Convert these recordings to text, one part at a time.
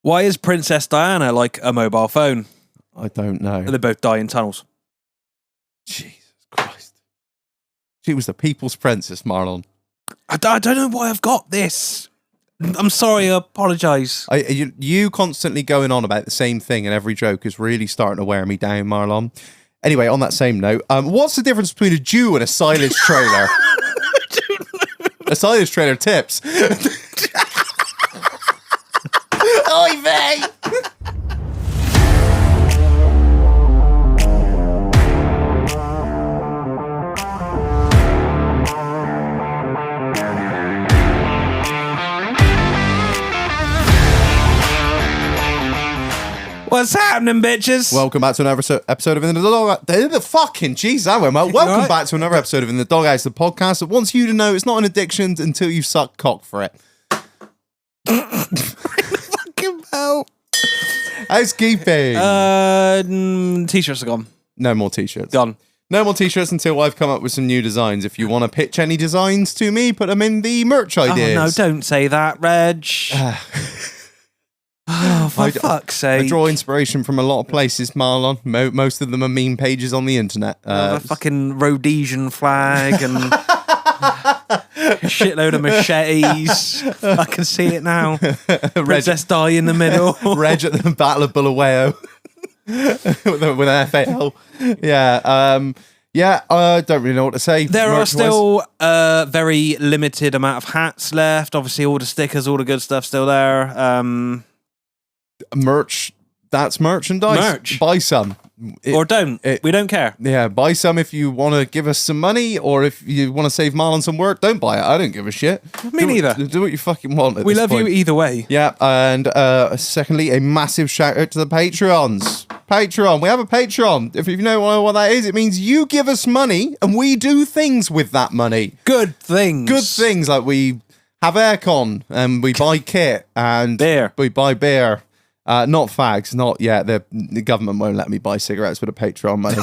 Why is Princess Diana like a mobile phone? I don't know. They both die in tunnels. Jesus Christ. She was the people's princess, Marlon. I don't know why I've got this. I'm sorry, I apologise. You constantly going on about the same thing and every joke is really starting to wear me down, Marlon. Anyway, on that same note, what's the difference between a Jew and a silage trailer? A silage trailer tips. Oy vey! What's happening, bitches? Welcome back to another episode of In the Dog. The fucking jeez, I went well. Welcome right? back to another episode of In the Doghouse, the podcast that wants you to know it's not an addiction until you suck cock for it. Fucking hell. Housekeeping. T-shirts are gone. No more t-shirts. Gone. No more t-shirts until I've come up with some new designs. If you want to pitch any designs to me, put them in the merch ideas. Oh, no, don't say that, Reg. Oh, for fuck's sake. I draw inspiration from a lot of places, Marlon. Most of them are meme pages on the internet. The fucking Rhodesian flag and a shitload of machetes. I can see it now. Princess Di in the middle. Reg at the Battle of Bulawayo with an FAL. Yeah, I don't really know what to say. There are still a very limited amount of hats left. Obviously, all the stickers, all the good stuff still there. Merch, that's merchandise. Merch. Buy some. Or don't. We don't care. Yeah, buy some if you want to give us some money, or if you want to save Marlon some work, don't buy it. I don't give a shit. Me neither. Do what you fucking want. We love you either way. Yeah, and secondly, a massive shout out to the Patreons. Patreon, we have a Patreon. If you know what that is, it means you give us money and we do things with that money. Good things. Good things, like we have aircon and we buy kit and beer. We buy beer. Not fags, not yet. The government won't let me buy cigarettes with a Patreon money.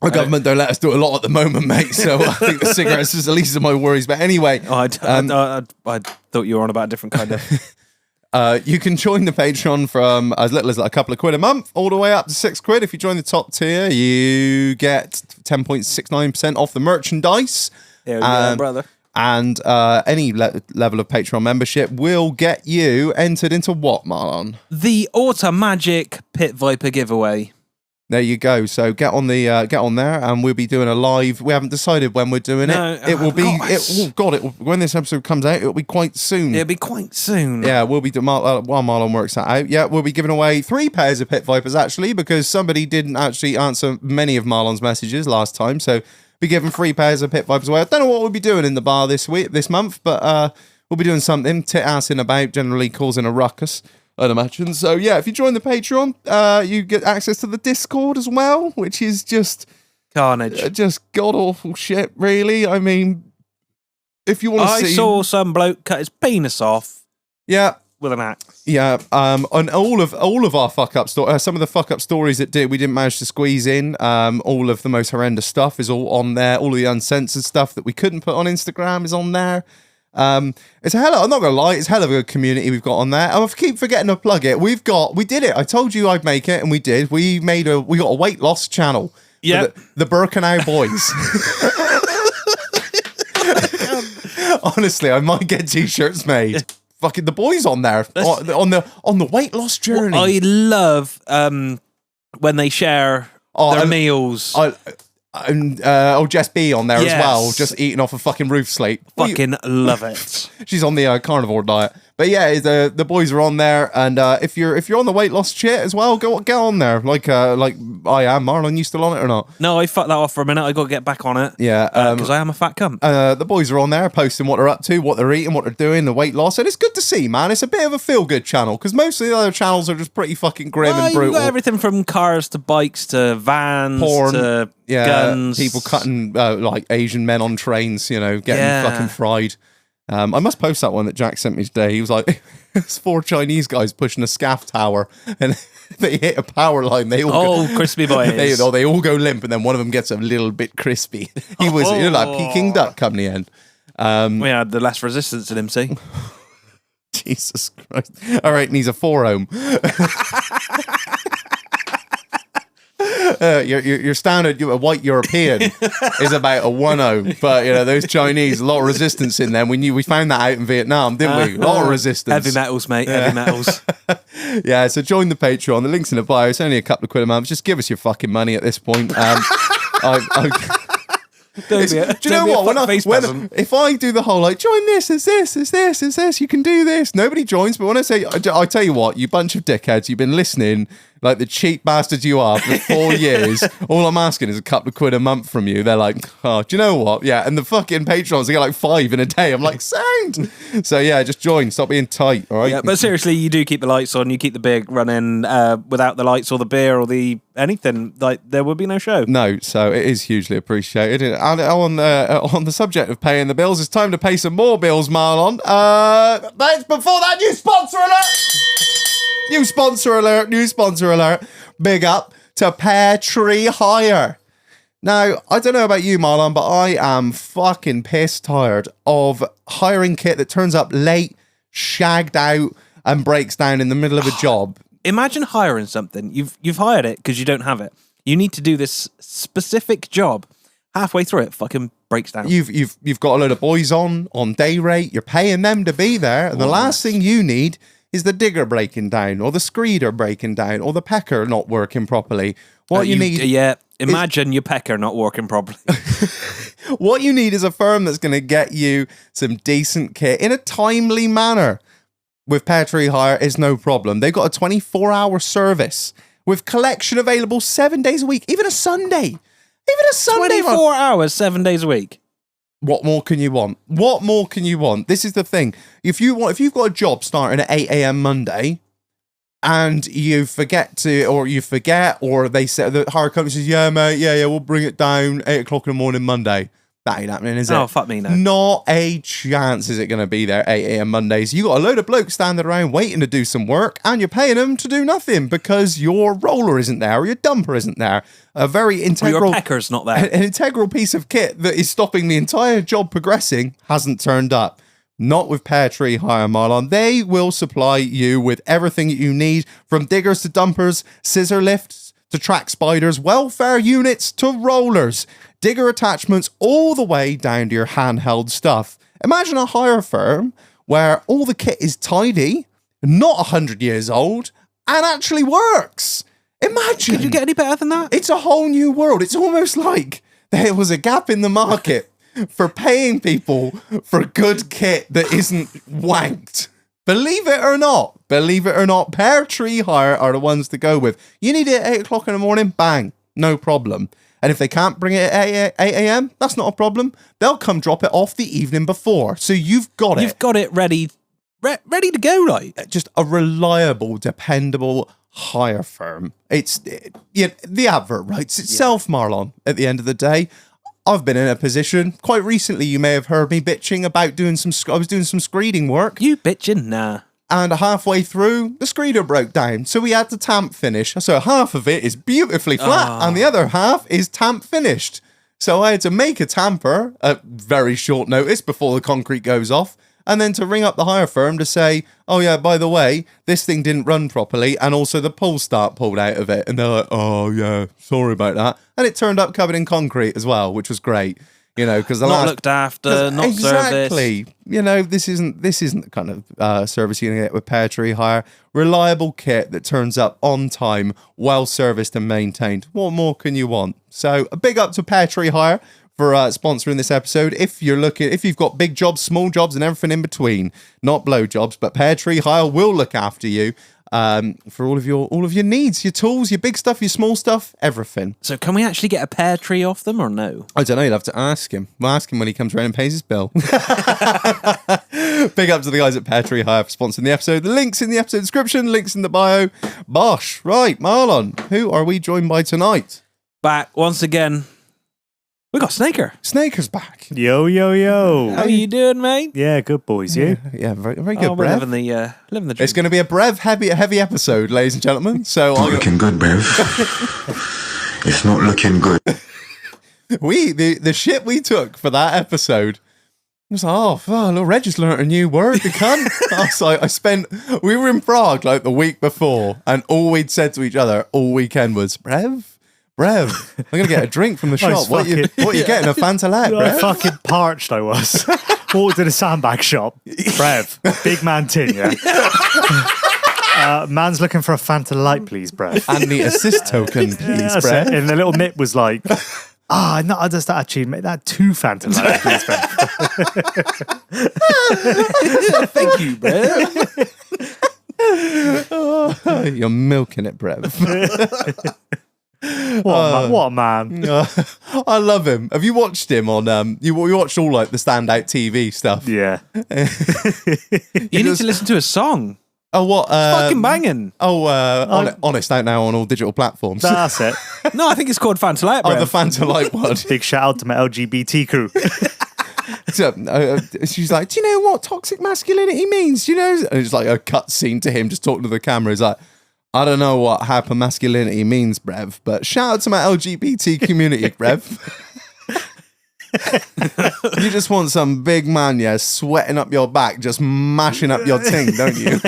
The government don't let us do a lot at the moment, mate. So I think the cigarettes is the least of my worries. But anyway, I thought you were on about a different kind of. you can join the Patreon from as little as a couple of quid a month, all the way up to £6. If you join the top tier, you get 10.69% off the merchandise. Yeah, brother. And any level of Patreon membership will get you entered into what, Marlon? The Automagic Pit Viper giveaway. There you go. So get on there, and we'll be doing a live. We haven't decided when we're doing it. It will be. When this episode comes out, it'll be quite soon. It'll be quite soon. Yeah, we'll be doing while Marlon works that out. Yeah, we'll be giving away 3 pairs of Pit Vipers actually, because somebody didn't actually answer many of Marlon's messages last time. So be giving 3 pairs of Pit Vipers away. I don't know what we'll be doing in the bar this month, but we'll be doing something tit-assing about, generally causing a ruckus, I'd imagine. So yeah, if you join the Patreon, you get access to the Discord as well, which is just carnage, just god awful shit. Really, I mean, if you want to see, I saw some bloke cut his penis off. Yeah. With an axe. Yeah, on all of our fuck up stories, some of the fuck up stories that we didn't manage to squeeze in. All of the most horrendous stuff is all on there. All of the uncensored stuff that we couldn't put on Instagram is on there. It's I'm not gonna lie, it's a hell of a good community we've got on there. I keep forgetting to plug it. We did it. I told you I'd make it, and we did. We got a weight loss channel. Yeah, the Birkenau boys. Honestly, I might get t-shirts made. Fucking the boys on there on the weight loss journey. Well, I love when they share their meals. Jess B on there as well, just eating off a fucking roof slate. Fucking love it. She's on the carnivore diet. But yeah, the boys are on there, and if you're on the weight loss shit as well, get on there. Like I am. Marlon, you still on it or not? No, I fucked that off for a minute. I got to get back on it. Yeah, because I am a fat cunt. The boys are on there posting what they're up to, what they're eating, what they're doing, the weight loss, and it's good to see, man. It's a bit of a feel good channel because most of the other channels are just pretty fucking grim and brutal. You've got everything from cars to bikes to vans, porn, to guns, people cutting like Asian men on trains, getting fucking fried. I must post that one that Jack sent me today. He was like, it's 4 Chinese guys pushing a scaff tower and they hit a power line. They all crispy boys. They all go limp and then one of them gets a little bit crispy. He was like Peking duck come the end. We had the less resistance in him, see? Jesus Christ. All right, needs a 4-ohm. Your standard white European is about a 1-ohm, but those Chinese, a lot of resistance in them. We found that out in Vietnam, didn't we? A lot of resistance. Heavy metals, mate. Heavy metals. Yeah, so join the Patreon. The link's in the bio. It's only a couple of quid a month. Just give us your fucking money at this point. Do you know what? If I do the whole join this, is this, you can do this. Nobody joins, but when I say, I tell you what, you bunch of dickheads, you've been listening like the cheap bastards you are for 4 years. All I'm asking is a couple of quid a month from you. They're like, oh, do you know what? Yeah, and the fucking patrons, they get like 5 in a day. I'm like, sound. So yeah, just join. Stop being tight. All right. Yeah, but seriously, you do keep the lights on. You keep the beer running. Without the lights or the beer or the anything, there would be no show. No, so it is hugely appreciated. And on the subject of paying the bills, it's time to pay some more bills, Marlon. But before that, new sponsor alert! New sponsor alert. Big up to Peartreehire. Now, I don't know about you, Marlon, but I am fucking pissed tired of hiring kit that turns up late, shagged out, and breaks down in the middle of a job. Imagine hiring something. You've hired it because you don't have it. You need to do this specific job. Halfway through it, fucking breaks down. You've got a load of boys on day rate. You're paying them to be there, and the last thing you need is the digger breaking down, or the screeder breaking down, or the pecker not working properly. What you need... Yeah, imagine your pecker not working properly. What you need is a firm that's going to get you some decent kit in a timely manner. With Peartreehire, is no problem. They've got a 24-hour service with collection available 7 days a week, even a Sunday. Even a Sunday. 24 hours, 7 days a week. What more can you want? What more can you want? This is the thing. If you've got a job starting at 8 a.m. Monday and you forget, or they say, the hire company says, yeah, mate, yeah, we'll bring it down 8 o'clock in the morning Monday. That ain't happening, is it? Oh, fuck me, no. Not a chance is it going to be there 8 a.m. Mondays. You got a load of blokes standing around waiting to do some work, and you're paying them to do nothing because your roller isn't there or your dumper isn't there. A very integral... Or your pecker's not there. An integral piece of kit that is stopping the entire job progressing hasn't turned up. Not with Peartreehire, Marlon. They will supply you with everything you need, from diggers to dumpers, scissor lifts to track spiders, welfare units to rollers, digger attachments, all the way down to your handheld stuff. Imagine a hire firm where all the kit is tidy, not 100 years old, and actually works. Imagine. Could you get any better than that? It's a whole new world. It's almost like there was a gap in the market for paying people for good kit that isn't wanked. Believe it or not, Peartreehire are the ones to go with. You need it at 8 o'clock in the morning, bang, no problem. And if they can't bring it at 8 a.m., that's not a problem. They'll come drop it off the evening before. So you've got it. You've got it ready to go, right? Just a reliable, dependable hire firm. It's the advert writes itself, Marlon, at the end of the day. I've been in a position, quite recently, you may have heard me bitching about I was doing some screeding work. You bitching? Nah. And halfway through, the screeder broke down. So we had to tamp finish. So half of it is beautifully flat and the other half is tamp finished. So I had to make a tamper at very short notice before the concrete goes off. And then to ring up the hire firm to say, oh yeah, by the way, this thing didn't run properly and also the pull start pulled out of it. And they're like, oh yeah, sorry about that. And it turned up covered in concrete as well, which was great. Because the not looked after, not exactly. serviced. This isn't the kind of service you're gonna get with Peartreehire. Reliable kit that turns up on time, well serviced and maintained. What more can you want? So a big up to Peartreehire for sponsoring this episode. If you've got big jobs, small jobs, and everything in between, not blow jobs, but Peartreehire will look after you for all of your needs, your tools, your big stuff, your small stuff, everything. So can we actually get a pear tree off them or no? I don't know. You'll have to ask him. We'll ask him when he comes around and pays his bill. Big up to the guys at Peartreehire for sponsoring the episode. The link's in the episode description, links in the bio. Bosh. Right, Marlon, who are we joined by tonight? Back once again. We got Snaker. Snaker's back. Yo. How you doing, mate? Yeah, good boys. You? Yeah, very, very good, we're Brev. living the dream. It's going to be a Brev heavy episode, ladies and gentlemen. So not looking good, Brev. It's not looking good. The shit we took for that episode I was like, oh, look, Reg just learnt a new word, the cunt. I was like, we were in Prague like the week before, and all we'd said to each other all weekend was, Brev, I'm going to get a drink from the shop. What are you getting? A Fanta Light, Brev? Fucking parched I was. Walked in a sandbag shop. Brev, big man tin, yeah? Man's looking for a Fanta Light, please, Brev. And the assist token, please, Brev. And the little nip was like, no, I just actually make that 2 Fanta Light, please, Brev. Thank you, Brev. You're milking it, Brev. What a man. I love him. Have you watched him on you watched all like the standout TV stuff? Yeah. You need to listen to a song. Oh, what? Fucking banging. Honest out now on all digital platforms. That's it. No, I think it's called Fanta Light, Oh, the Fanta Light one. Big shout out to my LGBT crew. So, she's like, do you know what toxic masculinity means? Do you know? And it's like a cut scene to him just talking to the camera. He's like, I don't know what hypermasculinity means, Brev, but shout out to my LGBT community, Brev. You just want some big man, yeah, sweating up your back, just mashing up your ting, don't you?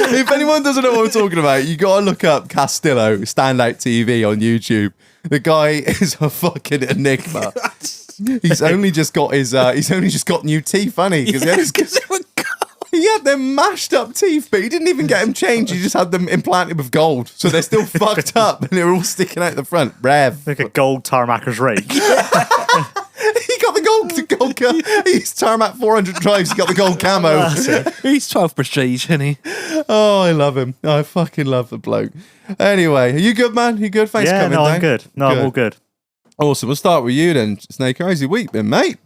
If anyone doesn't know what I'm talking about, you gotta look up Castillo Standout TV on YouTube. The guy is a fucking enigma. He's only just got new teeth, funny, because he had them mashed up teeth, but he didn't even get them changed. He just had them implanted with gold. So they're still fucked up and they're all sticking out the front. Brev. Like a gold tarmacker's rake. He got the gold he's tarmac 400 drives. He got the gold camo. He's 12 prestige, isn't he? Oh, I love him. I fucking love the bloke. Anyway, are you good, man? You good? Thanks for coming I'm down. good. I'm all good. Awesome. We'll start with you then, Snake. How's your week been, mate?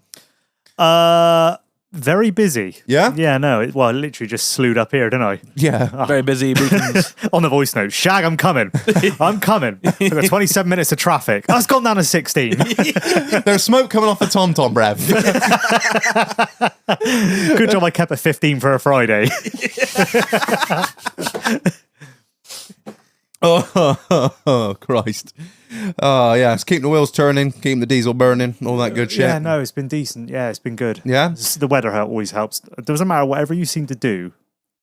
Very busy. Yeah? Yeah, no. I literally just slewed up here, didn't I? Yeah. Very busy. On the voice note, Shag, I'm coming. I'm coming. I've got 27 minutes of traffic. Oh, it's gone down to 16. There's smoke coming off the Tom, Brev. Good job I kept it 15 for a Friday. Oh, Christ. Oh, yeah. It's keeping the wheels turning, keeping the diesel burning, all that good shit. Yeah, no, it's been decent. Yeah, it's been good. Yeah? The weather always helps. It doesn't matter whatever you seem to do,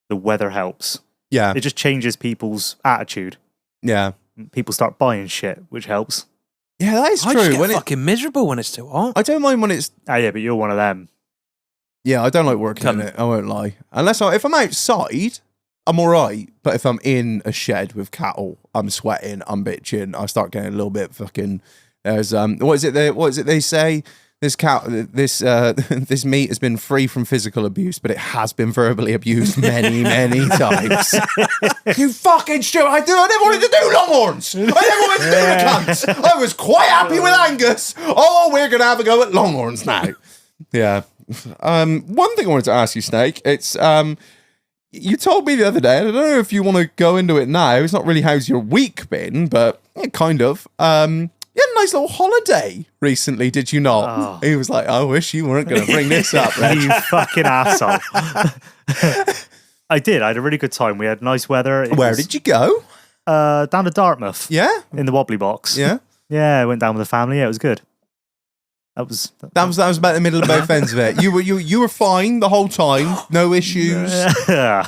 the weather helps. Yeah. It just changes people's attitude. Yeah. People start buying shit, which helps. Yeah, that is I true. just get fucking miserable when it's too hot. I don't mind when it's... Ah, yeah, but you're one of them. Yeah, I don't like working in it. I won't lie. Unless if I'm outside, I'm all right. But if I'm in a shed with cattle, I'm sweating, I'm bitching. I start getting a little bit fucking. There's what is it they say? This this meat has been free from physical abuse, but it has been verbally abused many times. You fucking shit! I never wanted to do Longhorns. I never wanted to do the cunts. I was quite happy with Angus. Oh, we're gonna have a go at Longhorns now. Yeah. One thing I wanted to ask you, Snake. It's you told me the other day, and I don't know if you want to go into it now. It's not really how's your week been, but yeah, kind of. You had a nice little holiday recently, did you not? Oh. He was like, I wish you weren't going to bring this up, Reg. You fucking asshole. I did. I had a really good time. We had nice weather. Where did you go? Down to Dartmouth. Yeah? In the wobbly box. Yeah? Yeah, I went down with the family. Yeah, it was good. That was about the middle of both ends of it. You were fine the whole time, no issues. Yeah.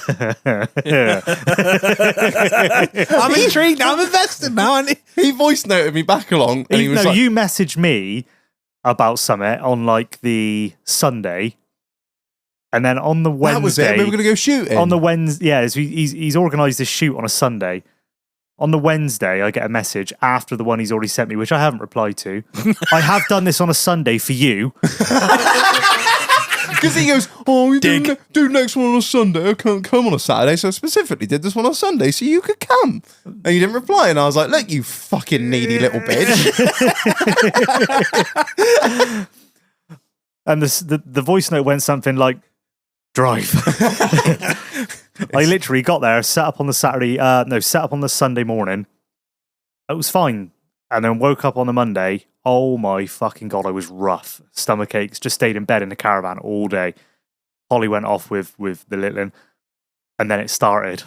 I'm intrigued. I'm invested now. He voice noted me back along, and he was like, you messaged me about Summit on like the Sunday, and then on the Wednesday, that was it. We were going to go shooting on the Wednesday. Yeah, he's organised this shoot on a Sunday. On the Wednesday, I get a message after the one he's already sent me, which I haven't replied to. I have done this on a Sunday for you. Because he goes, we do next one on a Sunday. I can't come on a Saturday, so I specifically did this one on Sunday so you could come. And you didn't reply, and I was like, look, you fucking needy little bitch. And the voice note went something like, drive. I literally got there, set up on the Sunday morning. It was fine. And then woke up on the Monday. Oh my fucking God, I was rough. Stomach aches, just stayed in bed in the caravan all day. Holly went off with the little one. And then it started.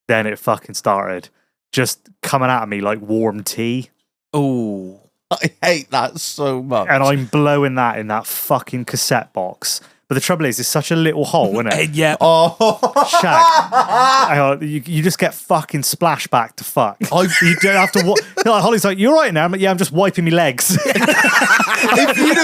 Then it fucking started. Just coming at me like warm tea. Oh. I hate that so much. And I'm blowing that in that fucking cassette box. But the trouble is, it's such a little hole, isn't it? Yeah. Oh, Shag. Hang on, you just get fucking splashback to fuck. You don't have to. Like, Holly's like, "You're right now." I'm like, "Yeah, I'm just wiping my legs." if you'd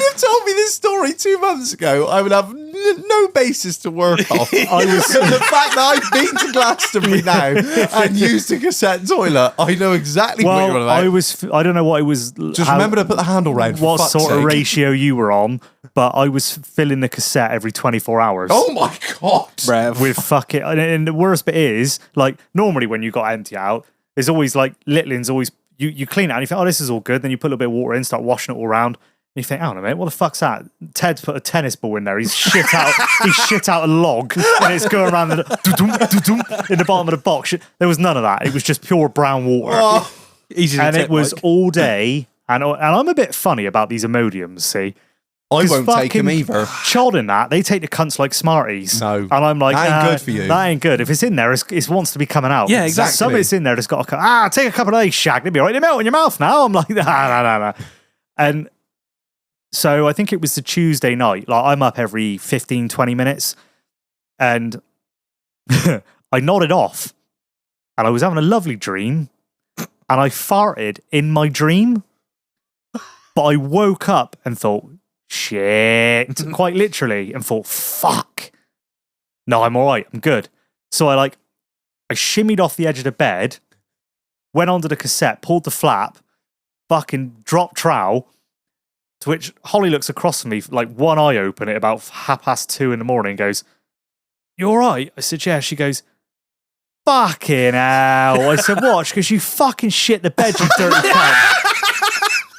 have told me this story 2 months ago, I would have no basis to work off. The fact that I've been to Glastonbury now and used a cassette toilet, I know exactly what you're on about. I don't know what it was. Just remember to put the handle round. What sort of ratio you were on, but I was filling the cassette every 24 hours. Oh my God. Brev. With fucking, and the worst bit is, like, normally when you got empty out, there's always like Littlin's always you clean it and you think, oh, this is all good. Then you put a little bit of water in, start washing it all around. And you think, oh no, mate, what the fuck's that? Ted's put a tennis ball in there. He's shit out a log, and it's going around in the bottom of the box. There was none of that. It was just pure brown water. Oh, easy to And tip, it was Mike. all day. And I'm a bit funny about these Imodiums, see. I won't take him fucking either. Chod in that, they take the cunts like Smarties. No. And I'm like, That ain't nah, good for you. That ain't good. If it's in there, it wants to be coming out. Yeah, exactly. Some of it's in there that's got to take a couple of days, shag. They'll be all right. They melt in your mouth now. I'm like, nah. And so I think it was the Tuesday night. Like, I'm up every 15, 20 minutes. And I nodded off. And I was having a lovely dream. And I farted in my dream. But I woke up and thought, shit, quite literally, and thought, fuck. No, I'm all right. I'm good. So I shimmied off the edge of the bed, went onto the cassette, pulled the flap, fucking dropped trowel, to which Holly looks across from me, like one eye open at about 2:30 in the morning and goes, you all right? I said, yeah. She goes, fucking hell. I said, watch, because you fucking shit the bed, you dirty cunt.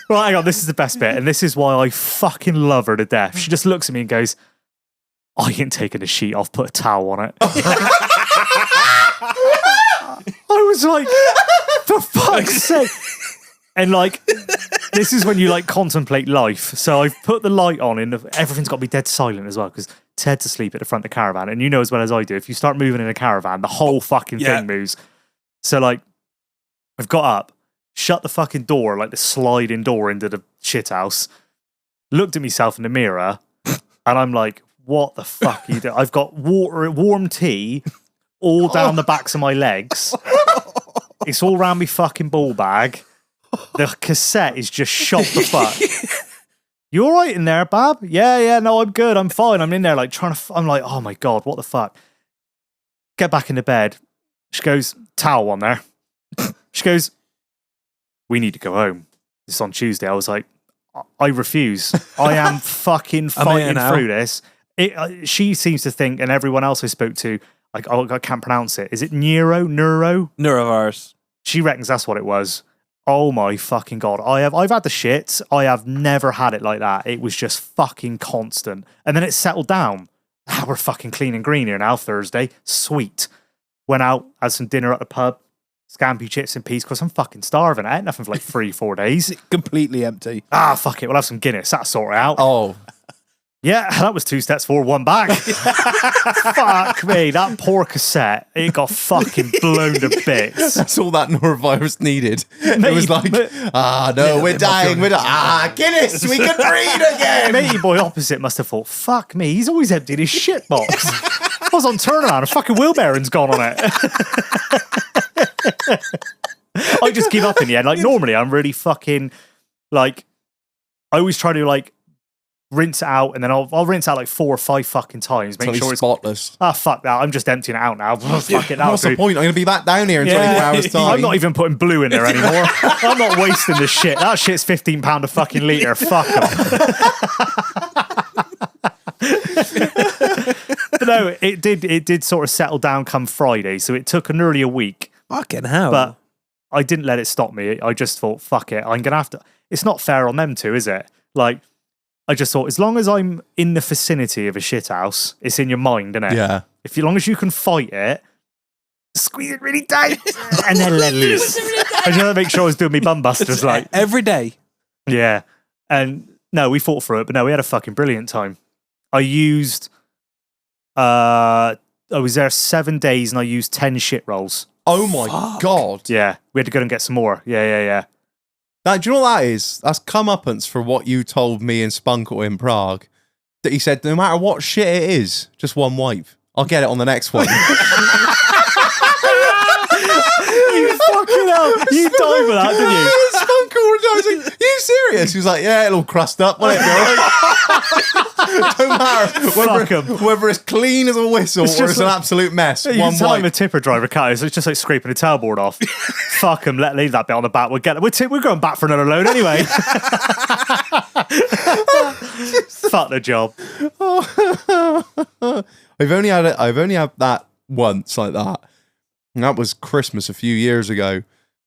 Right, hang on, this is the best bit, and this is why I fucking love her to death. She just looks at me and goes, I ain't taking the sheet off, put a towel on it. I was like, for fuck's sake. And like, this is when you like contemplate life. So I've put the light on, and everything's got to be dead silent as well, because Ted's asleep at the front of the caravan, and you know as well as I do, if you start moving in a caravan, the whole fucking thing moves. So like, I've got up, shut the fucking door, like the sliding door into the shit house, looked at myself in the mirror, and I'm like, what the fuck are you doing? I've got warm tea all down the backs of my legs. It's all around me fucking ball bag. The cassette is just shot the fuck. You all right in there, Bab? Yeah, no, I'm good. I'm fine. I'm in there like trying to, I'm like, oh my God, what the fuck? Get back into bed. She goes, towel on there. She goes, we need to go home. It's on Tuesday. I was like, I refuse. I am fucking fighting through this. She seems to think, and everyone else I spoke to, like, I can't pronounce it. Is it neuro? Neurovirus. She reckons that's what it was. Oh my fucking God. I've had the shits. I have never had it like that. It was just fucking constant. And then it settled down. We're fucking clean and green here now, Thursday. Sweet. Went out, had some dinner at the pub. Scampi chips and peas because I'm fucking starving. I ate nothing for like 3-4 days. Completely empty. Fuck it. We'll have some Guinness. That'll sort it out. Oh. Yeah, that was 2 steps forward, 1 back. Fuck me. That poor cassette, it got fucking blown to bits. That's all that norovirus needed. Mate, it was like, we're dying. Guinness, we can breathe again. Matey boy opposite must have thought, fuck me, he's always emptied his shit box. I was on turnaround, a fucking wheelbarrow's gone on it. I just give up in the end. Like, normally I'm really fucking, like, I always try to, like, rinse it out, and then I'll rinse out like 4 or 5 fucking times. Make sure it's spotless. Fuck that. I'm just emptying it out now. Fuck it. What's the point? I'm going to be back down here in 24 hours time. I'm not even putting blue in there anymore. I'm not wasting this shit. That shit's £15 a fucking litre. Fuck them. But no, it did sort of settle down come Friday, so it took nearly a week. Fucking hell. But I didn't let it stop me. I just thought, fuck it. I'm going to have to. It's not fair on them two, is it? Like, I just thought, as long as I'm in the vicinity of a shit house, it's in your mind, isn't it? Yeah. As long as you can fight it, squeeze it really tight, and then let loose. I just had to make sure I was doing my bum busters, like every day. Yeah. And no, we fought for it, but no, we had a fucking brilliant time. I used, I was there 7 days, and I used 10 shit rolls. Oh my God. Yeah, we had to go and get some more. Yeah. That, do you know what that is? That's comeuppance for what you told me and Spunkle in Prague. That he said, no matter what shit it is, just one wipe. I'll get it on the next one. You fucking hell. You died with that, didn't you? Spunkle, I was like, you serious? He was like, yeah, it'll crust up, won't it? Don't matter whether it's clean as a whistle or it's an absolute mess. You One can tell wipe. him a tipper driver car, so it's just like scraping a tailboard off. Fuck him, leave that bit on the back. We're going back for another load anyway. Fuck the job. I've only had that once like that. And that was Christmas a few years ago.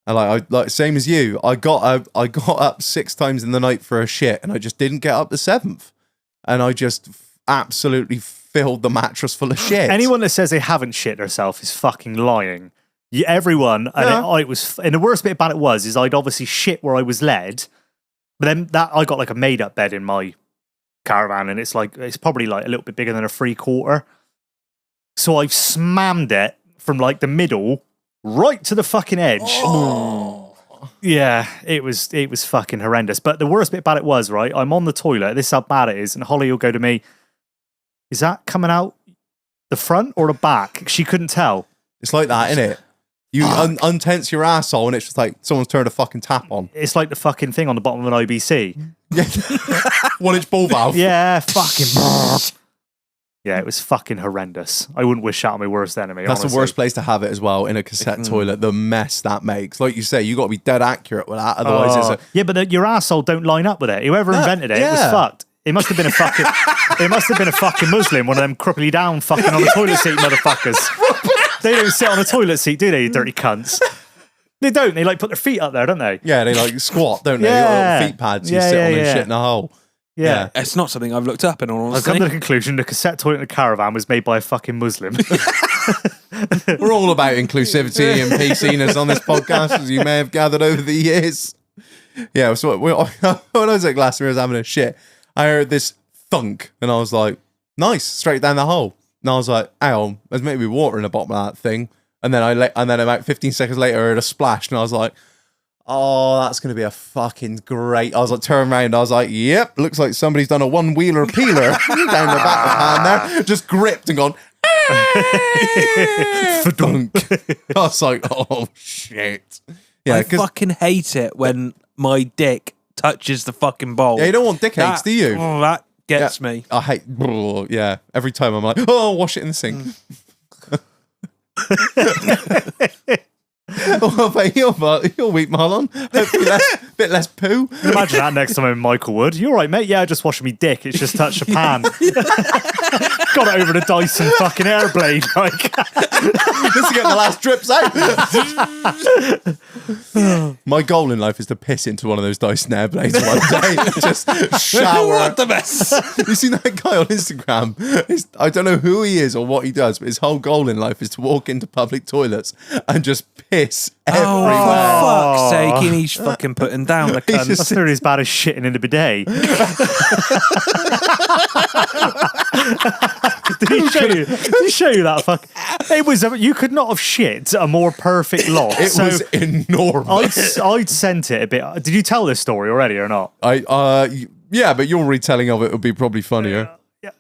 And like same as you, I got up 6 times in the night for a shit, and I just didn't get up the 7th. And I just absolutely filled the mattress full of shit. Anyone that says they haven't shit themselves is fucking lying. Everyone, and it was, and the worst bit about it is I'd obviously shit where I was led, but then I got like a made up bed in my caravan, and it's probably like a little bit bigger than a 3/4. So I've smammed it from like the middle right to the fucking edge. Oh. Yeah, it was fucking horrendous. But the worst bit about it was, right, I'm on the toilet, this is how bad it is, and Holly will go to me, is that coming out the front or the back? She couldn't tell. It's like that, isn't it? You untense your asshole, and it's just like someone's turned a fucking tap on. It's like the fucking thing on the bottom of an IBC. 1-inch ball valve. Yeah, fucking. Yeah, it was fucking horrendous. I wouldn't wish that on my worst enemy. That's honestly. the worst place to have it as well, in a cassette toilet. The mess that makes. Like you say, you got to be dead accurate with that. Otherwise, it's a... Yeah, but your asshole don't line up with it. Whoever invented it, it was fucked. It must have been a fucking. It must have been a fucking Muslim, one of them crookly down fucking on the toilet seat motherfuckers. They don't sit on a toilet seat, do they? You dirty cunts. They don't. They like put their feet up there, don't they? Yeah, they like squat, don't they? Yeah. Little feet pads. You sit on and shit in a hole. Yeah. It's not something I've looked up in all I've honesty. come to the conclusion the cassette toilet in a caravan was made by a fucking Muslim. We're all about inclusivity and PC-ness on this podcast, as you may have gathered over the years. Yeah, so when I was at Glastonbury, I was having a shit. I heard this thunk, and I was like, nice, straight down the hole. And I was like, ow, there's maybe water in the bottom of that thing. And then about 15 seconds later, I heard a splash, and I was like, oh, that's going to be a fucking great... I was like, turn around, I was like, yep, looks like somebody's done a one-wheeler peeler down the back of the hand there, just gripped and gone, thunk. I was like, oh, shit. Yeah, I fucking hate it when my dick touches the fucking bowl. Yeah, you don't want dick aches, do you? Oh, that gets me. I hate... Yeah, every time I'm like, oh, wash it in the sink. What about your week, Marlon? Hopefully a bit less poo. Imagine that next time I'm Michael Wood. You all right, mate? Yeah, just washing me dick. It's just touched the pan. Got it over the Dyson fucking air blade. Like. Just to get the last drips out. My goal in life is to piss into one of those Dyson air blades one day. Just shower. What the mess? You seen that guy on Instagram? I don't know who he is or what he does, but his whole goal in life is to walk into public toilets and just piss everywhere. Oh, for fuck's sake, he's fucking putting down the cunt. That's nearly as bad as shitting in the bidet. Did he show you that? Fuck. It was. You could not have shit a more perfect lot. It was enormous. I'd sent it a bit. Did you tell this story already or not? Yeah, but your retelling of it would be probably funnier. Yeah,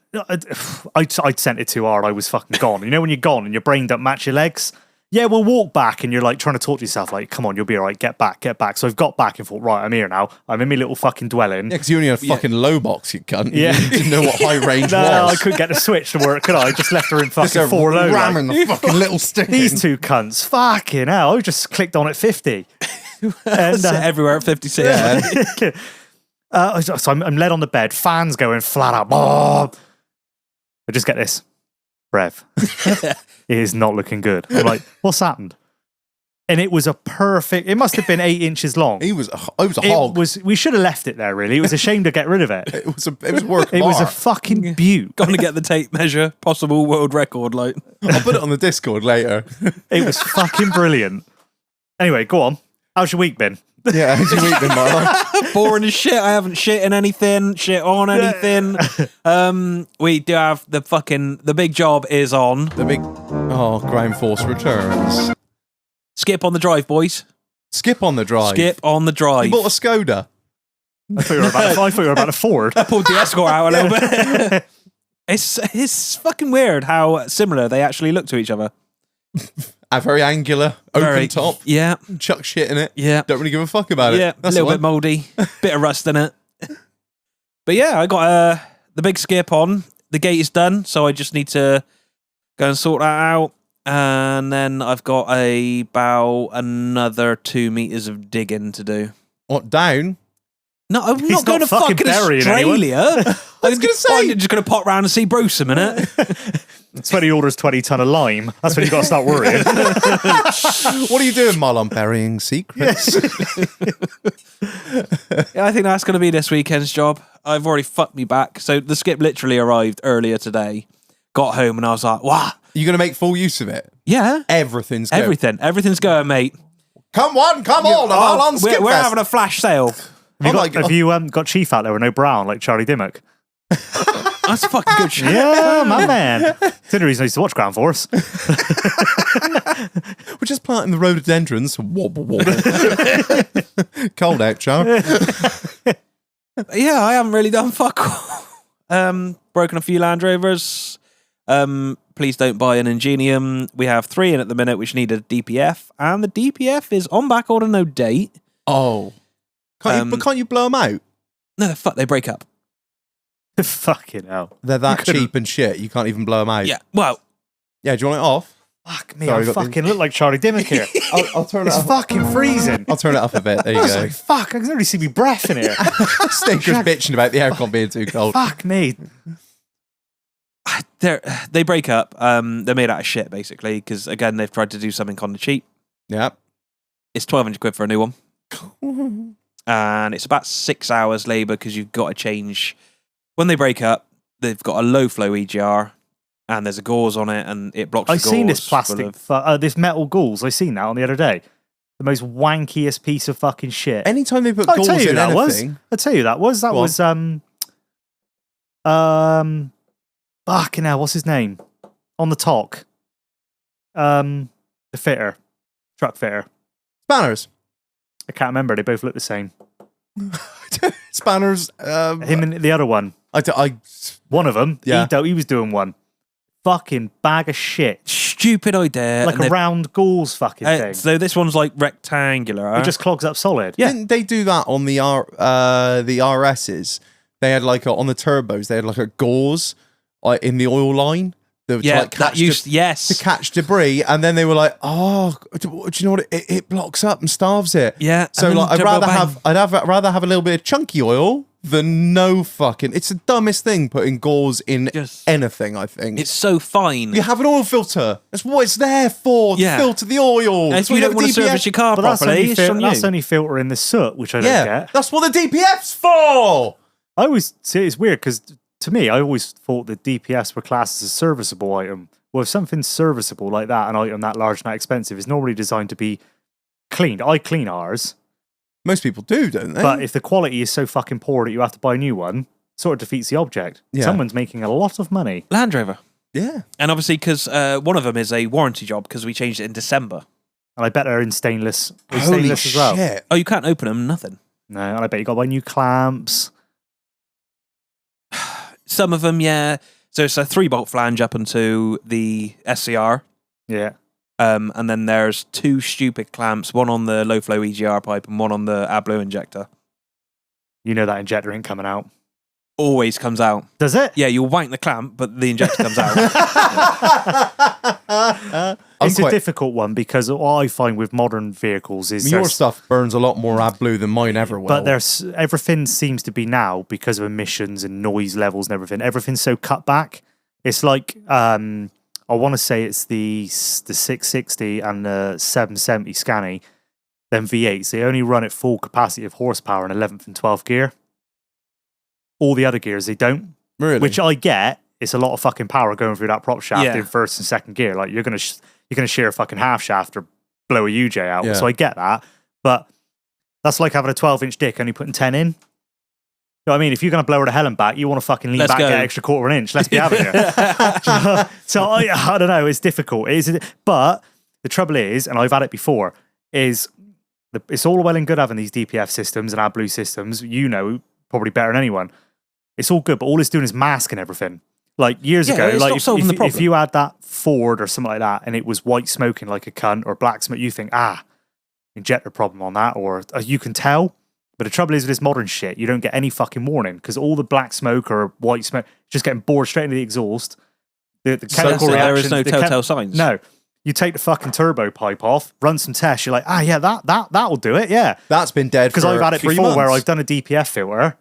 I'd sent it too hard. I was fucking gone. You know when you're gone and your brain don't match your legs? Yeah, we'll walk back and you're like trying to talk to yourself like, come on, you'll be all right, get back. So I've got back and thought, right, I'm here now. I'm in my little fucking dwelling. Yeah, because you only had a fucking low box, you cunt. Yeah. You didn't know what high range No, was. I couldn't get the switch to work, could I? I just left her in fucking 4 low. Ramming the fucking little stick These in. two cunts, fucking hell, I just clicked on at 50. And Sit everywhere at 56. Yeah. so I'm led on the bed, fans going flat out. I just get this. Brev. It is not looking good. I'm like, what's happened? And it was a perfect, it must have been 8 inches long. It was a hog. We should have left it there, really. It was a shame to get rid of it. It was work. It was a fucking beaut. Gonna get the tape measure, possible world record, like. I'll put it on the Discord later. It was fucking brilliant. Anyway, go on. How's your week been? Yeah, how's your week been, Marlon? Boring as shit. I haven't shit in anything, shit on anything. We do have the big job is on. The big Ground Force returns. Skip on the drive, boys. Skip on the drive. Skip on the drive. You bought a Skoda. I thought you were about a Ford. I pulled the Escort out a little bit. It's fucking weird how similar they actually look to each other. A very angular, open top. Yeah. Chuck shit in it. Yeah. Don't really give a fuck about it. Yeah, That's a little bit mouldy. Bit of rust in it. But yeah, I got the big skip on. The gate is done, so I just need to go and sort that out. And then I've got about another 2 meters of digging to do. What, down? No, I'm He's not going to not fucking fucking burying Australia. I was gonna say. just going to pop round and see Bruce a minute. That's when he orders 20 ton of lime. That's when you got to start worrying. What are you doing, Marlon? Burying secrets. Yeah, I think that's going to be this weekend's job. I've already fucked me back. So the skip literally arrived earlier today. Got home and I was like, wow. You're going to make full use of it? Yeah. Everything's going. Everything's going, mate. Come on, Marlon, skip we're fest. having a flash sale. Have you got Chief out there with no brown like Charlie Dimmock? That's fucking good shit. Yeah, my man. It's the only reason I used to watch Ground Force. We're just planting the rhododendrons. Wobble, wobble. Cold out, Charlie. Yeah, I haven't really done fuck all. Broken a few Land Rovers. Please don't buy an Ingenium. We have 3 in at the minute which need a DPF, and the DPF is on back order, no date. Oh. Can't you blow them out? No, they break up. Fucking hell. They're that cheap and shit. You can't even blow them out. Yeah, well. Yeah, do you want it off? Fuck me, Sorry, I fucking look like Charlie Dimmock here. I'll turn it It's up. fucking freezing. I'll turn it up a bit. There you I was go. like, fuck, I can already see me breath in here. Stinker's bitching about the aircon being too cold. Fuck me. They break up. They're made out of shit, basically, because, again, they've tried to do something on the cheap. Yeah. It's 1,200 quid for a new one. And it's about 6 hours labour because you've got to change. When they break up, they've got a low flow EGR and there's a gauze on it and it blocks the I've gauze. seen this plastic, this metal gauze. I seen that on the other day. The most wankiest piece of fucking shit. Anytime they put I'll gauze tell you in that anything. I'll tell you that was. That Go on. was fucking hell, what's his name? On the talk. The fitter. Truck fitter. Spanners. I can't remember. They both look the same. Spanners. Him and the other one. One of them. Yeah. He was doing one. Fucking bag of shit. Stupid idea. Like a round gauze fucking thing. So this one's like rectangular. It just clogs up solid. Yeah. Didn't they do that on the RSs? They had on the turbos. They had like a gauze in the oil line. To catch debris, and then they were like, "Oh, do you know what? It blocks up and starves it." Yeah. So I'd rather have a little bit of chunky oil than no fucking. It's the dumbest thing putting gauze in anything. I think it's so fine. You have an oil filter. That's what it's there for. To filter the oil. And if you don't want to service your car properly, that's only filtering the soot, which I don't get. That's what the DPF's for. I always see it's weird because. To me, I always thought that DPS were classed as a serviceable item. Well, if something's serviceable like that, an item that large and that expensive, is normally designed to be cleaned. I clean ours. Most people do, don't they? But if the quality is so fucking poor that you have to buy a new one, it sort of defeats the object. Yeah. Someone's making a lot of money. Land Rover. Yeah. And obviously, because one of them is a warranty job because we changed it in December. And I bet they're in stainless. Holy Stainless as well. shit. Oh, you can't open them, nothing. No, and I bet you got to buy new clamps. Some of them, yeah. So it's a 3-bolt flange up into the SCR. Yeah. And then there's 2 stupid clamps, one on the low flow EGR pipe and one on the AdBlue injector. You know that injector ain't coming out. Always comes out. Does it? Yeah, you'll wank the clamp, but the injector comes out. It's a difficult one because what I find with modern vehicles is your stuff burns a lot more AdBlue than mine ever will. But everything seems to be now because of emissions and noise levels and everything. Everything's so cut back. It's like I want to say it's the 660 and the 770 Scania. Them V8s, they only run at full capacity of horsepower in 11th and 12th gear. All the other gears, they don't. Really? Which I get. It's a lot of fucking power going through that prop shaft Yeah. in first and second gear. Like you're gonna shear a fucking half shaft or blow a UJ out. Yeah. So I get that, but that's like having a 12-inch dick only putting 10 in. You know what I mean? If you're gonna blow her to hell and back, you want to fucking lean Let's back, go. get an extra quarter of an inch. Let's be having it. So I don't know. It's difficult. But The trouble is, and I've had it before, is it's all well and good having these DPF systems and AdBlue systems. You know, probably better than anyone. It's all good, but all it's doing is masking everything. Like years ago, it's like not solving the problem. if you had that Ford or something like that, and it was white smoking like a cunt or black smoke, you think, injector problem on that, or you can tell. But the trouble is with this modern shit, you don't get any fucking warning because all the black smoke or white smoke just getting bored straight into the exhaust. The chemical reaction. There is no telltale signs. No. You take the fucking turbo pipe off, run some tests. You're like, that'll do it. Yeah, That's been dead because for I've had it 3 before months. where I've done a DPF filter.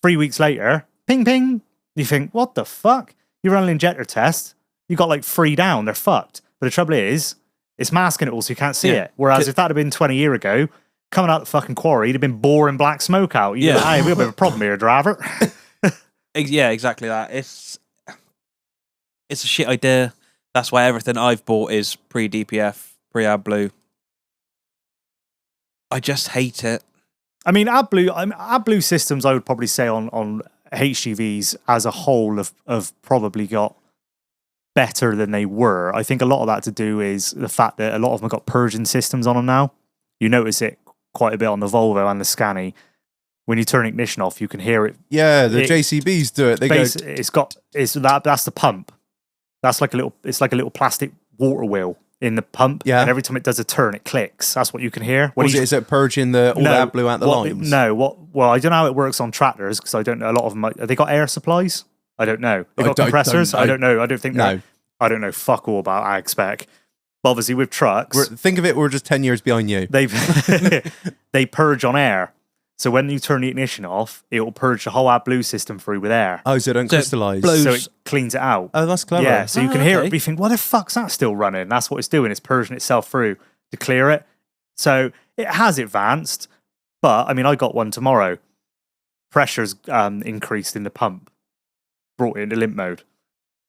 3 weeks later, ping ping. You think, what the fuck? You run an injector test. You got like 3 down. They're fucked. But the trouble is, it's masking it all, so you can't see it. Whereas if that had been 20 years ago, coming out the fucking quarry, you'd have been boring black smoke out. You'd be like, hey, we have a bit of a problem here, driver. Yeah, exactly that. It's a shit idea. That's why everything I've bought is pre-DPF, pre-AdBlue. I just hate it. I mean, AdBlue systems, I would probably say on HGVs as a whole have probably got better than they were. I think a lot of that to do is the fact that a lot of them have got purging systems on them now. You notice it quite a bit on the Volvo and the Scania. When you turn ignition off, you can hear it. Yeah, the JCBs do it. They go. That's the pump. That's like it's like a little plastic water wheel in the pump. Yeah. And every time it does a turn, it clicks. That's what you can hear. Is it purging all that blue out the lines? Well, I don't know how it works on tractors because I don't know. A lot of them, have they got air supplies? I don't know. They got compressors? I don't know. I don't think. No. I don't know fuck all about ag spec. But obviously with trucks, Think of it, we're just 10 years behind you. they purge on air. So when you turn the ignition off, it will purge the whole AdBlue system through with air. Oh, so it don't So it crystallise. blows- So it cleans it out. Oh, that's clever. Yeah, so you can hear it, okay. but you think, what the fuck's that still running? That's what it's doing. It's purging itself through to clear it. So it has advanced, but I mean, I got one tomorrow. Pressure's increased in the pump, brought it into limp mode.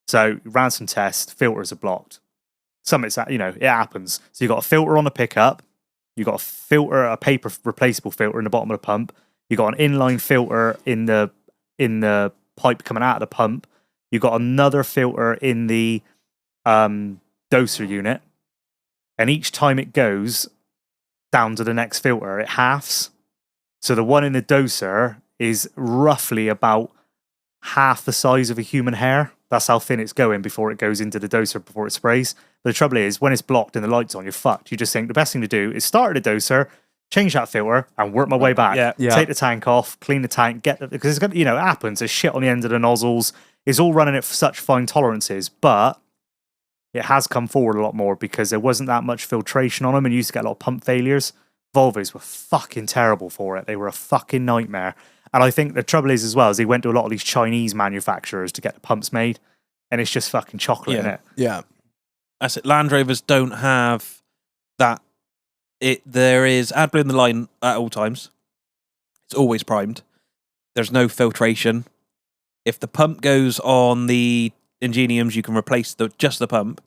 So ran some tests, filters are blocked. Some it's it happens. So you got a filter on the pickup, you got a paper replaceable filter in the bottom of the pump. You got an inline filter in the pipe coming out of the pump. You got another filter in the doser unit, and each time it goes down to the next filter, it halves. So the one in the doser is roughly about half the size of a human hair. That's how thin it's going before it goes into the doser before it sprays. But the trouble is, when it's blocked and the light's on, you're fucked. You just think the best thing to do is start the doser, change that filter, and work my way back. Yeah. Take the tank off, clean the tank, because it's got, it happens. There's shit on the end of the nozzles. It's all running at such fine tolerances, but it has come forward a lot more because there wasn't that much filtration on them, and you used to get a lot of pump failures. Volvos were fucking terrible for it. They were a fucking nightmare. And I think the trouble is as well, is they went to a lot of these Chinese manufacturers to get the pumps made, and it's just fucking chocolate in it. Yeah. That's it. Land Rovers don't have that. There is AdBlue in the line at all times. It's always primed. There's no filtration. If the pump goes on the Ingeniums, you can replace just the pump.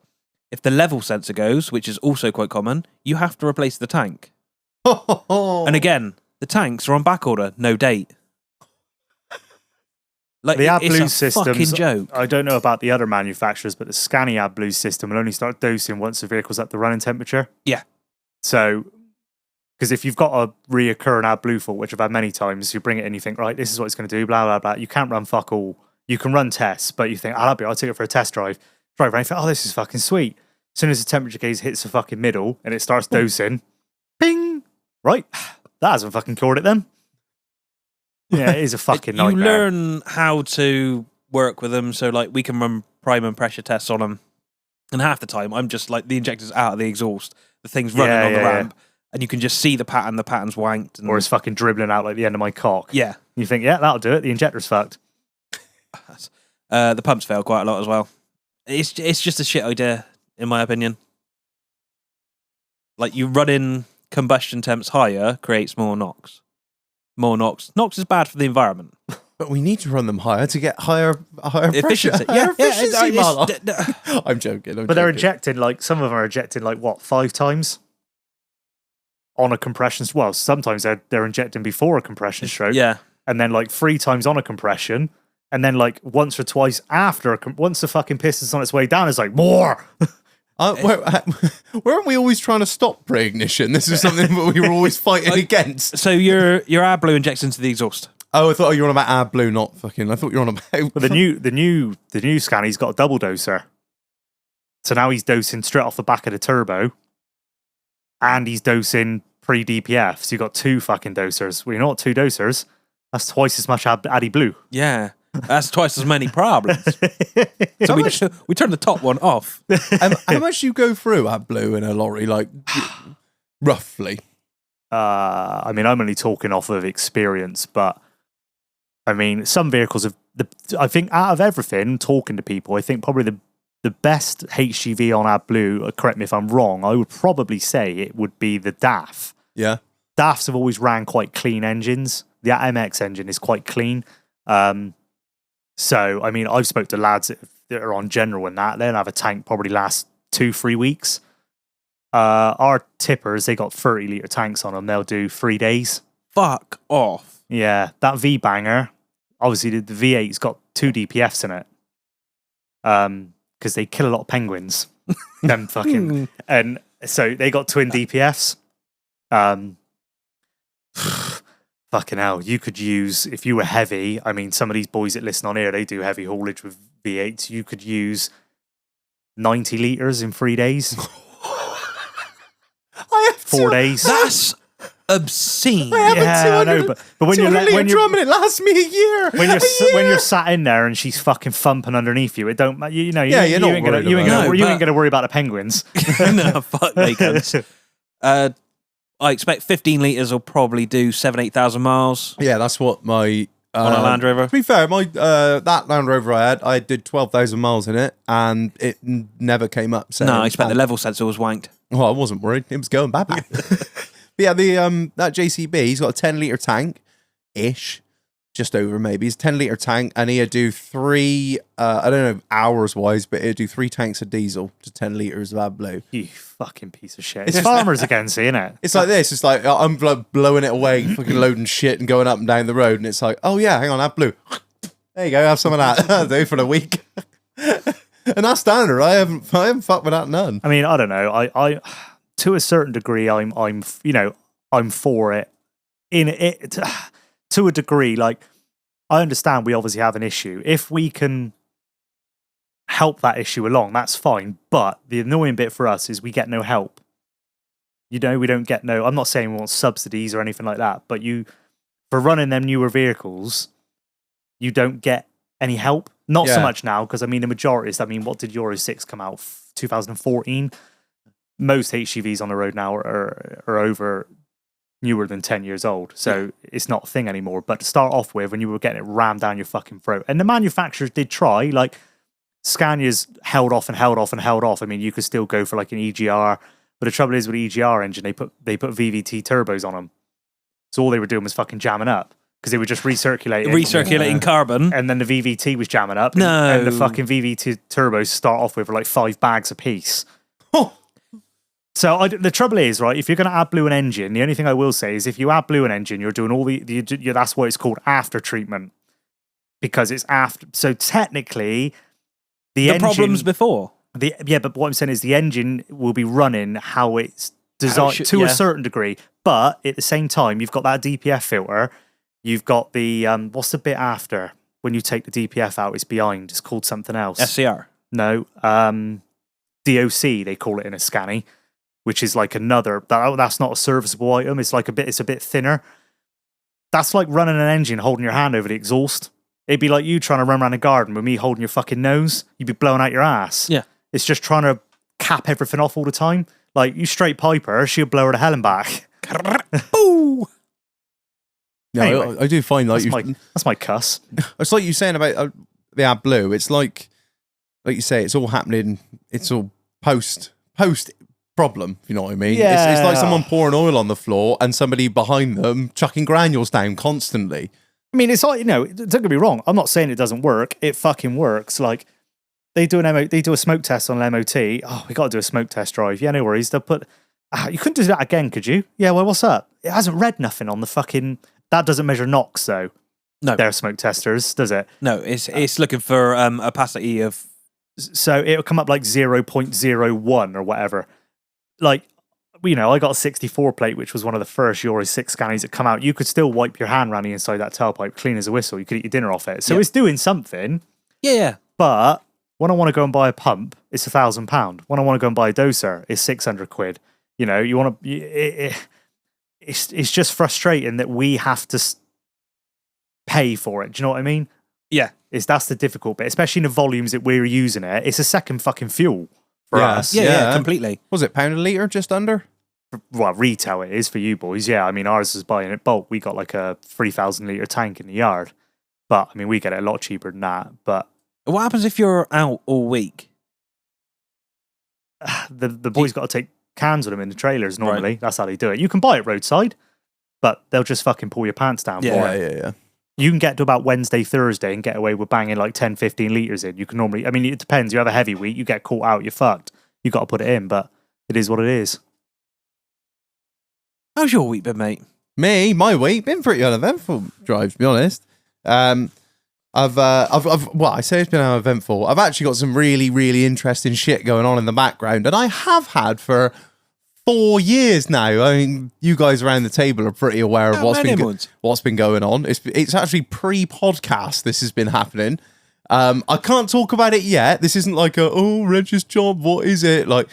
If the level sensor goes, which is also quite common, you have to replace the tank. And again, the tanks are on back order, no date. Like The it's AdBlue a systems, fucking joke. I don't know about the other manufacturers, but the Scania AdBlue system will only start dosing once the vehicle's at the running temperature. Yeah. So, because if you've got a reoccurring AdBlue fault, which I've had many times, you bring it in, you think, right, this is what it's going to do, blah, blah, blah. You can't run fuck all. You can run tests, but you think, I'll take it for a test drive. Drive around, you think, oh, this is fucking sweet. As soon as the temperature gauge hits the fucking middle and it starts dosing, ping, right, that hasn't fucking cured it then. Yeah, it is a fucking nightmare. You learn how to work with them, so like we can run prime and pressure tests on them, and half the time I'm just like the injector's out of the exhaust, the thing's running on the ramp, and you can just see the pattern. The pattern's wanked, and Or it's fucking dribbling out like the end of my cock. yeah, You think, yeah, that'll do it. The injector's fucked. the pumps fail quite a lot as well. It's just a shit idea, in my opinion. Like you running combustion temps higher creates more NOx. More NOx. NOx is bad for the environment. But we need to run them higher to get higher Efficiency. pressure. Yeah, efficiency, Marlon. it's- I'm joking. But they're injecting, like, some of them are injecting, like, what, 5 times? On a compression. Well, sometimes they're injecting before a compression stroke. yeah. And then, like, 3 times on a compression. And then, like, once or twice after, once the fucking piston's on its way down, it's like, more! Weren't we always trying to stop pre-ignition? This is something that we were always fighting against. So your AdBlue injects into the exhaust. Oh, I thought you were on about AdBlue, not fucking. I thought you were on about. But the new scan, he's got a double doser. So now he's dosing straight off the back of the turbo, and he's dosing pre-DPF. So you've got two fucking dosers. Well, you know what? Two dosers. That's twice as much Addy Blue. Yeah. That's twice as many problems. So we turn the top one off. How much do you go through AdBlue in a lorry, like roughly? I mean, I'm only talking off of experience, but I mean, some vehicles have. I think out of everything, talking to people, I think probably the best HGV on AdBlue. Correct me if I'm wrong. I would probably say it would be the DAF. Yeah, DAFs have always ran quite clean engines. The MX engine is quite clean. So, I mean, I've spoke to lads that are on general and that. They'll have a tank probably last 2-3 weeks. Our tippers, they got 30-litre tanks on them. They'll do 3 days. Fuck off. Yeah, that V-Banger, obviously the V8's got 2 DPFs in it. Because they kill a lot of penguins. Them fucking... And so they got twin DPFs. Fucking hell, you could use, if you were heavy, I mean, some of these boys that listen on here, they do heavy haulage with V8s. You could use 90 litres in 3 days. I have 4 days. That's obscene. I have Yeah, a 200, I know, but when you're 200 drum and it lasts me a year. when you're sat in there and she's fucking thumping underneath you, it don't you know you Yeah, you're not ain't gonna worried you ain't about gonna it. you No, ain't gonna worry about the penguins. No, fuck they cunts. I expect 15 litres will probably do 7,000-8,000 miles Yeah, that's what my on a Land Rover. To be fair, my that Land Rover I did 12,000 miles in it, and it never came up. So No, I expect the level sensor was wanked. Well, I wasn't worried. It was going bad. But yeah, the that JCB, he's got a 10-litre tank ish, just over maybe. It's a 10-litre tank, and he'd do 3. I don't know hours wise, but he'd do 3 tanks of diesel to 10 litres of AdBlue. You fucking piece of shit. It's farmers again, seeing it. It's like this. It's like I'm blowing it away, fucking loading shit and going up and down the road, and it's like, oh yeah, hang on, AdBlue. There you go, have some of that. That'll do for the week. And that's standard. I haven't fucked with that none. I mean, I don't know. I to a certain degree, I'm for it. In it to a degree, like I understand we obviously have an issue. If we can help that issue along, that's fine. But the annoying bit for us is we get no help. You know, we don't get no. I'm not saying we want subsidies or anything like that, but for running them newer vehicles, you don't get any help. Not so much now, because I mean the majority is. I mean, what did Euro 6 come out? 2014. Most HGVs on the road now are over newer than 10 years old, so it's not a thing anymore. But to start off with, when you were getting it rammed down your fucking throat, and the manufacturers did try, like Scania's held off. I mean, you could still go for like an EGR, but the trouble is with the EGR engine, they put VVT turbos on them, so all they were doing was fucking jamming up because they were just recirculating Carbon, and then the VVT was jamming up. No. And the fucking VVT turbos start off with like 5 bags apiece. So the trouble is, right, if you're going to AdBlue an engine, the only thing I will say is if you AdBlue an engine, you're doing all that's what it's called after treatment. Because it's after. So technically, the engine, problems before. But what I'm saying is the engine will be running how it's designed to a certain degree. But at the same time, you've got that DPF filter. You've got the, what's the bit after? When you take the DPF out, it's behind. It's called something else. SCR. No. DOC, they call it in a Scani, which is like another, that's not a serviceable item. It's like it's a bit thinner. That's like running an engine, holding your hand over the exhaust. It'd be like you trying to run around a garden with me holding your fucking nose. You'd be blowing out your ass. Yeah. It's just trying to cap everything off all the time. Like, you straight pipe her, she'll blow her to hell and back. Ooh. No, Anyway, I do find like that's my cuss. it's like you saying about the AdBlue. It's like you say, it's all happening. It's all post problem. If you know what I mean? Yeah. It's like someone pouring oil on the floor and somebody behind them chucking granules down constantly. I mean, it's like, don't get me wrong. I'm not saying it doesn't work. It fucking works. Like, they do a smoke test on an MOT. Oh, we got to do a smoke test drive. Yeah, no worries. They'll put. You couldn't do that again, could you? Yeah. Well, what's up? It hasn't read nothing on the fucking. That doesn't measure NOx though. No, they're smoke testers, does it? No, it's looking for opacity of So it'll come up like 0.01 or whatever. Like, you know, I got a 64 plate, which was one of the first Euro 6 scannies that come out. You could still wipe your hand around the inside that tailpipe, clean as a whistle. You could eat your dinner off it. So it's doing something. Yeah. But when I want to go and buy a pump, it's £1,000. When I want to go and buy a doser, it's 600 quid. You know, you want to. It's just frustrating that we have to pay for it. Do you know what I mean? Yeah. That's the difficult bit, especially in the volumes that we're using it. It's a second fucking fuel for us. Yeah, completely. Was it £1 a litre, just under? Well, retail it is for you boys. Yeah, I mean, ours is buying it bulk. We got like a 3,000 litre tank in the yard. But, I mean, we get it a lot cheaper than that. But What happens if you're out all week? the boys got to take cans with them in the trailers normally. Right. That's how they do it. You can buy it roadside, but they'll just fucking pull your pants down for it. Yeah. You can get to about Wednesday, Thursday and get away with banging like 10, 15 litres in. You can normally, I mean, it depends. You have a heavy week, you get caught out, you're fucked. You got to put it in, but it is what it is. How's your week been, mate? My week been pretty uneventful, Drive, to be honest. Well, I say it's been uneventful. I've actually got some really, really interesting shit going on in the background, and I have had for 4 years now. I mean, you guys around the table are pretty aware of what's been going on. It's actually pre-podcast. This has been happening. I can't talk about it yet. This isn't like Reg's job. What is it like?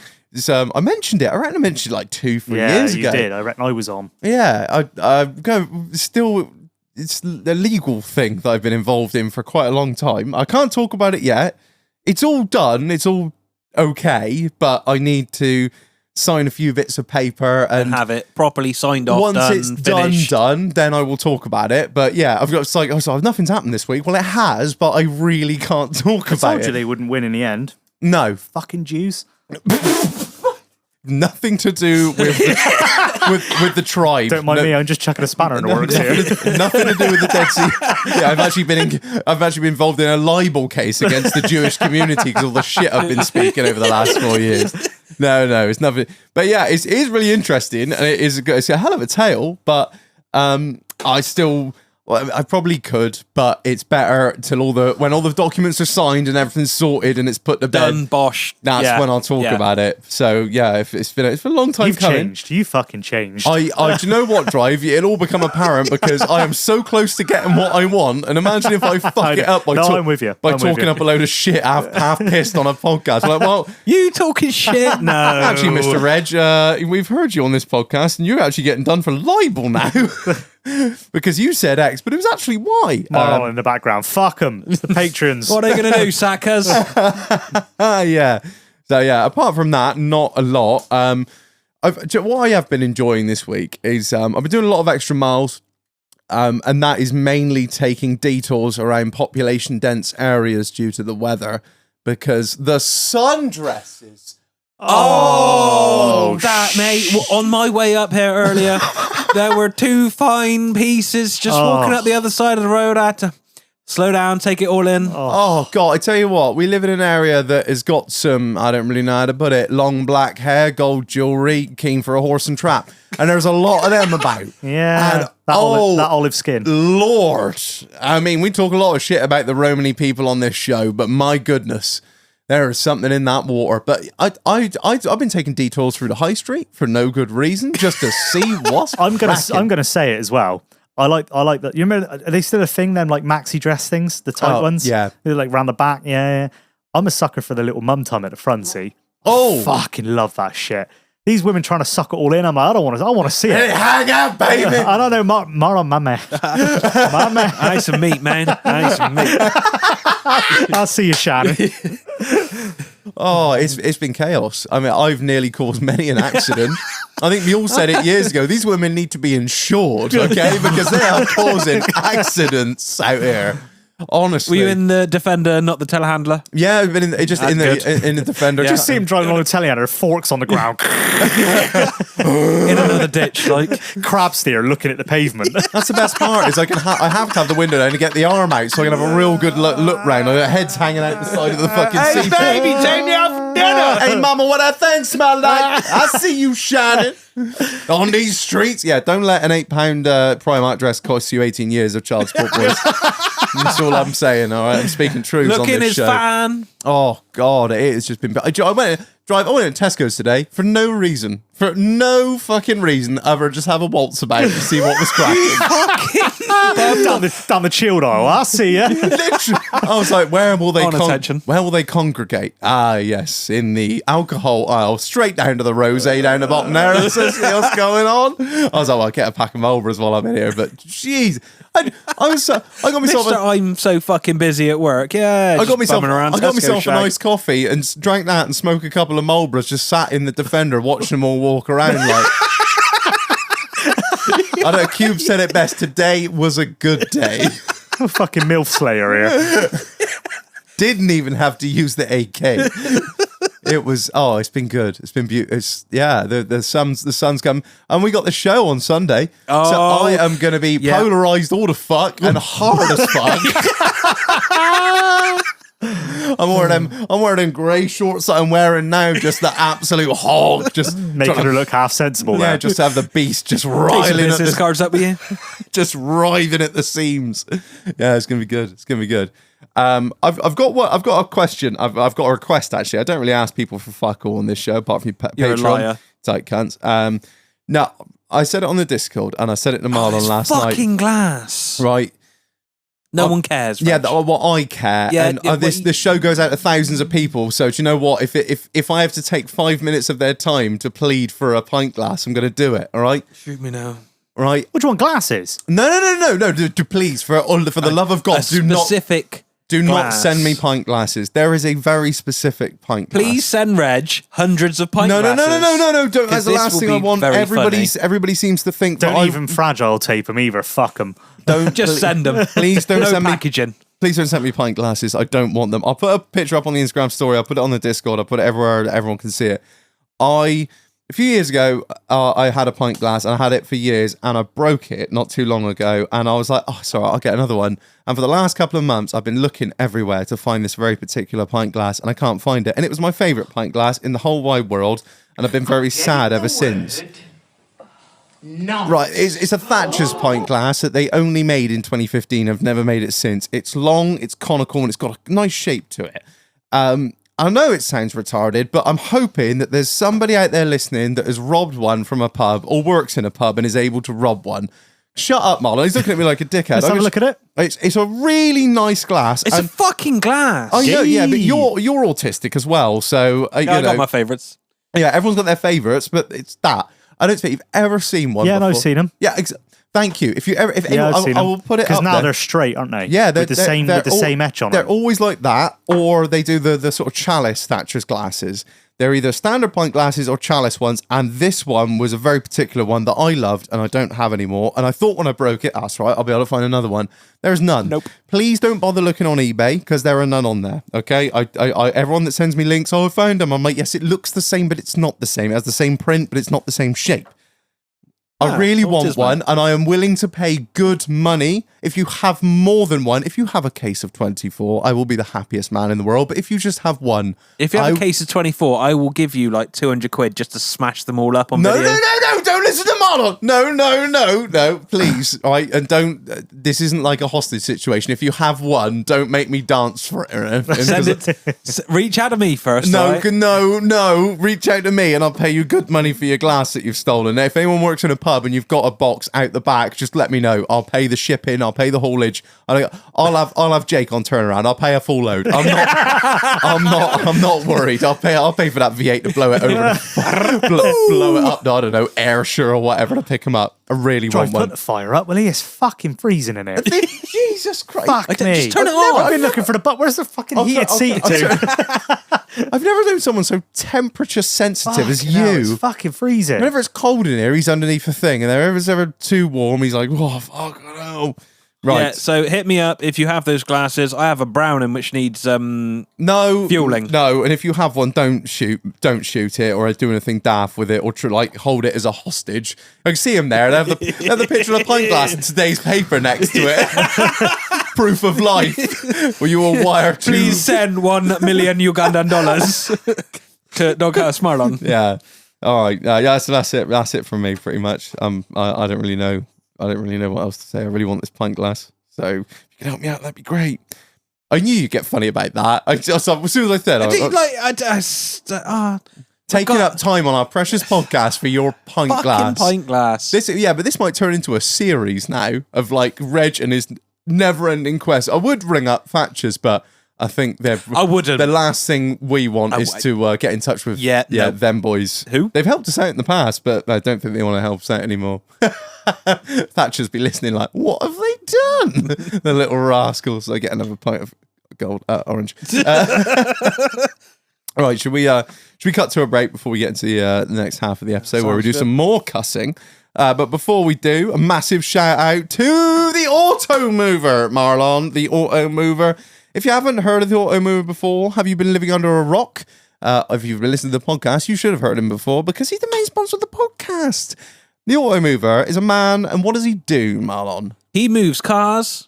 I mentioned it. I reckon I mentioned it like 2-3 years ago. Yeah, you did. I reckon I was on. Yeah, I go still. It's the legal thing that I've been involved in for quite a long time. I can't talk about it yet. It's all done. It's all okay, but I need to sign a few bits of paper and have it properly signed off. Once it's done, then I will talk about it. But yeah, I've got nothing's happened this week. Well, it has, but I really can't talk about it. I told you they wouldn't win in the end. No, fucking Jews. Nothing to do with the tribe. Don't mind me. I'm just chucking a spanner in the works here. Nothing to do with the Dead Sea. Yeah, I've actually been involved in a libel case against the Jewish community because of all the shit I've been speaking over the last 4 years. No, it's nothing. But yeah, it is really interesting, and it's a hell of a tale. But I probably could, but it's better till when all the documents are signed and everything's sorted and it's put to bed. Done, bosh. That's when I'll talk about it. So yeah, it's been a long time coming. Changed. You fucking changed. Do you know what, Drive? It'll all become apparent because I am so close to getting what I want. And imagine if I fuck it up by I'm with you. By talking up a load of shit half pissed on a podcast. Like, well, you talking shit? No, actually, Mr. Reg, we've heard you on this podcast, and you're actually getting done for libel now. Because you said X, but it was actually Y. Marlon in the background. Fuck them. It's the patrons. What are they going to do, sackers? Yeah. So yeah, apart from that, not a lot. What I have been enjoying this week is I've been doing a lot of extra miles, and that is mainly taking detours around population-dense areas due to the weather, because the sundresses. That, mate. On my way up here earlier, there were 2 fine pieces just walking up the other side of the road. I had to slow down, take it all in. Oh, God. I tell you what, we live in an area that has got some, I don't really know how to put it, long black hair, gold jewellery, keen for a horse and trap. And there's a lot of them about. Yeah. And, that olive skin. Lord. I mean, we talk a lot of shit about the Romany people on this show, but my goodness. There is something in that water. But I've been taking detours through the high street for no good reason, just to see what's I'm gonna say it as well. I like that. You remember, are they still a thing then, like maxi dress things, the tight ones? Yeah. They're like round the back. Yeah. I'm a sucker for the little mum tum at the front, see? Oh. I fucking love that shit. These women trying to suck it all in. I'm like, I want to see it. Hey, hang out, baby. I don't know, Marlon, mame. I need some meat, man. I need some meat. I'll see you, Shannon. Oh, it's been chaos. I mean, I've nearly caused many an accident. I think we all said it years ago. These women need to be insured, okay? Because they are causing accidents out here. Honestly, were you in the Defender, not the telehandler? Yeah, I've been in the Defender. Just see him driving along the telehandler, forks on the ground, in another ditch, like crab steer, looking at the pavement. That's the best part. Is I have to have the window down to get the arm out, so I can have a real good look round. My head's hanging out the side of the fucking seat. Hey, baby, take me out for dinner. Hey, mama, what that thing smell like? I see you shining. On these streets. Yeah, don't let an £8 Primark dress cost you 18 years of child support, boys. That's all I'm saying, all right? I'm speaking truths on Looking this his show. fan. Oh, God, it has just been... I went to Tesco's today for no reason. For no fucking reason other than just have a waltz about to see what was cracking. down the chilled aisle. I see ya. Literally. I was like, where will they congregate? Ah, yes, in the alcohol aisle, straight down to the rosé down the bottom there. Let's see what's going on. I was like, well, I'll get a pack of Marlboros while I'm in here. But jeez, I got myself. Mr. I'm so fucking busy at work. Yeah, I got myself Tesco a nice coffee and drank that and smoked a couple of Marlboros. Just sat in the Defender watching them all walk around like. I know Cube said it best. Today was a good day. I'm a fucking MILF slayer here. Didn't even have to use the AK. It was it's been good. It's been beautiful. The sun's come, and we got the show on Sunday. Oh, so I am going to be polarized all the fuck and hard as fuck. I'm wearing them grey shorts that I'm wearing now, just the absolute hog, just making her look half sensible. Yeah, just have the beast just riling at business cards up with you, just writhing at the seams. Yeah, it's gonna be good. It's gonna be good. I've got a question. I've got a request actually. I don't really ask people for fuck all on this show, apart from You're Patreon. a liar. Tight cunts. No, I said it on the Discord, and I said it to Marlon last night. Fucking glass, right? No one cares. Yeah, Reg. I care. Yeah, and this show goes out to thousands of people. So do you know what? If I have to take 5 minutes of their time to plead for a pint glass, I'm going to do it. All right. Shoot me now. Right. What do you want, glasses? No. Please, for the love of God, do not send me pint glasses. There is a very specific pint glass. Please send Reg hundreds of pint glasses. No. Don't. That's the last thing I want. Everybody seems to think don't even fragile tape them either. Fuck them. Don't just send them. Please don't send me packaging. Please don't send me pint glasses. I don't want them. I'll put a picture up on the Instagram story. I'll put it on the Discord. I'll put it everywhere that everyone can see it. A few years ago, I had a pint glass and I had it for years and I broke it not too long ago. And I was like, oh, sorry, I'll get another one. And for the last couple of months, I've been looking everywhere to find this very particular pint glass and I can't find it. And it was my favourite pint glass in the whole wide world. And I've been very sad ever since. No. Right, it's a Thatcher's pint glass that they only made in 2015. I've never made it since. It's long, it's conical, and it's got a nice shape to it. I know it sounds retarded, but I'm hoping that there's somebody out there listening that has robbed one from a pub or works in a pub and is able to rob one. Shut up, Marlon. He's looking at me like a dickhead. Let's have a look at it. It's a really nice glass. It's a fucking glass. I know, yeah, but you're autistic as well, so I got my favourites. Yeah, everyone's got their favourites, but it's that. I don't think you've ever seen one. Yeah, before. I've seen them. Yeah, thank you. If you ever, I will put it up because now there. they're straight, aren't they? Yeah, with the same etch on They're them. always like that, or they do the sort of chalice Thatcher's glasses. They're either standard pint glasses or chalice ones, and this one was a very particular one that I loved and I don't have anymore. And I thought when I broke it, that's right, I'll be able to find another one. There's none. Nope. Please don't bother looking on eBay because there are none on there. Okay, I everyone that sends me links, I found them. I'm like, yes, it looks the same, but it's not the same. It has the same print, but it's not the same shape. I really want one, and I am willing to pay good money. If you have more than one, if you have a case of 24, I will be the happiest man in the world. But if you just have one... If you have a case of 24, I will give you like 200 quid just to smash them all up on video. No, don't listen to Marlon. No, please. All right, and don't... this isn't like a hostage situation. If you have one, don't make me dance for it. Send it. Reach out to me first. No, reach out to me and I'll pay you good money for your glass that you've stolen. Now, if anyone works in a pub and you've got a box out the back, just let me know. I'll pay the shipping. I'll pay the haulage. I'll have Jake on turnaround. I'll pay a full load. I'm not worried. I'll pay for that V8 to blow it over, blow it up. I don't know, Ayrshire or whatever to pick him up. I really want one. Put the fire up, will he? It's fucking freezing in here. Jesus Christ! Fuck me! Just turn it on. I've been looking for the butt. Where's the fucking heated seat to? I've never known someone so temperature sensitive as hell, you. it's fucking freezing. Whenever it's cold in here, he's underneath the thing, and whenever it's ever too warm, he's like, "Oh fuck, no." Right. Yeah, so hit me up if you have those glasses. I have a Browning which needs fueling. No, and if you have one, don't shoot it or do anything daft with it or hold it as a hostage. I can see him there. They have the picture of a pint glass in today's paper next to it. Proof of life. Where you will wire to... Please send $1 million Ugandan to Doghouse Marlon. Yeah. All right. Yeah, so that's it. That's it from me, pretty much. I don't really know. I don't really know what else to say. I really want this pint glass. So if you can help me out, that'd be great. I knew you'd get funny about that. As soon as I said, taking up time on our precious podcast for your pint glass. Pint glass. But this might turn into a series now of like Reg and his never-ending quest. I would ring up Thatcher's, but I think I wouldn't. The last thing we want is to get in touch with them boys. Who? They've helped us out in the past, but I don't think they want to help us out anymore. Thatcher's be listening like, what have they done? The little rascals. I get another pint of gold orange. All right, should we cut to a break before we get into the next half of the episode where we do some more cussing? But before we do, a massive shout out to the AUTOMOVER, Marlon, the AUTOMOVER. If you haven't heard of the AUTOMOVER before, have you been living under a rock? If you've been listening to the podcast, you should have heard him before because he's the main sponsor of the podcast. The AUTOMOVER is a man, and what does he do, Marlon? He moves cars,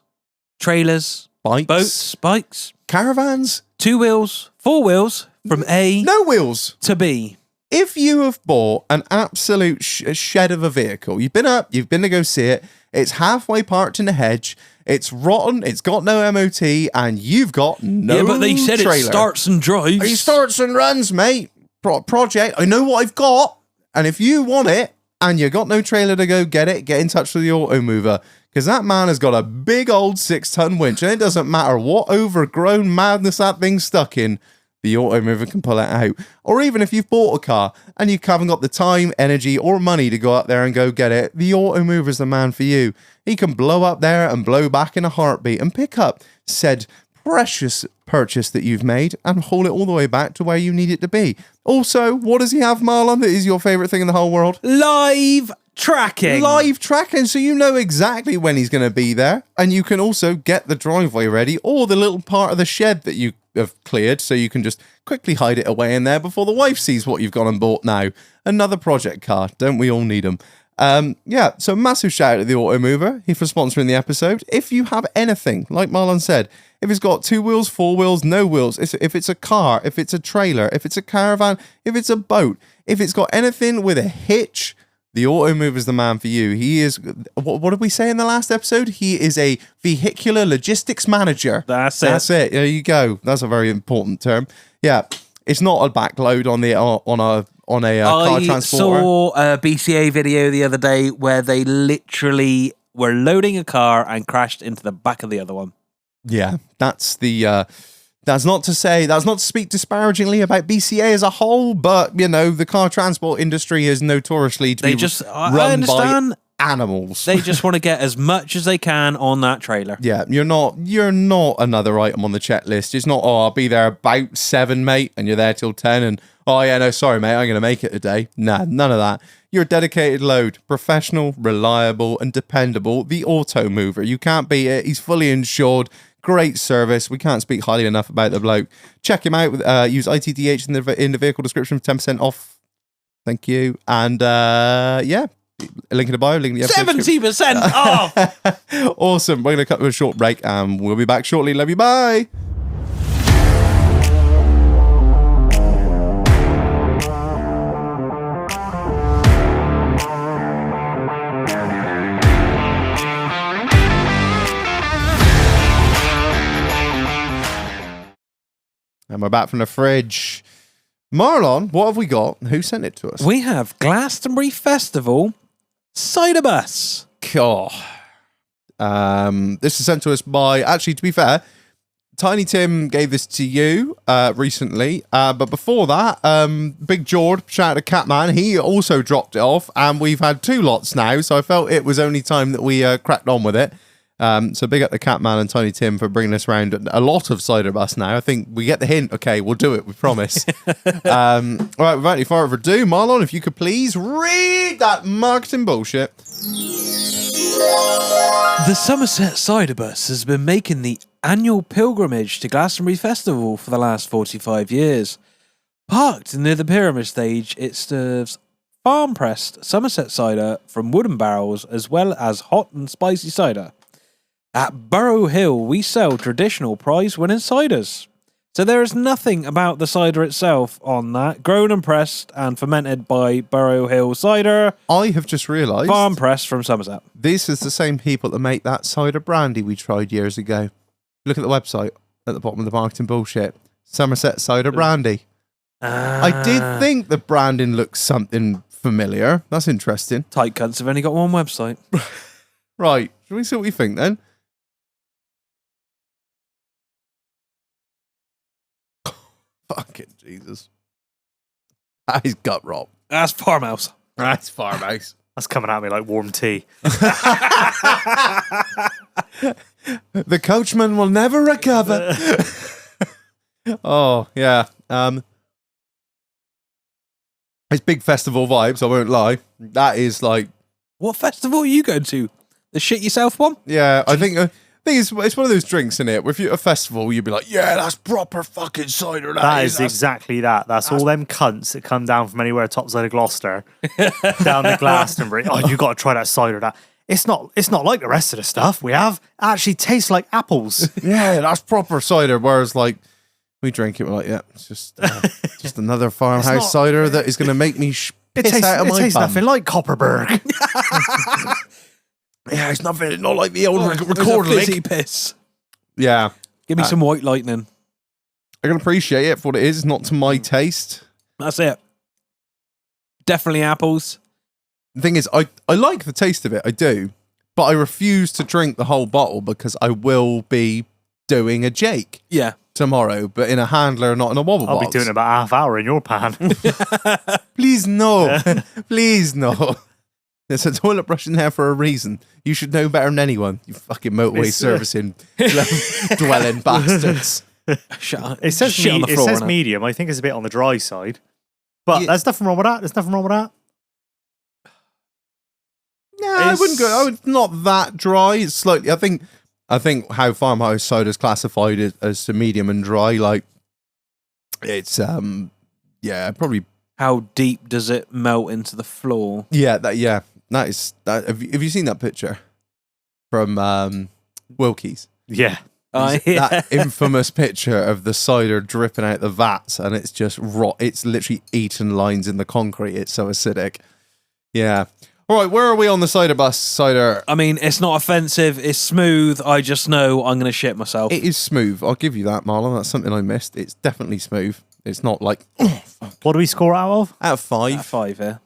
trailers, Bikes, bikes, caravans, 2 wheels, 4 wheels, from A no wheels to B. If you have bought an absolute shed of a vehicle, you've been to go see it, it's halfway parked in a hedge, it's rotten, it's got no MOT, and you've got no Yeah, but they said trailer. it starts and drives. He starts and runs, mate. Project, I know what I've got, and if you want it, and you got no trailer to go get it, get in touch with the AUTOMOVER, because that man has got a big old 6-ton winch, and it doesn't matter what overgrown madness that thing's stuck in, the AUTOMOVER can pull it out. Or even if you've bought a car and you haven't got the time, energy, or money to go up there and go get it, the AUTOMOVER's the man for you. He can blow up there and blow back in a heartbeat and pick up said precious purchase that you've made and haul it all the way back to where you need it to be. Also, what does he have, Marlon, that is your favourite thing in the whole world? Live tracking. Live tracking, so you know exactly when he's going to be there, and you can also get the driveway ready or the little part of the shed that you have cleared, so you can just quickly hide it away in there before the wife sees what you've gone and bought now. Another project car, don't we all need them? So massive shout out to the AUTOMOVER for sponsoring the episode. If you have anything, like Marlon said, if it's got 2 wheels, 4 wheels, no wheels, if it's a car, if it's a trailer, if it's a caravan, if it's a boat, if it's got anything with a hitch, the AUTOMOVER's the man for you. He is, what did we say in the last episode? He is a vehicular logistics manager. That's it. There you go. That's a very important term. Yeah, it's not a backload on a car transporter. I saw a BCA video the other day where they literally were loading a car and crashed into the back of the other one. Yeah, that's the. That's not to speak disparagingly about BCA as a whole, but you know the car transport industry is notoriously to run by animals. They just want to get as much as they can on that trailer. Yeah, you're not another item on the checklist. It's not, I'll be there about 7, mate, and you're there till 10, and sorry, mate, I'm going to make it today. Nah, none of that. You're a dedicated load, professional, reliable, and dependable. The AUTOMOVER. You can't beat it. He's fully insured. Great service. We can't speak highly enough about the bloke. Check him out. Use ITTH in the vehicle description for 10% off. Thank you. And link in the bio. Link in the episode 70% off. Awesome. We're going to cut to a short break and we'll be back shortly. Love you. Bye. And we're back from the fridge. Marlon, what have we got? Who sent it to us? We have Glastonbury Festival Cider Bus. God. This is sent to us by, actually, to be fair, Tiny Tim gave this to you recently. But before that, Big Jord, shout out to Catman, he also dropped it off. And we've had 2 lots now. So I felt it was only time that we cracked on with it. So big up the Catman and Tiny Tim for bringing us around a lot of Cider Bus now. I think we get the hint. Okay, we'll do it. We promise. All right, without any further ado, Marlon, if you could please read that marketing bullshit. The Somerset Cider Bus has been making the annual pilgrimage to Glastonbury Festival for the last 45 years. Parked near the pyramid stage, it serves farm-pressed Somerset cider from wooden barrels as well as hot and spicy cider. At Burrow Hill, we sell traditional prize-winning ciders. So there is nothing about the cider itself on that. Grown and pressed and fermented by Burrow Hill Cider. I have just realised Farm pressed from Somerset. this is the same people that make that cider brandy we tried years ago. Look at the website at the bottom of the marketing bullshit. Somerset cider brandy. I did think the branding looked something familiar. That's interesting. Tight cunts have only got one website. Right. Shall we see what we think then? Fucking Jesus. That is gut rot. That's Farmhouse. That's farmhouse. That's coming at me like warm tea. The coachman will never recover. Oh, yeah. It's big festival vibes, I won't lie. That is like... What festival are you going to? The shit yourself one? Yeah, I think it's one of those drinks in it. Where if you're at a festival, you'd be like, yeah, that's proper fucking cider. That is exactly that. That's all them cunts that come down from anywhere topside of Gloucester, down to Glastonbury. Oh, you got to try that cider. That it's not like the rest of the stuff we have. It actually tastes like apples. Yeah, that's proper cider. Whereas, like, we drink it, we're like, yeah, it's just another farmhouse cider that is going to make me piss out of my tastes bum. nothing like Copperberg. Yeah, it's nothing. Not like the old record fizzy lick. piss. Yeah, Give me some white lightning. I can appreciate it for what it is. Not to my taste. That's it. Definitely apples. The thing is, I like the taste of it. I do, but I refuse to drink the whole bottle because I will be doing a Jake Yeah. tomorrow, but in a handler, not in a wobble I'll box. be doing about half hour in your pan. Please no. Please no. There's a toilet brush in there for a reason. You should know better than anyone. You fucking motorway It's, servicing dwelling bastards. Shut up. It says, Shit on the floor, innit? medium. I think it's a bit on the dry side. But Yeah. there's nothing wrong with that. There's nothing wrong with that. No, I wouldn't go. I would not that dry. It's slightly. I think how farmhouse cider is classified as the medium and dry. Like it's yeah, probably How deep does it melt into the floor? That is that. Have you seen that picture from Wilkie's? Yeah. That infamous picture of the cider dripping out the vats, and it's just rot. It's literally eaten lines in the concrete. It's so acidic. Yeah. All right, where are we on the cider bus? Cider. I mean, it's not offensive. It's smooth. I just know I'm going to shit myself. It is smooth. I'll give you that, Marlon. That's something I missed. It's definitely smooth. It's not like What do we score out of? out of 5. At 5 here.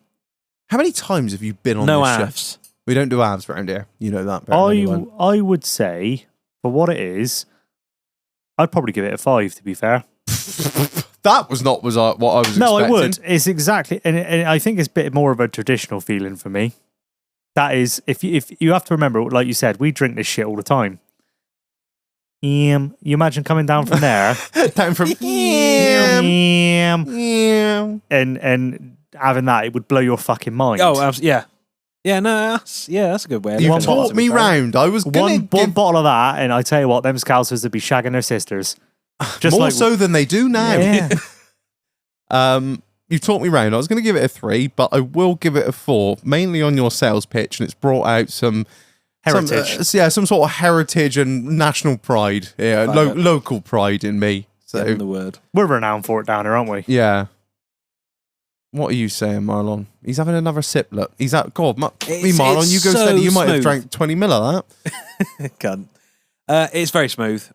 How many times have you been on No this show? abs. We don't do abs around here. You know that better than anyone. I would say, for what it is, I'd probably give it a 5, to be fair. That was not what I was expecting. No, I would. It's exactly, and I think it's a bit more of a traditional feeling for me. That is, if you have to remember, like you said, we drink this shit all the time. You imagine coming down from there, Down from and having that, it would blow your fucking mind. Oh, yeah. Yeah, no, that's a good way. You One taught bottle, me round. I was gonna one give bottle of that, and I tell you what, them scousers would be shagging their sisters. Just more like, so than they do now. Yeah. You taught me round. I was going to give it a 3, but I will give it a 4, mainly on your sales pitch, and it's brought out some Heritage. some sort of heritage and national pride, local pride in me. So Get in the word. We're renowned for it down here, aren't we? yeah. What are you saying, Marlon? He's having another sip. Look, he's out. God, It's Marlon, you go so steady. You might have smooth. drank 20 mil of that. Cunt. It's very smooth.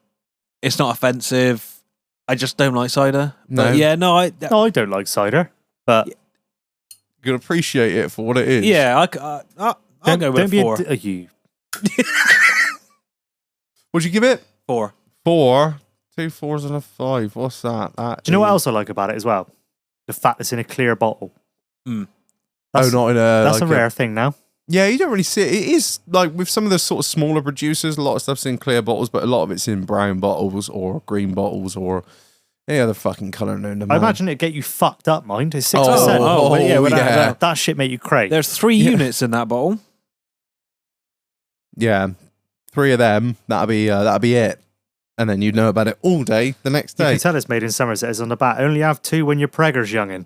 It's not offensive. I just don't like cider. No. But yeah, no, I I don't like cider, but You can appreciate it for what it is. yeah, I'll go with a 4. You. What'd you give it? 4. 4. 2 4s and a 5. What's that? Do you know what else I like about it as well? The fact it's in a clear bottle. Mm. That's, not in a. that's like a rare thing now. Yeah, you don't really see it. It is like with some of the sort of smaller producers, a lot of stuff's in clear bottles, but a lot of it's in brown bottles or green bottles or any other fucking colour known to I man. imagine it'd get you fucked up, mind. It's 6%. Oh, well, yeah, without a yeah. doubt. That shit make you crazy. There's 3 units in that bottle. Yeah, 3 of them. That'll be it. And then you'd know about it all day the next You day. can tell it's made in Somerset. It's on the back. Only have 2 when you're preggers, youngin.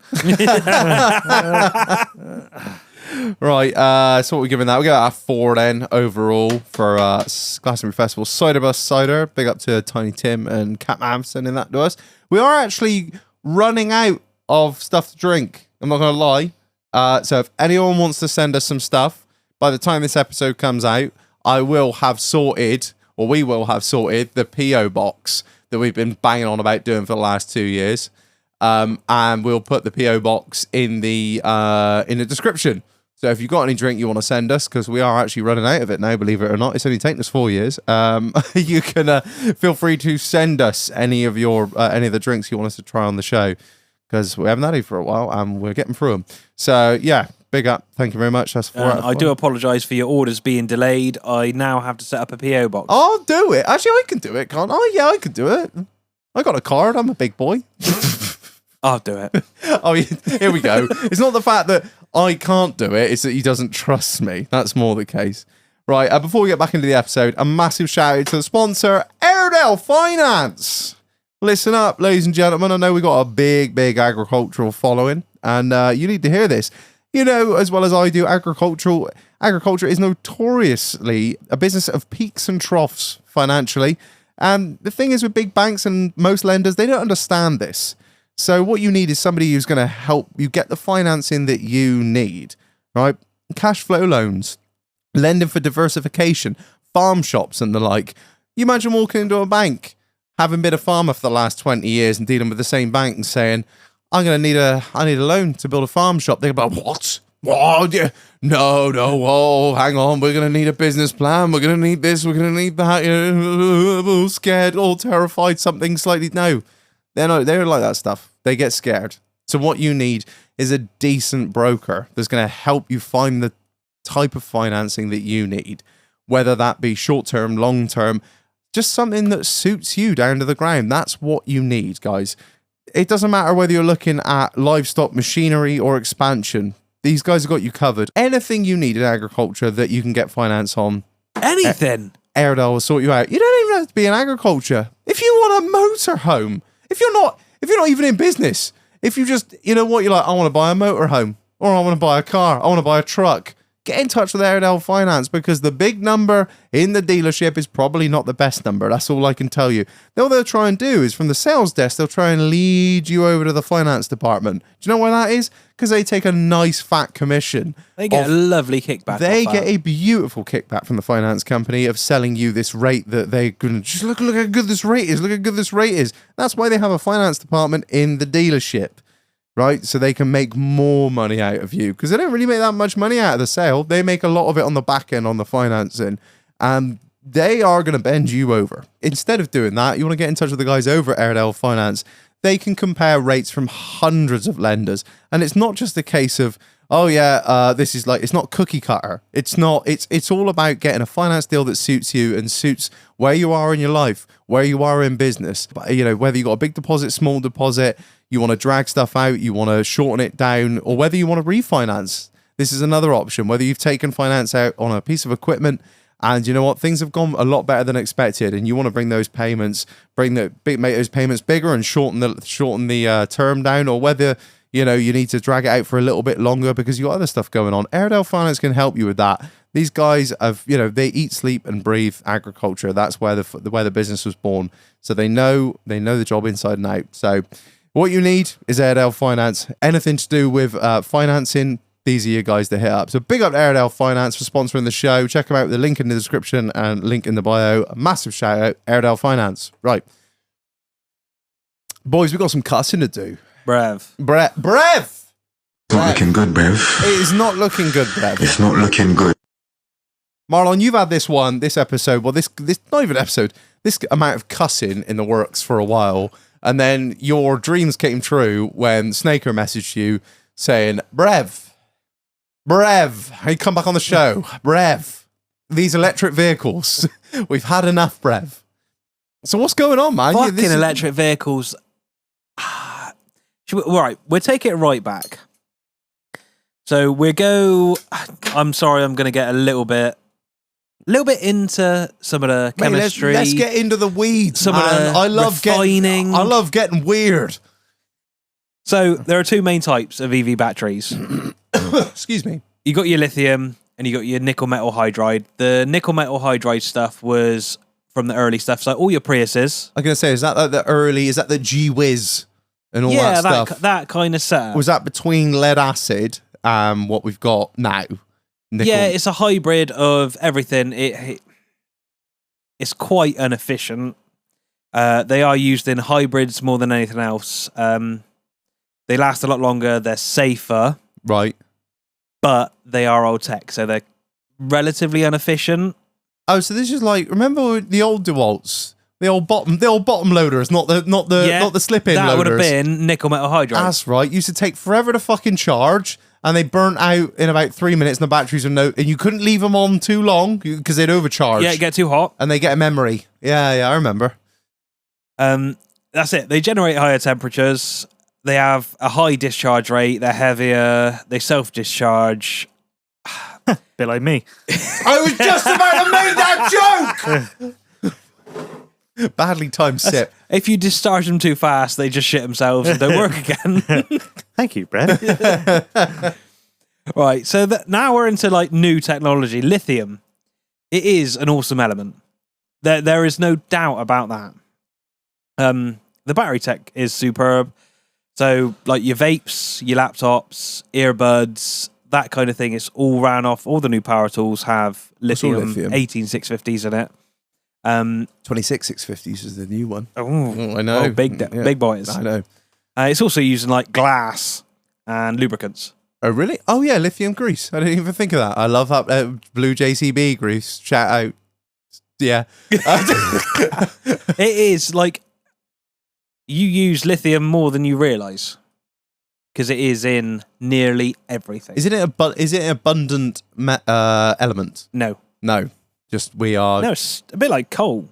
Right, so what we're giving that? We're going to have 4 then overall for Glastonbury Festival Cider Bus Cider. Big up to Tiny Tim and Catman for sending that to us. We are actually running out of stuff to drink. I'm not going to lie. So if anyone wants to send us some stuff, by the time this episode comes out, we will have sorted the PO box that we've been banging on about doing for the last 2 years. And we'll put the PO box in the description. So if you've got any drink you want to send us, because we are actually running out of it now, believe it or not, it's only taken us 4 years. You can feel free to send us any of the drinks you want us to try on the show, because we haven't had it for a while and we're getting through them. So yeah, big up. Thank you very much. That's 4 out of 5. I do apologise for your orders being delayed. I now have to set up a PO box. I'll do it. Actually, I can do it, can't I? Yeah, I can do it. I got a card. I'm a big boy. I'll do it. Oh, here we go. It's not the fact that I can't do it, it's that he doesn't trust me. That's more the case. Right, before we get back into the episode, a massive shout out to the sponsor, Airedale Finance. Listen up, ladies and gentlemen. I know we've got a big agricultural following, and you need to hear this. You know, as well as I do, agriculture is notoriously a business of peaks and troughs financially. And the thing is with big banks and most lenders, they don't understand this. So what you need is somebody who's going to help you get the financing that you need, right? Cash flow loans, lending for diversification, farm shops and the like. You imagine walking into a bank, having been a farmer for the last 20 years and dealing with the same bank and saying, I need a loan to build a farm shop. They're about, what? Oh, yeah. No, oh, hang on. We're going to need a business plan. We're going to need this. We're going to need that. All scared, all terrified, something slightly. No. They're like that stuff. They get scared. So what you need is a decent broker that's going to help you find the type of financing that you need, whether that be short-term, long-term, just something that suits you down to the ground. That's what you need, guys. It doesn't matter whether you're looking at livestock machinery or expansion. These guys have got you covered. Anything you need in agriculture that you can get finance on. Anything. Airedale will sort you out. You don't even have to be in agriculture. If you want a motorhome, if you're not even in business, if you just, you know what, you're like, I want to buy a motorhome, or I want to buy a car, I want to buy a truck, get in touch with Airedale Finance, because the big number in the dealership is probably not the best number. That's all I can tell you. All they'll try and do is from the sales desk, they'll try and lead you over to the finance department. Do you know why that is? Because they take a nice fat commission. They get a lovely kickback. They get a beautiful kickback from the finance company of selling you this rate that they're going to just look how good this rate is. Look how good this rate is. That's why they have a finance department in the dealership, right? So they can make more money out of you, because they don't really make that much money out of the sale. They make a lot of it on the back end on the financing, and they are going to bend you over. Instead of doing that, you want to get in touch with the guys over at Airedale Finance. They can compare rates from hundreds of lenders. And it's not just a case of, oh yeah, this is like, it's not cookie cutter. It's not, it's all about getting a finance deal that suits you and suits where you are in your life, where you are in business. But, you know, whether you got a big deposit, small deposit, you want to drag stuff out, you want to shorten it down, or whether you want to refinance. This is another option. Whether you've taken finance out on a piece of equipment, and you know what, things have gone a lot better than expected, and you want to bring those payments, make those payments bigger and shorten the term down, or whether you know you need to drag it out for a little bit longer because you got other stuff going on. Airedale Finance can help you with that. These guys have, you know, they eat, sleep, and breathe agriculture. That's where the business was born. So they know the job inside and out. So what you need is Airedale Finance. Anything to do with financing, these are your guys to hit up. So big up to Airedale Finance for sponsoring the show. Check them out with the link in the description and link in the bio. A massive shout out, Airedale Finance. Right. Boys, we've got some cussing to do. Brev. Not looking good, Bev. It is not looking good, Brev. It's not looking good. Marlon, you've had this episode, well, this not even episode, this amount of cussing in the works for a while, and then your dreams came true when Snaker messaged you saying, Brev, hey, come back on the show. Brev, these electric vehicles, we've had enough, Brev. So what's going on, man? Fucking electric vehicles. Right, we'll take it right back. So I'm sorry, I'm going to get a little bit into some of the chemistry. Let's get into the weeds. Some of the I love refining. I love getting weird. So there are two main types of EV batteries. Excuse me. you got your lithium and you got your nickel metal hydride. The nickel metal hydride stuff was from the early stuff. So all your Priuses. I'm gonna say, is that like the early? Is that the G Whiz and all that stuff? that kind of setup. Was that between lead acid and what we've got now? Nickel? Yeah, it's a hybrid of everything. It's quite inefficient. They are used in hybrids more than anything else. They last a lot longer. They're safer, right. but they are old tech, so they're relatively inefficient. Oh, so this is like, remember the old DeWalt's, the old bottom loaders, not the slip-in That loaders. would have been nickel metal hydride. That's right. Used to take forever to fucking charge, and they burnt out in about 3 minutes, and the batteries are and you couldn't leave them on too long because they'd overcharge. Yeah, it get too hot. And they get a memory. Yeah, I remember. That's it. They generate higher temperatures. They have a high discharge rate. They're heavier. They self-discharge. Bit like me. I was just about to make that joke! Badly timed sip. If you discharge them too fast, they just shit themselves and don't work again. Thank you, Brett. Right, so now we're into like new technology. Lithium. It is an awesome element. There is no doubt about that. The battery tech is superb. So like your vapes, your laptops, earbuds, that kind of thing, it's all ran off. All the new power tools have lithium, 18650s in it. 26650s is the new one. Oh, I know. Big boys. I know. It's also using like glass and lubricants. Oh, really? Oh, yeah, lithium grease. I didn't even think of that. I love that blue JCB grease. Shout out. Yeah. It is like you use lithium more than you realise because it is in nearly everything. Is it an abundant element? No. No. Just we are... No, it's a bit like coal.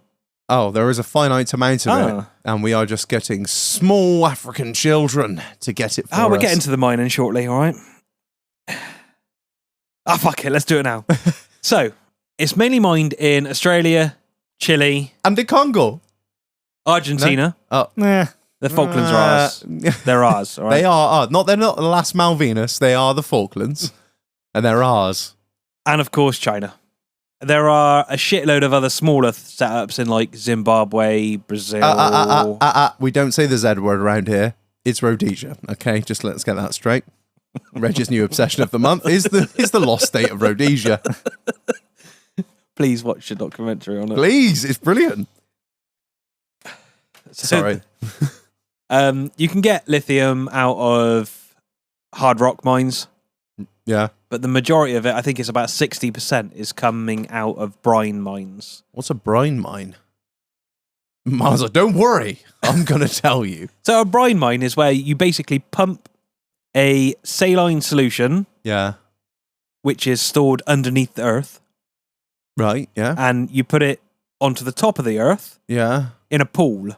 Oh, there is a finite amount of it, Ah. and we are just getting small African children to get it for us. We're getting to the mining shortly, all right? Fuck it, let's do it now. So, it's mainly mined in Australia, Chile, And the Congo. Argentina. Oh. The Falklands are ours. They're ours, all right? They are. They're not the last Malvinas. They are the Falklands. And they're ours. And of course, China. There are a shitload of other smaller setups in like Zimbabwe, Brazil. We don't say the Z word around here. It's Rhodesia. Okay, just let's get that straight. Reg's new obsession of the month is the lost state of Rhodesia. Please watch the documentary on it. Please, it's brilliant. Sorry. You can get lithium out of hard rock mines. Yeah. But the majority of it, I think it's about 60%, is coming out of brine mines. What's a brine mine? Marza, don't worry. I'm going to tell you. So a brine mine is where you basically pump a saline solution, Yeah. which is stored underneath the earth, Right, yeah. and you put it onto the top of the earth Yeah. in a pool.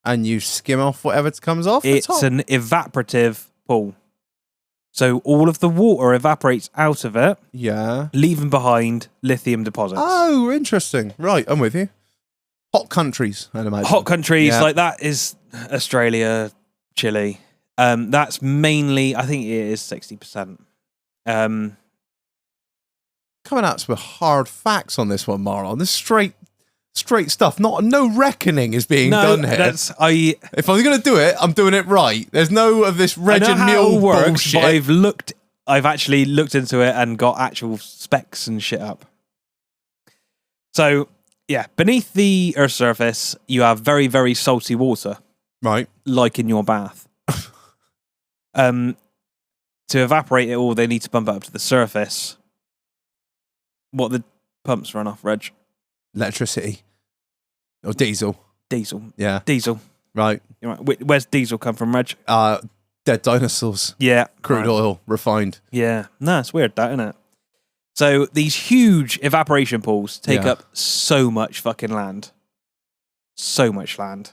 And you skim off whatever comes off the It's top. an evaporative pool. So all of the water evaporates out of it, Yeah. leaving behind lithium deposits. Oh, interesting. Right, I'm with you. Hot countries, I'd imagine. Hot countries Yeah. like that is Australia, Chile. That's mainly, I think it is 60%. Coming at us with hard facts on this one, Marlon. This is straight stuff. No reckoning is being done here. If I'm going to do it, I'm doing it right. There's no of this Reg and Mule works, bullshit. but I've actually looked into it and got actual specs and shit up. So, yeah, beneath the Earth's surface, you have very, very salty water, Right. like in your bath. To evaporate it all, they need to pump it up to the surface. What the pumps run off, Reg? Electricity. Or diesel. Diesel. Yeah. Diesel. Right. You're right. Where's diesel come from, Reg? Dead dinosaurs. Yeah. Crude right. oil. Refined. Yeah. No, it's weird, that, isn't it? So these huge evaporation pools take Yeah. up so much fucking land. So much land.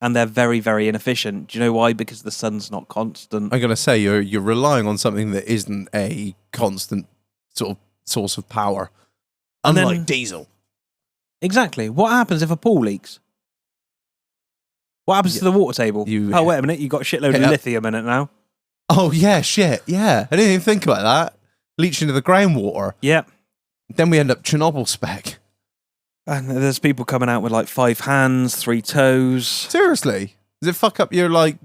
And they're very, very inefficient. Do you know why? Because the sun's not constant. I'm going to say you're relying on something that isn't a constant sort of source of power. And Unlike then- diesel. Exactly. What happens if a pool leaks? What happens to the water table? You- Oh, wait a minute. You've got a shitload of Yeah. lithium in it now. Oh, yeah, shit. Yeah. I didn't even think about that. leach into the groundwater. Yeah. Then we end up Chernobyl spec. And there's people coming out with like 5 hands, 3 toes. Seriously? Does it fuck up your, like...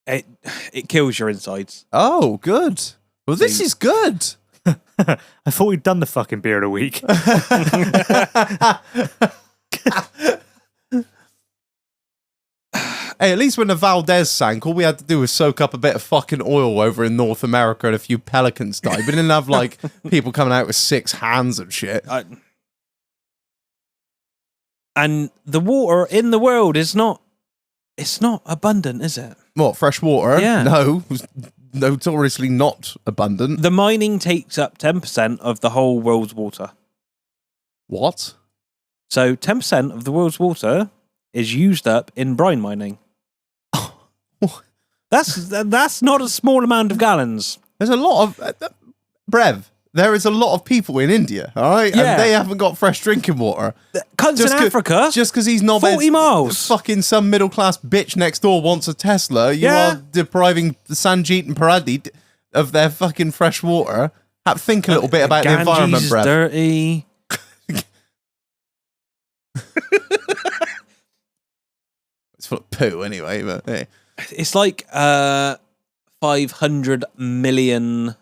It kills your insides. Oh, good. Well, this is good. I thought we'd done the fucking beer of the week. Hey, at least when the Valdez sank, all we had to do was soak up a bit of fucking oil over in North America and a few pelicans died. We didn't have, like, people coming out with 6 hands and shit. And the water in the world is not... It's not abundant, is it? What, fresh water? Yeah. No, it was notoriously not abundant. The mining takes up 10% of the whole world's water. What? So 10% of the world's water is used up in brine mining. That's not a small amount of gallons. There's a lot of... Brev, there is a lot of people in India, all right? Yeah. And they haven't got fresh drinking water. Cunts in Africa. Just because he's not 40 miles. Fucking some middle-class bitch next door wants a Tesla, you are depriving Sanjeet and Paradhi of their fucking fresh water. Think a little bit about the environment, Ganges Brev. Dirty. It's full of poo anyway, but hey. It's like 500 million.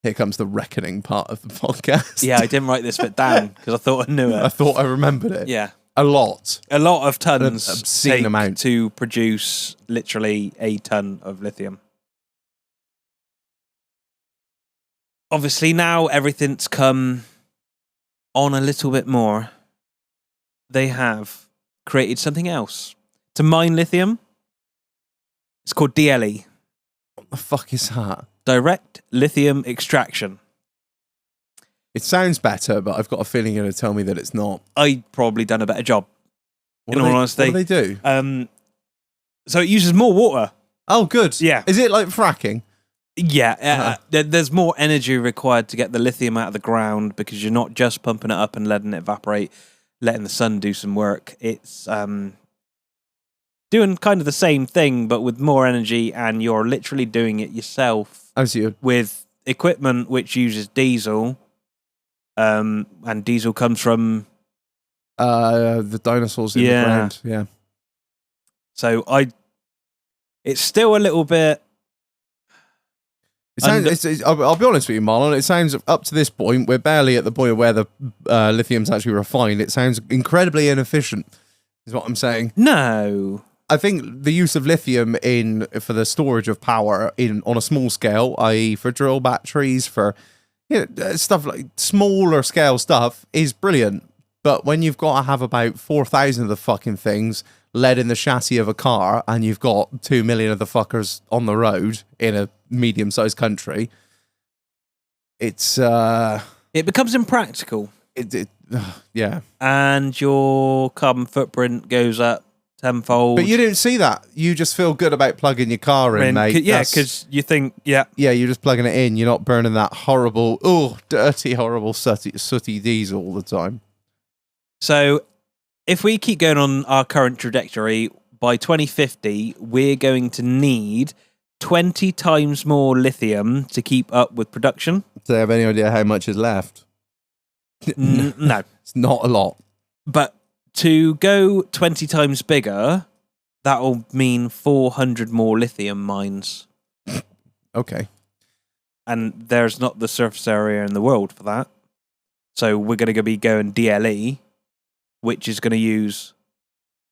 Here comes the reckoning part of the podcast. Yeah, I didn't write this bit down because I thought I knew I it. thought I remembered it. Yeah. A lot. A lot of tons An obscene take amount. to produce literally a ton of lithium. Obviously, now everything's come on a little bit more. They have created something else to mine lithium. It's called DLE. What the fuck is that? Direct lithium extraction. It sounds better, but I've got a feeling you're going to tell me that it's not. I'd probably done a better job. What In do all they- honesty. What do they do? So it uses more water. Oh, good. Yeah. Is it like fracking? Yeah, there's more energy required to get the lithium out of the ground because you're not just pumping it up and letting it evaporate, letting the sun do some work. It's doing kind of the same thing, but with more energy, and you're literally doing it yourself As you. with equipment which uses diesel. And diesel comes from... The dinosaurs in the Yeah. ground. Yeah. So it's still a little bit... It sounds, I'll be honest with you, Marlon. It sounds up to this point, we're barely at the point where the lithium's actually refined. It sounds incredibly inefficient, is what I'm saying. No. I think the use of lithium for the storage of power on a small scale, i.e., for drill batteries, for stuff like smaller scale stuff, is brilliant. But when you've got to have about 4,000 of the fucking things led in the chassis of a car, and you've got 2 million of the fuckers on the road in a medium-sized country, it's It becomes impractical. Yeah. And your carbon footprint goes up tenfold. But you don't see that. You just feel good about plugging your car in, mate. Yeah, because you think, Yeah, you're just plugging it in. You're not burning that horrible, dirty, horrible, sooty diesel all the time. So if we keep going on our current trajectory, by 2050, we're going to need 20 times more lithium to keep up with production. Do they have any idea how much is left? No. It's not a lot. But to go 20 times bigger, that'll mean 400 more lithium mines. Okay. And there's not the surface area in the world for that. So we're going to be going DLE, which is going to use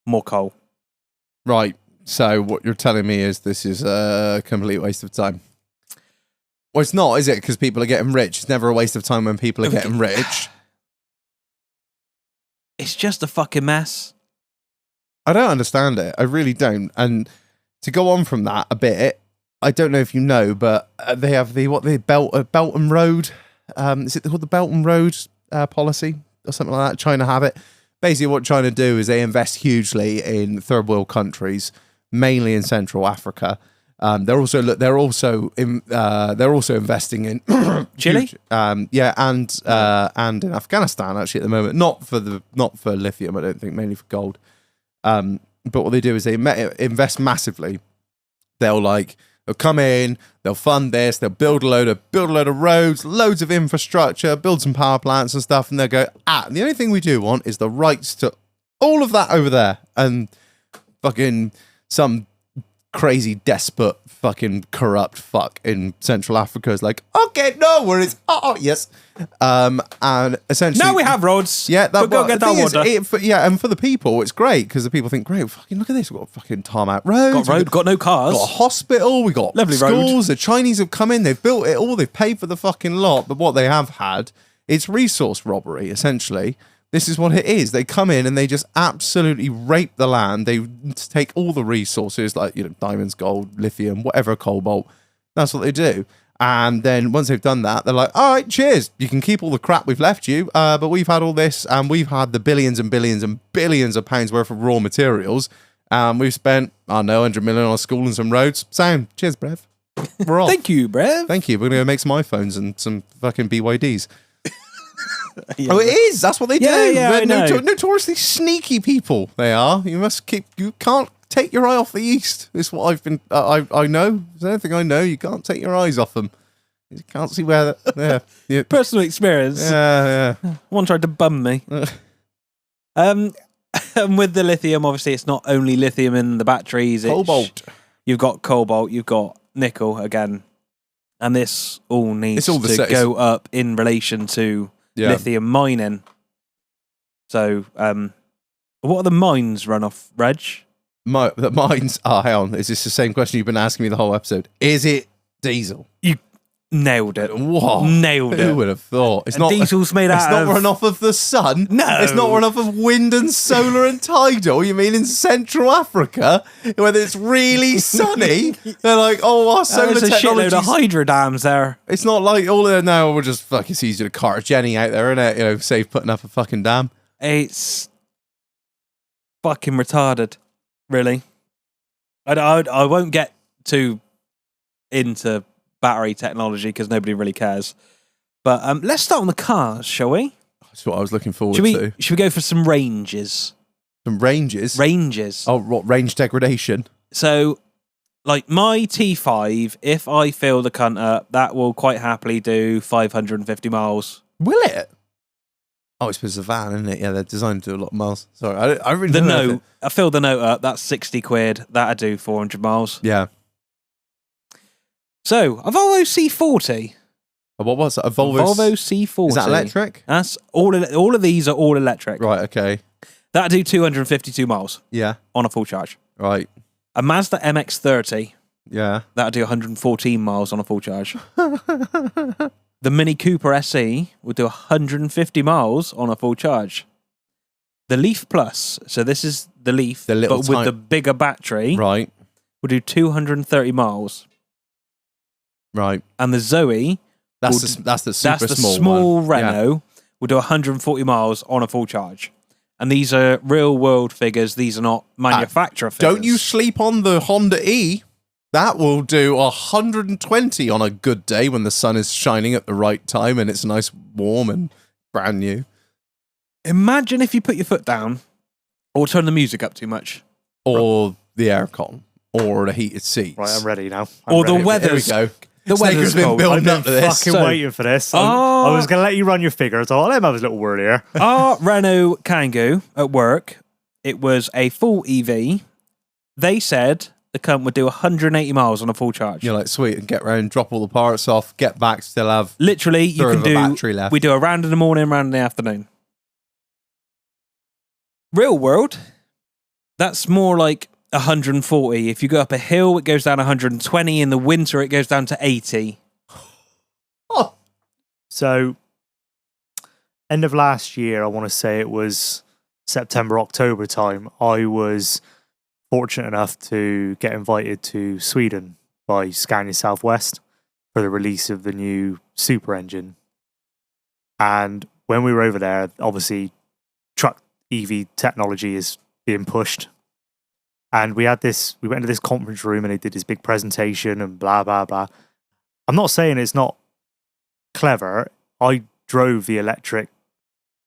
more coal. Right. So what you're telling me is this is a complete waste of time. Well, it's not, is it? Because people are getting rich. It's never a waste of time when people are getting rich. It's just a fucking mess. I don't understand it. I really don't. And to go on from that a bit, I don't know if you know, but they have the Belt and Road. Is it called the Belt and Road policy or something like that? China have it. Basically, what China do is they invest hugely in third world countries, mainly in Central Africa. They're also investing in Chile, huge, and in Afghanistan actually at the moment. Not for lithium, I don't think, mainly for gold. But what they do is they invest massively. They'll They'll come in, they'll fund this, they'll build a load of roads, loads of infrastructure, build some power plants and stuff, and they'll go, the only thing we do want is the rights to all of that over there. And fucking some crazy despot fucking corrupt fuck in Central Africa is like, okay, no worries. Oh yes. And essentially Now we have roads. yeah, We'll go get that water. And for the people, it's great because the people think, great, fucking look at this. We've got fucking tarmac roads. Got no cars. Got a hospital. We got Lovely schools. road. The Chinese have come in. They've built it all. They've paid for the fucking lot. But what they have had, it's resource robbery, essentially. This is what it is. They come in and they just absolutely rape the land. They take all the resources like, diamonds, gold, lithium, whatever, cobalt. That's what they do. And then once they've done that, they're like, all right, cheers. You can keep all the crap we've left you. But we've had all this and we've had the billions and billions and billions of pounds worth of raw materials. We've spent, 100 million on a school and some roads. Sound. Cheers, Brev. We're off. Thank you, Brev. Thank you. We're going to go make some iPhones and some fucking BYDs. Yeah. Oh, it is. That's what they do. Yeah, They're I know. notoriously sneaky people. They are. You can't take your eye off the East. It's what I've been. I know. There's anything I know. You can't take your eyes off them. You can't see where. Yeah. Personal experience. Yeah. One tried to bum me. And with the lithium, obviously, it's not only lithium in the batteries. Cobalt. You've got cobalt. You've got nickel again, and this all needs to go up in relation to lithium mining. So, what are the mines run off, Reg? The mines. Oh, hang on. Is this the same question you've been asking me the whole episode? Is it diesel? You nailed it. What? Nailed it. Who would have thought? It's not diesel's made out of... It's not run off of the sun. No. It's not run off of wind and solar and tidal. You mean in Central Africa, where it's really sunny? They're like, our solar There's a technology. shitload of hydro dams there. It's not like all of now we're just fucking it's easy to cart Jenny out there, innit? Save putting up a fucking dam. It's fucking retarded, really. I won't get too into battery technology because nobody really cares. But let's start on the cars, shall we? That's what I was looking forward to. Should we go for some ranges? Some ranges? Ranges. Oh, what, range degradation? So, like my T5, if I fill the cunt up, that will quite happily do 550 miles. Will it? Oh, it's a van, isn't it? Yeah, they're designed to do a lot of miles. Sorry, I really don't know. I fill the note up, that's 60 quid. That'd do 400 miles. Yeah. So, a Volvo C40. What was it? A Volvo C40. Is that electric? That's all of these are all electric. Right, okay. That'd do 252 miles Yeah. on a full charge. Right. A Mazda MX-30, Yeah. that'd do 114 miles on a full charge. The Mini Cooper SE would do 150 miles on a full charge. The Leaf Plus, so this is the Leaf, but with the bigger battery, right, would do 230 miles. Right. And the Zoe, that's the small one. Renault, will do 140 miles on a full charge. And these are real world figures. These are not manufacturer figures. Don't you sleep on the Honda E. That will do 120 on a good day when the sun is shining at the right time and it's nice, warm and brand new. Imagine if you put your foot down or turn the music up too much. Or the aircon. Or the heated seats. Right, I'm ready now. The weather's... Here we go. The weather's been cold. building I've up been to this. fucking waiting for this. I was going to let you run your figures. I'll let him have his little word here. Our Renault Kangoo at work, it was a full EV. They said the cunt would do 180 miles on a full charge. You're like, sweet, and get round, drop all the parts off, get back, still have literally, you can do battery left. We do a round in the morning, round in the afternoon. Real world, that's more like 140. If you go up a hill, it goes down 120. In the winter, it goes down to 80. Oh. So, end of last year, I want to say it was September, October time, I was fortunate enough to get invited to Sweden by Scania Southwest for the release of the new Super engine. And when we were over there, obviously, truck EV technology is being pushed. And we went into this conference room and they did this big presentation and blah, blah, blah. I'm not saying it's not clever. I drove the electric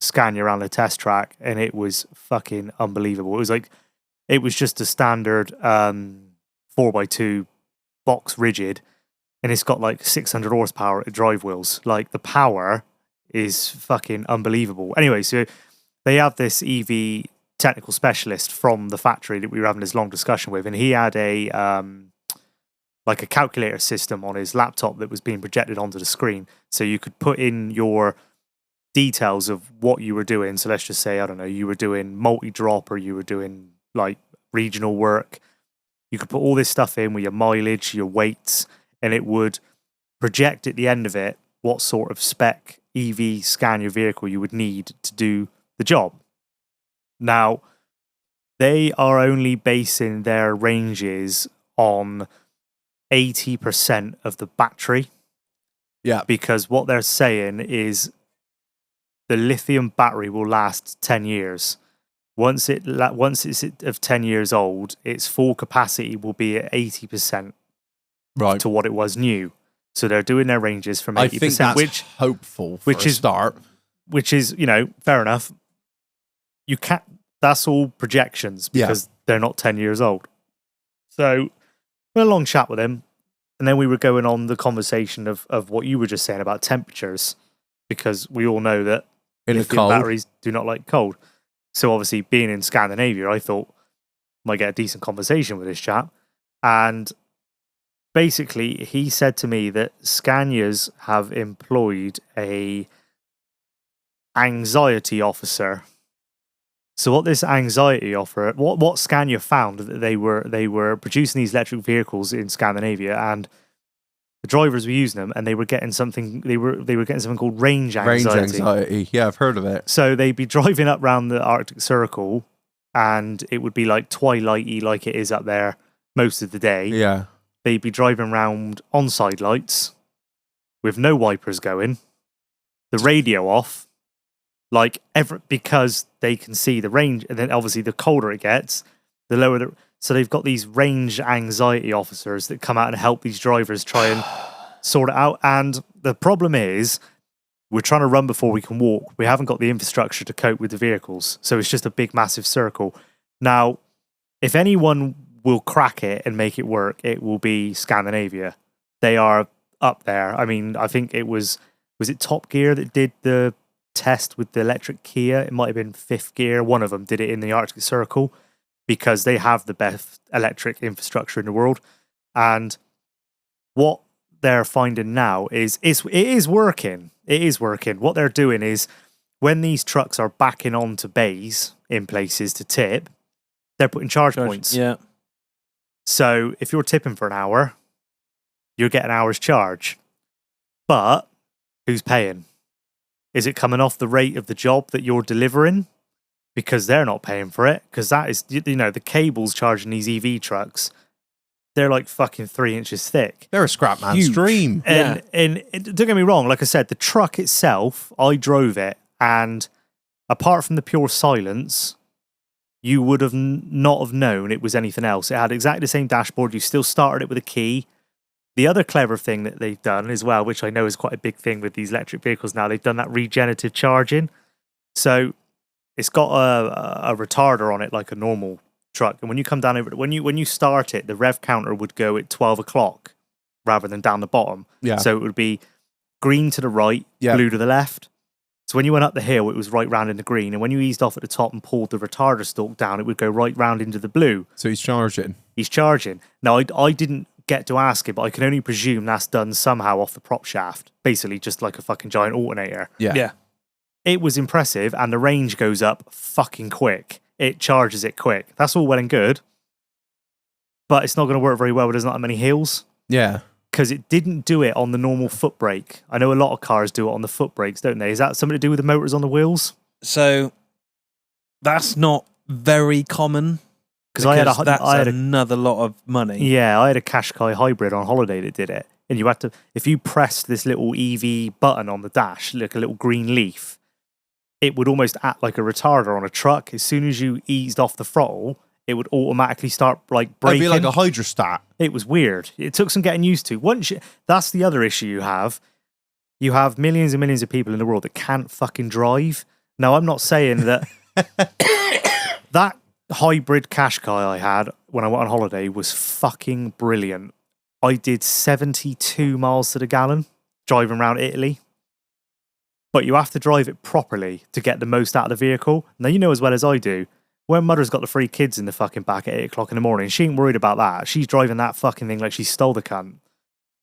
Scania around the test track and it was fucking unbelievable. It was just a standard 4x2 box rigid, and it's got like 600 horsepower at drive wheels. Like the power is fucking unbelievable. Anyway, so they have this EV technical specialist from the factory that we were having this long discussion with, and he had a like a calculator system on his laptop that was being projected onto the screen, so you could put in your details of what you were doing. So let's just say, I don't know, you were doing multi-drop or you were doing like regional work. You could put all this stuff in with your mileage, your weights, and it would project at the end of it what sort of spec EV scan your vehicle you would need to do the job. Now, they are only basing their ranges on 80% of the battery. Yeah. Because what they're saying is the lithium battery will last 10 years. Once it's of 10 years old, its full capacity will be at 80% Right. to what it was new. So they're doing their ranges from 80%, I think that's hopeful for which a is- start. which is, fair enough. You can't, that's all projections because they're not 10 years old. So we had a long chat with him, and then we were going on the conversation of what you were just saying about temperatures, because we all know that In the lithium cold. batteries do not like cold. So obviously, being in Scandinavia, I thought I might get a decent conversation with this chap. And basically, he said to me that Scanias have employed a anxiety officer. So what this anxiety officer, what Scania found, that they were producing these electric vehicles in Scandinavia, and the drivers were using them, and they were getting something. They were getting something called range Range anxiety. anxiety. Yeah, I've heard of it. So they'd be driving up around the Arctic Circle, and it would be like twilighty, like it is up there most of the day. Yeah. They'd be driving around on side lights with no wipers going, the radio off, because they can see the range, and then obviously the colder it gets, the lower the. So they've got these range anxiety officers that come out and help these drivers try and sort it out. And the problem is, we're trying to run before we can walk. We haven't got the infrastructure to cope with the vehicles, so it's just a big, massive circle. Now, if anyone will crack it and make it work, it will be Scandinavia. They are up there. I mean, I think it was it Top Gear that did the test with the electric Kia? It might have been Fifth Gear. One of them did it in the Arctic Circle because they have the best electric infrastructure in the world. And what they're finding now is it is working. It is working. What they're doing is when these trucks are backing onto bays in places to tip, they're putting charge points. Yeah. So if you're tipping for an hour, you're getting an hour's charge. But who's paying? Is it coming off the rate of the job that you're delivering? Because they're not paying for it. Because that is, the cables charging these EV trucks, they're like fucking 3 inches thick. They're a scrap man Huge. stream. And don't get me wrong, like I said, the truck itself, I drove it, and apart from the pure silence, you would have not have known it was anything else. It had exactly the same dashboard. You still started it with a key. The other clever thing that they've done as well, which I know is quite a big thing with these electric vehicles now, they've done that regenerative charging. So it's got a retarder on it like a normal truck. And when you come down over it, when you start it, the rev counter would go at 12 o'clock rather than down the bottom. Yeah. So it would be green to the right, Yeah. blue to the left. So when you went up the hill, it was right round in the green. And when you eased off at the top and pulled the retarder stalk down, it would go right round into the blue. So he's charging. He's charging. Now, I didn't get to ask him, but I can only presume that's done somehow off the prop shaft. Basically, just like a fucking giant alternator. Yeah. Yeah. It was impressive, and the range goes up fucking quick. It charges it quick. That's all well and good, but it's not going to work very well when there's not that many hills, Yeah. because it didn't do it on the normal foot brake. I know a lot of cars do it on the foot brakes, don't they? Is that something to do with the motors on the wheels? So that's not very common Because I had that's another lot of money. I had a Qashqai hybrid on holiday that did it, and you had to, if you pressed this little EV button on the dash, like a little green leaf, it would almost act like a retarder on a truck. As soon as you eased off the throttle, it would automatically start like It'd braking. be like a hydrostat. It was weird. It took some getting used to. That's the other issue you have. You have millions and millions of people in the world that can't fucking drive. Now, I'm not saying that that hybrid Qashqai I had when I went on holiday was fucking brilliant. I did 72 miles to the gallon driving around Italy. But you have to drive it properly to get the most out of the vehicle. Now, you know as well as I do, when mother's got the 3 kids in the fucking back at 8 o'clock in the morning, she ain't worried about that. She's driving that fucking thing like she stole the cunt.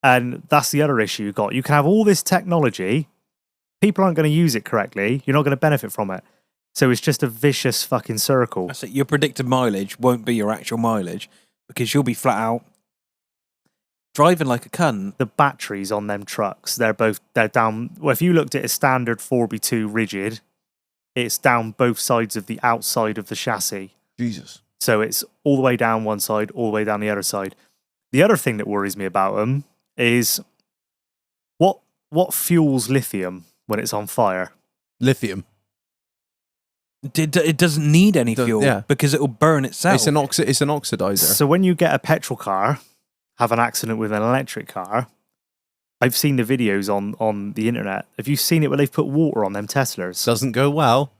And that's the other issue you got. You can have all this technology, people aren't going to use it correctly, you're not going to benefit from it. So it's just a vicious fucking circle. That's it. Your predicted mileage won't be your actual mileage because you'll be flat out driving like a cunt. The batteries on them trucks, they're down. Well, if you looked at a standard 4x2 rigid, it's down both sides of the outside of the chassis. Jesus. So it's all the way down one side, all the way down the other side. The other thing that worries me about them is what fuels lithium when it's on fire? Lithium. It doesn't need any fuel yeah. because it will burn itself. It's an oxidizer. So when you get a petrol car, have an accident with an electric car, I've seen the videos on the internet. Have you seen it where they've put water on them Teslas? Doesn't go well.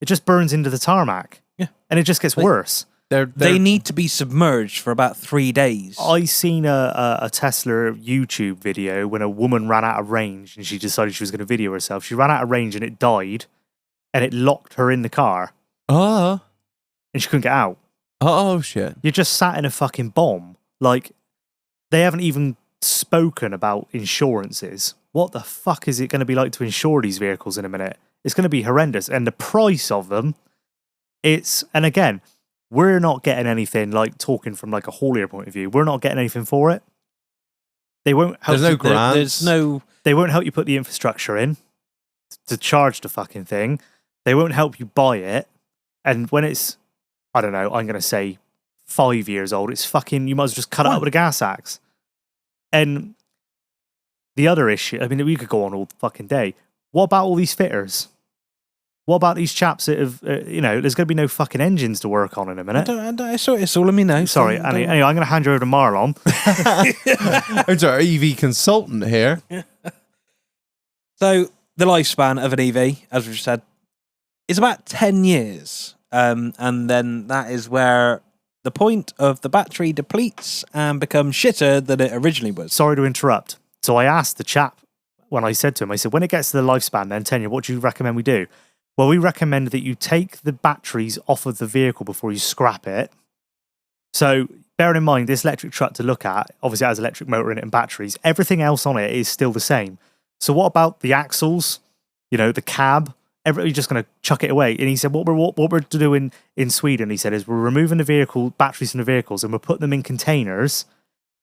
It just burns into the tarmac. Yeah. And it just gets worse. They need to be submerged for about 3 days. I seen a Tesla YouTube video when a woman ran out of range and she decided she was going to video herself. She ran out of range and it died and it locked her in the car Oh. and she couldn't get out. Oh, shit. You're just sat in a fucking bomb. Like, they haven't even spoken about insurances. What the fuck is it going to be like to insure these vehicles in a minute? It's going to be horrendous. And the price of them, and again, we're not getting anything, like talking from like a haulier point of view, we're not getting anything for it. They won't help. There's no grants. They won't help you put the infrastructure in to charge the fucking thing. They won't help you buy it. And when it's, I don't know, I'm going to say 5 years old, it's fucking, you might as well just cut it up with a gas axe. And the other issue, I mean, we could go on all fucking day. What about all these fitters? What about these chaps that have, there's going to be no fucking engines to work on in a minute. It's all in me now. Sorry, anyway, I'm going to hand you over to Marlon. It's our EV consultant here. So the lifespan of an EV, as we've said, is about 10 years. And then that is where the point of the battery depletes and becomes shitter than it originally was. Sorry to interrupt. So I asked the chap, when I said to him, I said, when it gets to the lifespan, then 10 years, what do you recommend we do? Well, we recommend that you take the batteries off of the vehicle before you scrap it. So bearing in mind, this electric truck to look at, obviously it has electric motor in it and batteries. Everything else on it is still the same. So what about the axles, the cab? You're just going to chuck it away. And he said, what we're doing in Sweden, he said, is we're removing the batteries from the vehicles and we're putting them in containers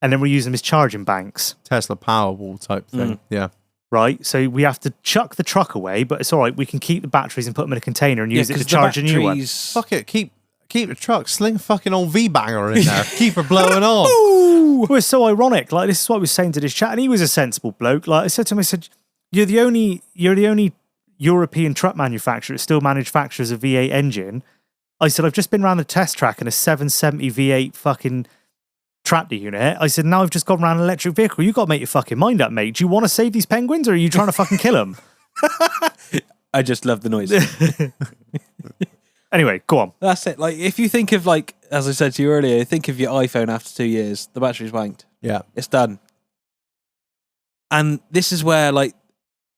and then we're using them as charging banks. Tesla Powerwall type thing. Yeah. Right, so we have to chuck the truck away, but it's all right. We can keep the batteries and put them in a container and use it to charge a new one. Fuck it, keep the truck. Sling a fucking old V-banger in there. Keep her blowing on. Well, it's so ironic. Like, this is what I was saying to this chat, and he was a sensible bloke. Like I said to him, I said, you're the only European truck manufacturer that still manufactures a V8 engine. I said, I've just been around the test track in a 770 V8 fucking tractor unit. I said, now I've just gone around an electric vehicle. You got to make your fucking mind up, mate. Do you want to save these penguins or are you trying to fucking kill them? I just love the noise. Anyway, go on. That's it. Like, if you think of, like, as I said to you earlier, think of your iPhone after 2 years, the battery's wanked. Yeah. It's done. And this is where, like,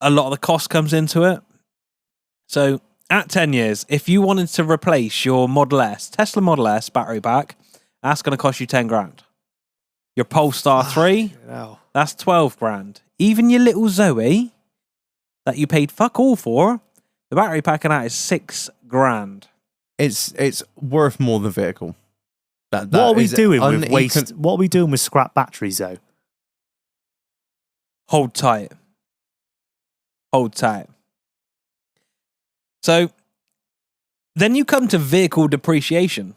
a lot of the cost comes into it. So, at 10 years, if you wanted to replace your Tesla Model S battery pack, that's going to cost you 10 grand. Your Polestar 3, that's 12 grand. Even your little Zoe, that you paid fuck all for, the battery pack on that is 6 grand. It's worth more than the vehicle. What are we doing with waste? What are we doing with scrap batteries, though? Hold tight. Hold tight. So, then you come to vehicle depreciation.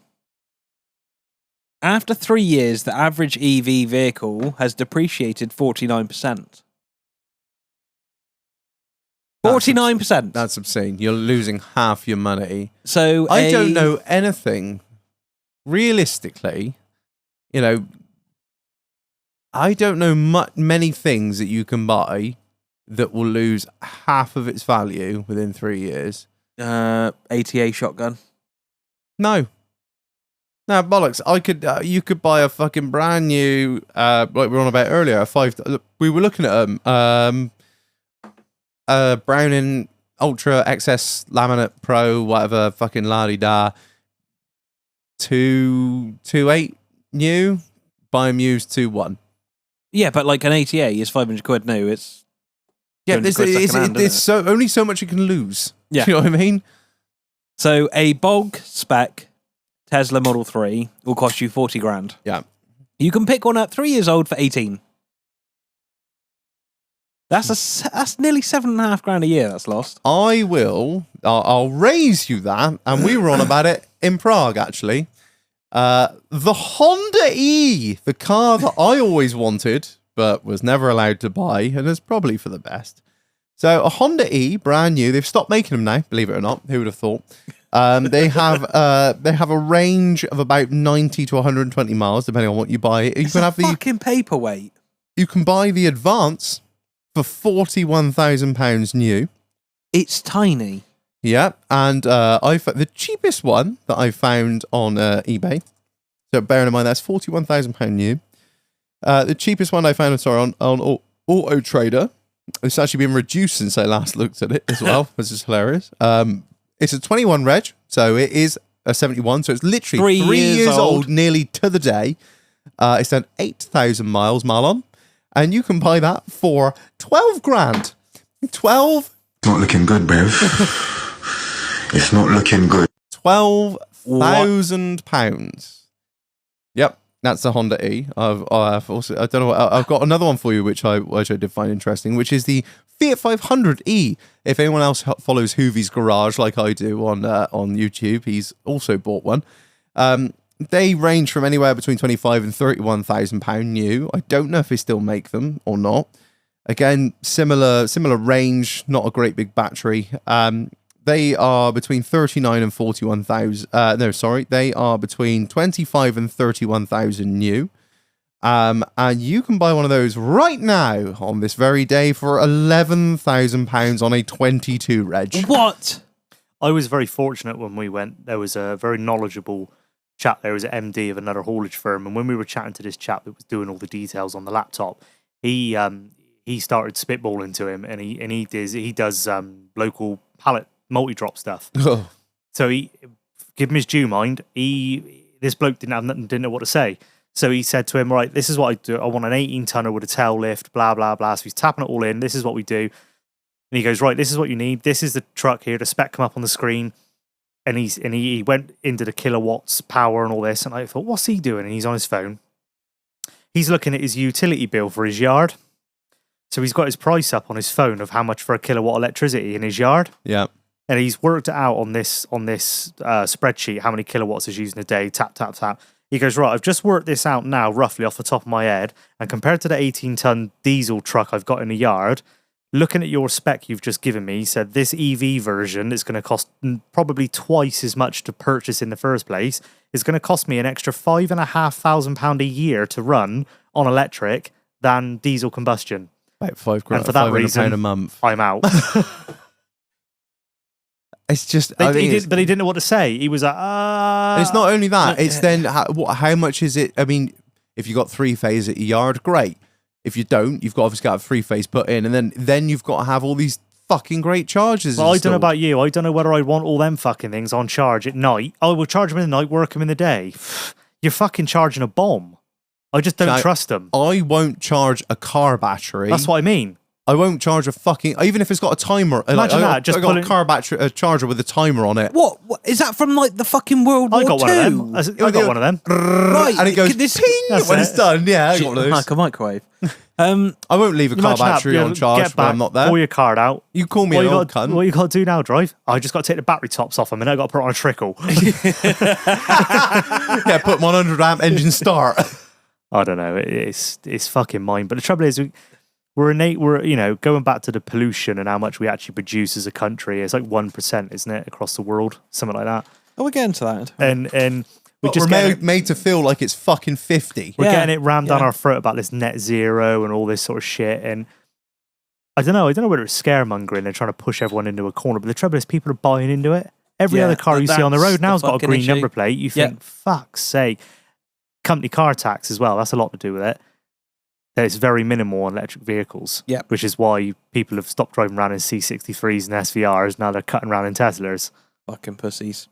After 3 years, the average EV vehicle has depreciated 49%. 49%. That's obscene. You're losing half your money. So I don't know anything. Realistically, I don't know many things that you can buy that will lose half of its value within 3 years. ATA shotgun. No. No, bollocks. I could, you could buy a fucking brand new, like we were on about earlier, we were looking at them, Browning Ultra XS Laminate Pro, whatever, fucking la-di-da, 228 new, buy them used 2-1. Yeah, but like an ATA is 500 quid new. It's Yeah, 200 quid second-hand, it's isn't only so much you can lose. Yeah. Do you know what I mean? So a bog spec Tesla Model 3 will cost you 40 grand. Yeah. You can pick one up 3 years old for 18. That's nearly 7.5 grand a year that's lost. I'll raise you that, and we were on about it in Prague, actually. The Honda E, the car that I always wanted, but was never allowed to buy, and is probably for the best. So a Honda E, brand new. They've stopped making them now, believe it or not. Who would have thought? They have a range of about 90 to 120 miles, depending on what you buy. You can have fucking paperweight. You can buy the Advance for £41,000 new. It's tiny. Yeah, and the cheapest one that I found on eBay. So bearing in mind that's £41,000 new. The cheapest one I found, on Auto Trader. It's actually been reduced since I last looked at it as well, which is hilarious. It's a 21 reg, so it is a 71, so it's literally 3 years old, nearly to the day. It's done 8,000 miles, Marlon, and you can buy that for 12 grand. 12. Not looking good, Bev. It's not looking good. £12,000. Yep, that's the Honda E. I've also, I don't know. I've got another one for you, which I did find interesting, which is the Fiat 500e. If anyone else follows Hoovy's Garage like I do on YouTube, he's also bought one. They range from anywhere between £25,000 and £31,000 new. I don't know if they still make them or not. Again, similar range, not a great big battery. They are between 39 and 41,000. No, sorry, they are between 25 and 31,000 new. And you can buy one of those right now on this very day for £11,000 on a 22 reg. What? I was very fortunate when we went. There was a very knowledgeable chap there, was an MD of another haulage firm, and when we were chatting to this chap that was doing all the details on the laptop, he started spitballing to him, and he does local pallet multi-drop stuff. So he give him his due mind. This bloke didn't know what to say. So he said to him, right, this is what I do. I want an 18-tonner with a tail lift, blah, blah, blah. So he's tapping it all in. This is what we do. And he goes, right, this is what you need. This is the truck here. The spec come up on the screen. And he went into the kilowatts power and all this. And I thought, what's he doing? And he's on his phone. He's looking at his utility bill for his yard. So he's got his price up on his phone of how much for a kilowatt electricity in his yard. Yeah. And he's worked it out on this spreadsheet, how many kilowatts is using a day, tap, tap, tap. He goes, right, I've just worked this out now, roughly off the top of my head, and compared to the 18-ton diesel truck I've got in the yard, looking at your spec you've just given me, he said this EV version is going to cost probably twice as much to purchase in the first place. It's going to cost me an extra £5,500 a year to run on electric than diesel combustion. About £5,000 and for that reason, a month. I'm out. It's just, but he didn't know what to say. He was like, It's not only that. It's then how much is it? I mean, if you got 3-phase at your yard, great. If you don't, you've obviously got a 3-phase put in, and then you've got to have all these fucking great charges. Well, I don't know about you. I don't know whether I want all them fucking things on charge at night. I will charge them in the night, work them in the day. You're fucking charging a bomb. I just don't trust them. I won't charge a car battery. That's what I mean. I won't charge a fucking, even if it's got a timer. Imagine that. I got a car battery, a charger with a timer on it. What? Is that from like the fucking World War II? I got one of them. I got one of them. Right. And it goes ping when it's done. Yeah, I got one of those. Like a microwave. I won't leave a car battery on charge when I'm not there. Pull your card out. You call me an old cunt. What you got to do now, drive? I just got to take the battery tops off them and I got to put it on a trickle. Yeah, put 100 amp engine start. I don't know. It's fucking mine. But the trouble is, we're going back to the pollution and how much we actually produce as a country. It's like 1%, isn't it, across the world, something like that. Oh, we're getting to that. And we're made to feel like it's fucking 50. We're getting it rammed down our throat about this net zero and all this sort of shit. And I don't know whether it's scaremongering. They're trying to push everyone into a corner, but the trouble is, people are buying into it. Every Yeah, other car you see on the that's road now's the got a fucking green issue. number plate. You think, fuck's sake. Company car tax as well. That's a lot to do with it. It's very minimal on electric vehicles. Yeah. Which is why people have stopped driving around in C63s and SVRs. Now they're cutting around in Teslas. Fucking pussies.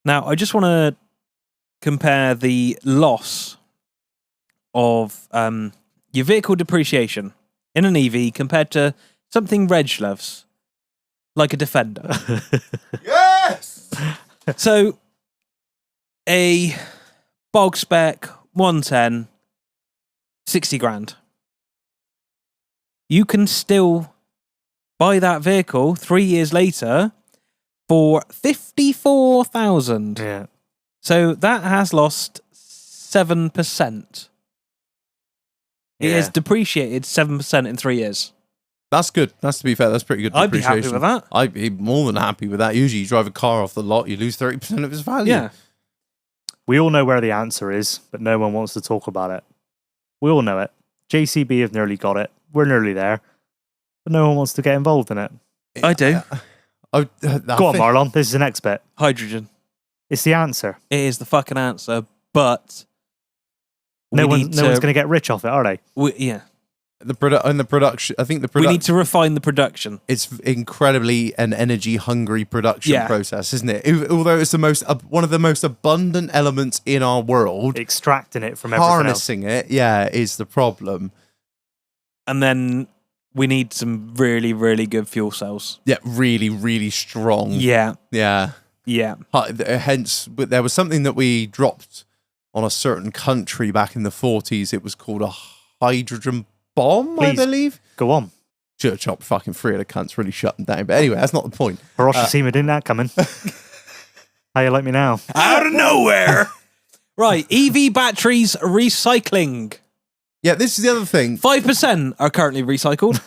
Now, I just want to compare the loss of your vehicle depreciation in an EV compared to something Reg loves, like a Defender. Yes! So, a bog spec 110, 60 grand. You can still buy that vehicle 3 years later for 54,000. Yeah. So that has lost 7%. It has depreciated 7% in 3 years. That's good. That's, to be fair, that's pretty good I'd be depreciation. happy with that. I'd be more than happy with that. Usually you drive a car off the lot, you lose 30% of its value. Yeah. We all know where the answer is, but no one wants to talk about it. We all know it. JCB have nearly got it. We're nearly there. But no one wants to get involved in it. I do. Go on, Marlon. This is the next bit. Hydrogen. It's the answer. It is the fucking answer, but No we one's going to get rich off it, are they? Yeah. The production, I think the We production, need to refine the production. it's incredibly an energy hungry production Yeah. process, isn't it? Although it's the most one of the most abundant elements in our world, Extracting it from everything else. harnessing it, yeah, is the problem. And then we need some really, really good fuel cells. Yeah, really, really strong. Yeah. Yeah. Yeah. Hence, but there was something that we dropped on a certain country back in the 40s. It was called a hydrogen bomb, Please. I believe. Go on. Should have chopped fucking three of the cunts, really shut them down. But anyway, that's not the point. Hiroshima didn't that coming. How you like me now? Out of nowhere. Right. EV batteries recycling. Yeah, this is the other thing. 5% are currently recycled.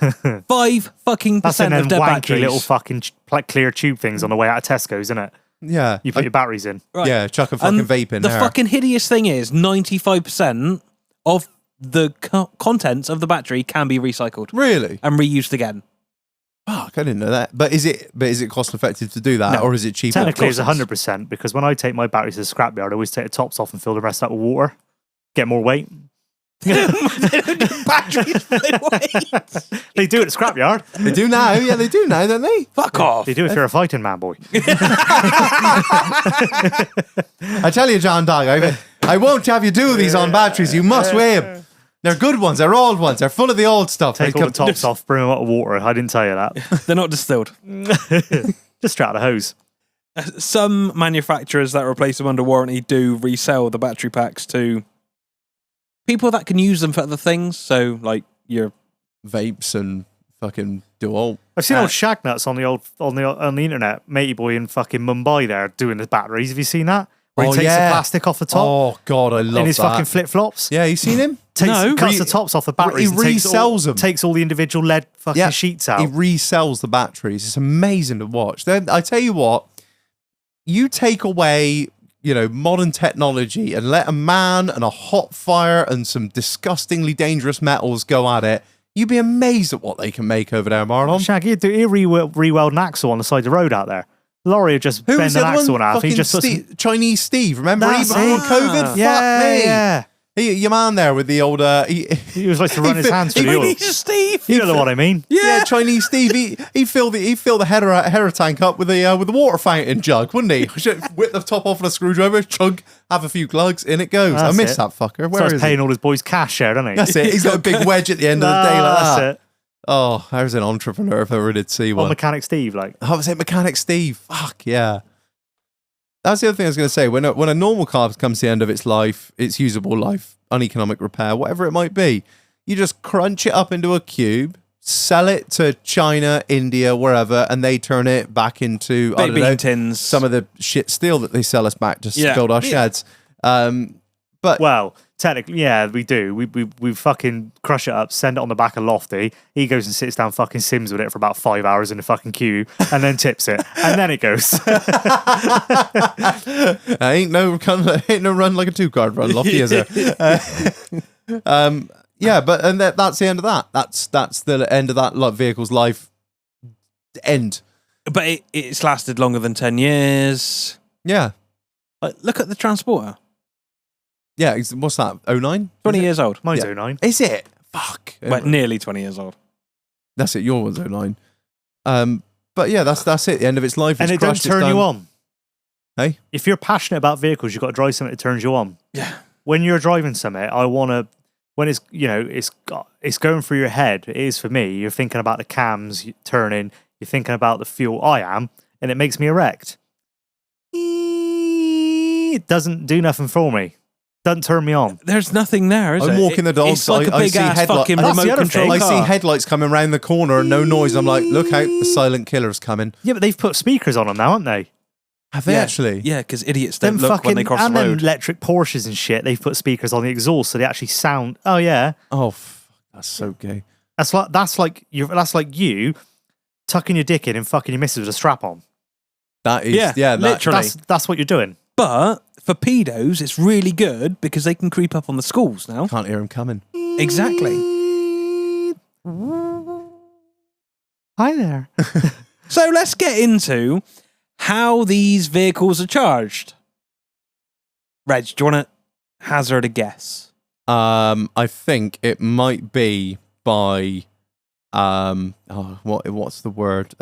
5 fucking That's in percent them of their wanky batteries. little fucking clear tube things on the way out of Tesco's, isn't it? Yeah. You put your batteries in. Right. Yeah, chuck a fucking And vape in the there. fucking hideous thing is 95% of the contents of the battery can be recycled Really? and reused again. Fuck, I didn't know that. But is it cost effective to do that, No. or is it cheaper? Technically, it's course it is. 100% because when I take my batteries to the scrapyard, I always take the tops off and fill the rest out with water. Get more weight. Batteries for their weight. They do it at the scrapyard. They do now. Yeah, they do now, don't they? Fuck off. They do if you're a fighting man, boy. I tell you, John Dog, I won't have you do these on batteries. You must weigh them. They're good ones. They're old ones. They're full of the old stuff. Take They all the come- tops off, bring them out of water. I didn't tell you that. They're not distilled. Just straight out the hose. Some manufacturers that replace them under warranty do resell the battery packs to people that can use them for other things. So, like your Vapes and fucking dual. I've seen old shag nuts on the internet. Matey boy in fucking Mumbai there doing the batteries. Have you seen that? Where he Oh, takes yeah. the plastic off the top Oh God, I love in his that. fucking flip flops. Yeah, you seen him? Cuts the tops off the batteries. He and takes resells them. Takes all the individual lead fucking sheets out. He resells the batteries. It's amazing to watch. Then I tell you what, you take away, modern technology and let a man and a hot fire and some disgustingly dangerous metals go at it. You'd be amazed at what they can make over there, Marlon. Shaggy, he re-weld an axle on the side of the road out there. The lorry would just Who bend was an the other axle one? in half. He Fucking just puts Steve, Chinese Steve. Remember That's before it. COVID? Yeah, Fuck me. yeah. Your man there with the old... He was like to run his hands through the oil. Steve. You know what I mean? Yeah, Chinese Steve. He filled the header tank up with the water fountain jug, wouldn't he? Whip the top off with a screwdriver, chug, have a few glugs, in it goes. That's I miss it. that fucker. Where Starts is paying he? all his boys cash there, doesn't he? That's it. He's got a big wedge at the end of the day like That's that. it. Oh, there's an entrepreneur if I ever did see Or one. Mechanic Steve, like. Oh, was it Mechanic Steve? Fuck yeah. That's the other thing I was going to say. When a normal car comes to the end of its life, its usable life, uneconomic repair, whatever it might be, you just crunch it up into a cube, sell it to China, India, wherever, and they turn it back into I Baked don't know, bean tins. some of the shit steel that they sell us back to Yeah. build our sheds. But Well, technically, yeah, we do. We fucking crush it up, send it on the back of Lofty. He goes and sits down fucking Sims with it for about 5 hours in the fucking queue and then tips it. And then it goes. ain't no run like a 2-card run, Lofty, is there? Yeah, but that's the end of that. That's the end of that vehicle's life. End. But it's lasted longer than 10 years. Yeah. Look at the Transporter. Yeah, what's that? 09? 20 years old. Mine's Yeah. 09. Is it? Fuck. Well, nearly 20 years old. That's it. Your one's 09. But yeah, that's it. The end of its life. And It's it don't crushed, it's turn you done. on. Hey? If you're passionate about vehicles, you've got to drive something that turns you on. Yeah. When you're driving something, I want to, when it's, it's going through your head, it is for me, you're thinking about the cams turning, you're thinking about the fuel, I am, and it makes me erect. It doesn't do nothing for me. Doesn't turn me on. There's nothing there, is I'm it? walking the dogs. It's like a I big see ass headlight- fucking That's the remote other control thing. I car. see headlights coming round the corner and no noise. I'm like, look out, the silent killer's coming. Yeah, but they've put speakers on them now, haven't they? Have they Yeah. actually? Yeah, because idiots don't Them look fucking when they cross and the them road. electric Porsches and shit. They've put speakers on the exhaust so they actually sound. Oh yeah, Oh, that's so gay. that's like you tucking your dick in and fucking your missus with a strap on. That is, Yeah, that, literally. That's what you're doing. But for pedos, it's really good because they can creep up on the schools now. Can't hear him coming. Exactly. Hi there. So let's get into how these vehicles are charged. Reg, do you want to hazard a guess? I think it might be by what's the word?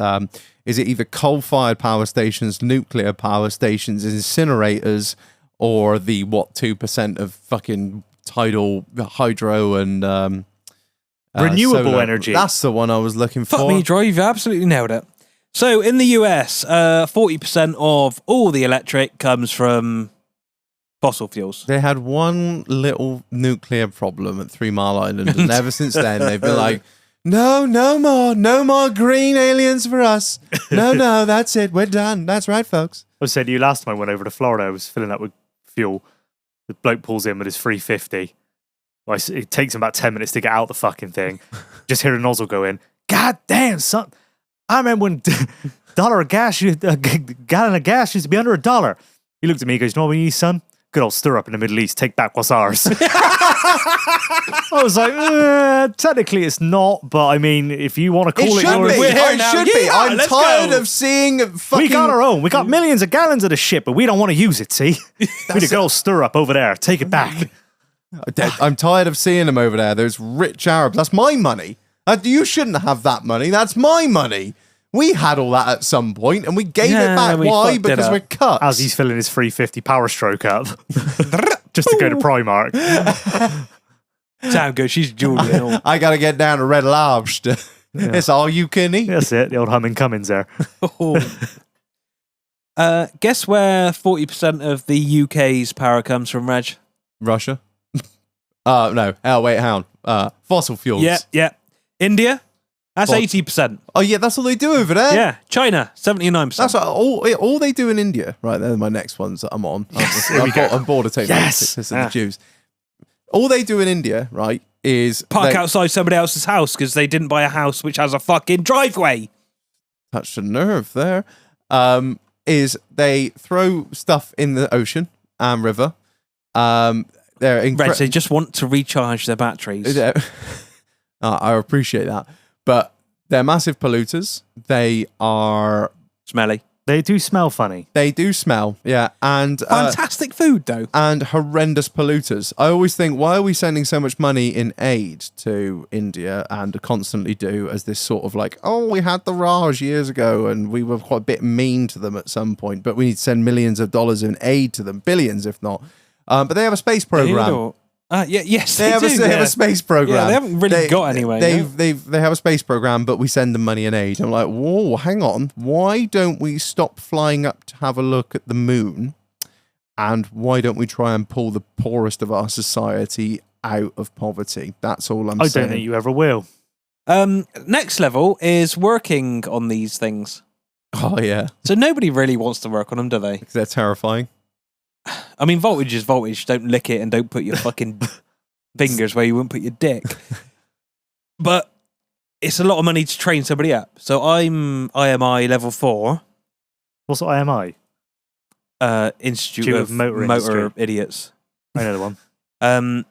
Is it either coal-fired power stations, nuclear power stations, incinerators, or the 2% of fucking tidal hydro and Renewable solar? energy. That's the one I was looking for. Fuck me, Drive, you've absolutely nailed it. So in the US, 40% of all the electric comes from fossil fuels. They had one little nuclear problem at 3 Mile Island, and ever since then they've been like, no more green aliens for us. No, that's it. We're done. That's right, folks. I was saying to you last time I went over to Florida, I was filling up with fuel. The bloke pulls in with his 350. It takes him about 10 minutes to get out the fucking thing. Just hear a nozzle go in. God damn, son. I remember when gallon of gas used to be under $1. He looked at me and goes, you know what we need, son? Good old stir up in the Middle East. Take back what's ours. I was like, technically it's not, but I mean, if you want to call it, should yours, be. We're here It now. should be. Yeah, I'm let's tired go. of seeing fucking... we got our own. We got millions of gallons of the shit, but we don't want to use it, see? We need a good old stir up over there. Take it back. I'm tired of seeing them over there. Those rich Arabs. That's my money. You shouldn't have that money. That's my money. We had all that at some point, and we gave Yeah, it back. we Why? fucked it Because up. we're cut. As he's filling his 350 Power Stroke up. Just to go to Primark. Damn good, she's Julian. I got to get down to Red Lobster. It's all you can eat. That's it. The old humming Cummins there. Guess where 40% of the UK's power comes from, Reg? Russia? No. Oh, wait, hang on. Fossil fuels. Yeah. India? That's What? 80%. Oh, yeah, that's all they do over there. Yeah. China, 79%. That's all they do in India. Right, they're my next ones that I'm on. I'm bored of taking Yes. pictures of the Jews. All they do in India, right, is Park they outside somebody else's house because they didn't buy a house which has a fucking driveway. touched a nerve there. Is they throw stuff in the ocean and river. They're Reg, they just want to recharge their batteries. I appreciate that, but they're massive polluters. They are. Smelly. They do smell funny. They do smell, yeah, and Fantastic food, though. and horrendous polluters. I always think, why are we sending so much money in aid to India and constantly do as this sort of like, oh, we had the Raj years ago and we were quite a bit mean to them at some point, but we need to send millions of dollars in aid to them, billions if not. But they have a space program. Yes, They have a space program. Yeah, they haven't really got anywhere. They have a space program, but we send them money and aid. I'm like, whoa, hang on. Why don't we stop flying up to have a look at the moon? And why don't we try and pull the poorest of our society out of poverty? That's all I'm I saying. don't think you ever will. Next level is working on these things. Oh yeah, So nobody really wants to work on them, do they? 'cause they're terrifying. I mean, voltage is voltage. Don't lick it and don't put your fucking fingers where you wouldn't put your dick. But it's a lot of money to train somebody up. So I'm IMI level 4, What's Institute Institute of Motor Motor Industry. Idiots. I know the one.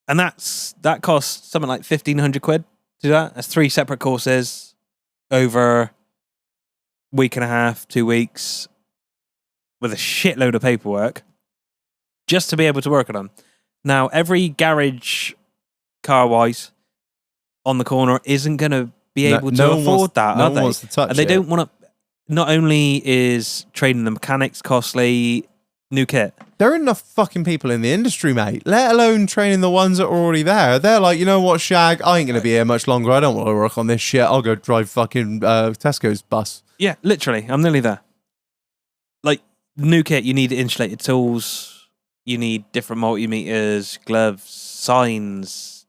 And that costs something like 1,500 quid to do that. That's 3 separate courses over week and a half, 2 weeks, with a shitload of paperwork, just to be able to work on them. Now, every garage, car-wise, on the corner isn't going to be able to afford that, no are one they? wants to touch And they it. don't want to... Not only is training the mechanics costly, new kit. There are enough fucking people in the industry, mate, let alone training the ones that are already there. They're like, you know what, Shag, I ain't going to be here much longer. I don't want to work on this shit. I'll go drive fucking Tesco's bus. Yeah, literally. I'm nearly there. Like, new kit, you need insulated tools. You need different multimeters, gloves, signs.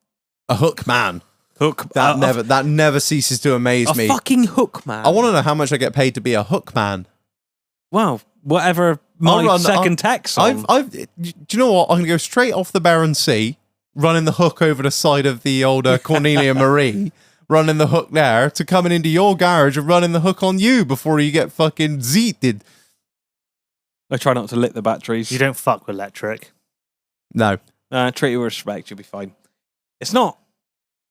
A hook man. Hook. That never ceases to amaze me. A fucking hook man. I want to know how much I get paid to be a hook man. Well, whatever my second text on. Do you know what? I'm going to go straight off the Barron Sea, running the hook over the side of the old Cornelia Marie, running the hook there, to coming into your garage and running the hook on you before you get fucking zeeted. I try not to lick the batteries. You don't fuck with electric. No. Treat you with respect, you'll be fine. It's not.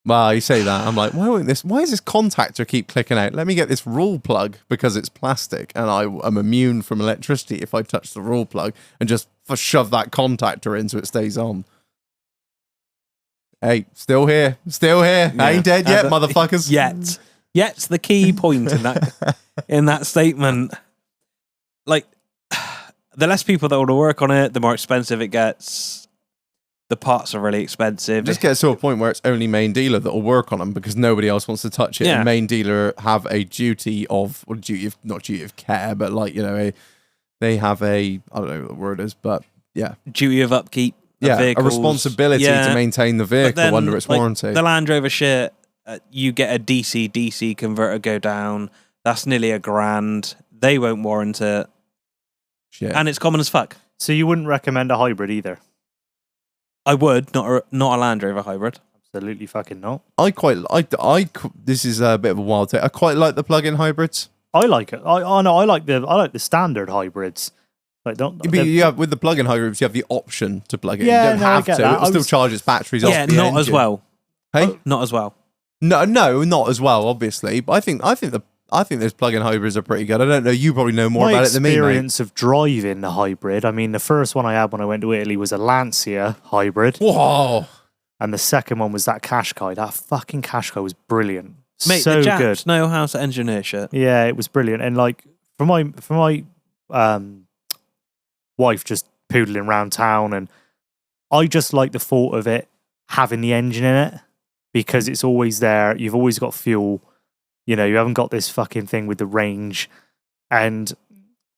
Well, you say that. I'm like, why does this contactor keep clicking out? Let me get this rule plug because it's plastic and I'm immune from electricity if I touch the rule plug and just shove that contactor in so it stays on. Hey, still here. Yeah. I ain't dead yet, motherfuckers. Yet's the key point in that statement. Like, the less people that want to work on it, the more expensive it gets. The parts are really expensive. It just gets to a point where it's only main dealer that will work on them because nobody else wants to touch it. Yeah. And main dealer have a duty of, not duty of care, but like, you know, they have I don't know what the word is, but yeah. Duty of upkeep. Yeah, vehicles. a responsibility to maintain the vehicle under its warranty. The Land Rover shit, you get a DC converter go down. That's nearly $1,000. They won't warrant it. Shit. And it's common as fuck. So you wouldn't recommend a hybrid either? I would, not a Land Rover hybrid. Absolutely fucking not. This is a bit of a wild take. I quite like the plug-in hybrids. I like it. I like the standard hybrids. Like You have with the plug-in hybrids, you have the option to plug it. Yeah, you don't have to. that. It'll still charge its batteries off the not engine. as well. Hey, not as well. No, not as well, obviously. But I think those plug-in hybrids are pretty good. I don't know. You probably know more about it than me, mate. My experience of driving the hybrid. I mean, the first one I had when I went to Italy was a Lancia hybrid. Whoa! And the second one was that Qashqai. That fucking Qashqai was brilliant. Mate, so the Japs good. know how to engineer shit. Yeah, it was brilliant. And like for my wife just poodling around town, and I just like the thought of it having the engine in it because it's always there. You've always got fuel. You know, you haven't got this fucking thing with the range. And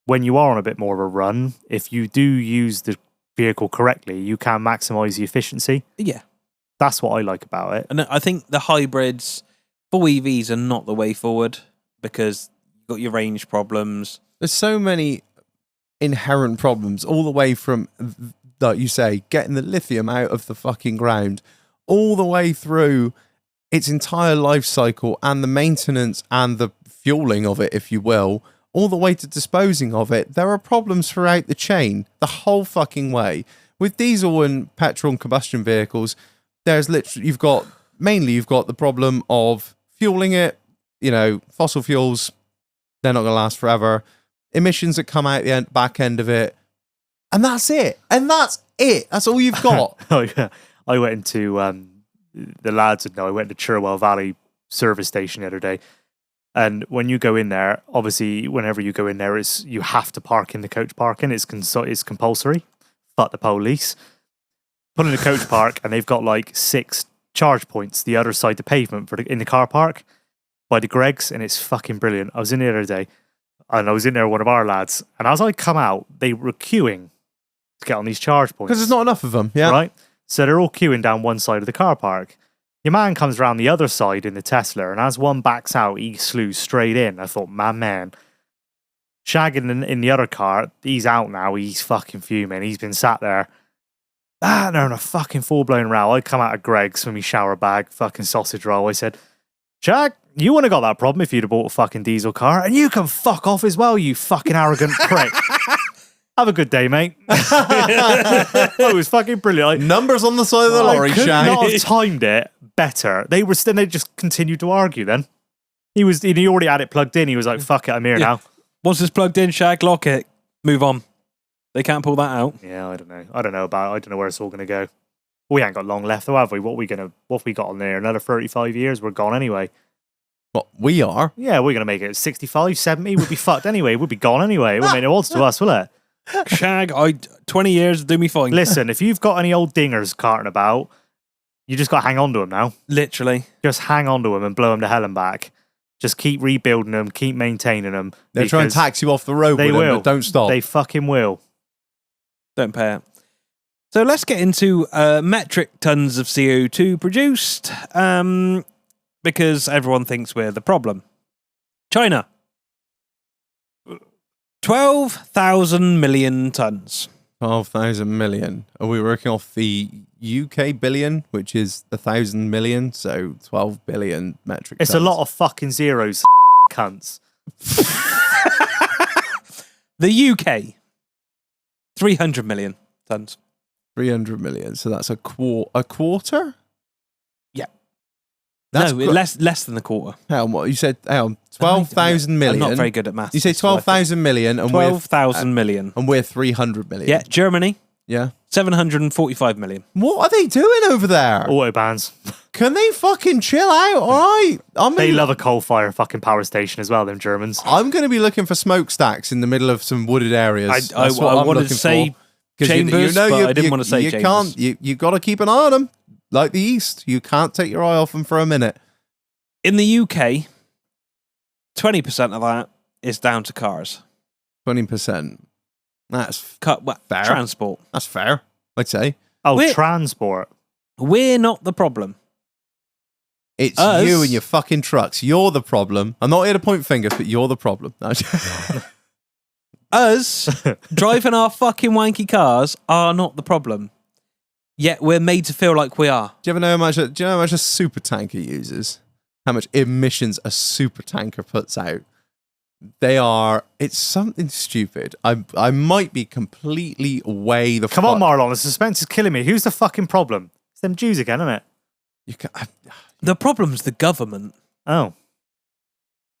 when you are on a bit more of a run, if you do use the vehicle correctly, you can maximize the efficiency. Yeah. That's what I like about it. And I think the hybrids, full EVs are not the way forward because you've got your range problems. There's so many inherent problems, all the way from, like you say, getting the lithium out of the fucking ground, all the way through its entire life cycle and the maintenance and the fueling of it, if you will, all the way to disposing of it. There are problems throughout the chain, the whole fucking way. With diesel and petrol and combustion vehicles, there's literally, you've got the problem of fueling it, you know, fossil fuels, they're not going to last forever. Emissions that come out the back end of it. And that's it. That's all you've got. Oh, yeah. I went into, the lads would know, I went to Cherwell Valley service station the other day. And when you go in there, obviously, whenever you go in there, you have to park in the coach parking. It's compulsory. Fuck the police. Put in a coach park, and they've got like 6 charge points the other side the pavement in the car park by the Greggs, and it's fucking brilliant. I was in the other day, and I was in there with one of our lads, and as I come out, they were queuing to get on these charge points. Because there's not enough of them, yeah. Right? So they're all queuing down one side of the car park. Your man comes around the other side in the Tesla, and as one backs out, he slews straight in. I thought, my man. Shagging in the other car, he's out now. He's fucking fuming. He's been sat there. They're in a fucking full-blown row. I come out of Greg's with my shower bag, fucking sausage roll. I said, Shag, you wouldn't have got that problem if you'd have bought a fucking diesel car, and you can fuck off as well, you fucking arrogant prick. Have a good day, mate. It was fucking brilliant. Numbers on the side of the lorry, I could Shag. not have timed it better. They just continued to argue then. He already had it plugged in. He was like, "Fuck it, I'm here now." Once it's plugged in, Shag, lock it. Move on. They can't pull that out. Yeah, I don't know. I don't know where it's all gonna go. We ain't got long left, though, have we? What have we got on there? Another 35 years? We're gone anyway. What we are? Yeah, we're gonna make it 65, 70. We'll be fucked anyway. We'll be gone anyway. It won't make no odds to us, will it? Shag, 20 years do me fine. Listen, if you've got any old dingers carting about, you just got to hang on to them now. Literally. Just hang on to them and blow them to hell and back. Just keep rebuilding them, keep maintaining them. They'll try and tax you off the road They with them, will. but don't stop. They fucking will. Don't pay it. So let's get into metric tons of CO2 produced, because everyone thinks we're the problem. China. 12,000 million tons. 12,000 million. Are we working off the UK billion, which is 1,000 million? So 12 billion metric tons. It's a lot of fucking zeros, cunts. The UK. 300 million tons. 300 million. So that's a quarter? Yeah. That's no, less than the quarter. Hang on, what? You said 12,000 million. I'm not very good at maths. You say 12,000 million and 12,000 million. And we're 300 million. Yeah, Germany. Yeah. 745 million. What are they doing over there? Autobahns. Can they fucking chill out? All right. They love a coal-fire fucking power station as well, them Germans. I'm going to be looking for smokestacks in the middle of some wooded areas. I wanted to say chambers, but I didn't want to say chambers. You got to keep an eye on them. Like the East. You can't take your eye off them for a minute. In the UK, 20% of that is down to cars. 20%. That's fair. Transport. That's fair, I'd say. Oh, transport. We're not the problem. It's you and your fucking trucks. You're the problem. I'm not here to point fingers, but you're the problem. Us driving our fucking wanky cars are not the problem. Yet we're made to feel like we are. Do you know how much a super tanker uses? How much emissions a super tanker puts out? It's something stupid. I might be completely way the Come on, Marlon, the suspense is killing me. Who's the fucking problem? It's them Jews again, isn't it? The problem's the government. Oh.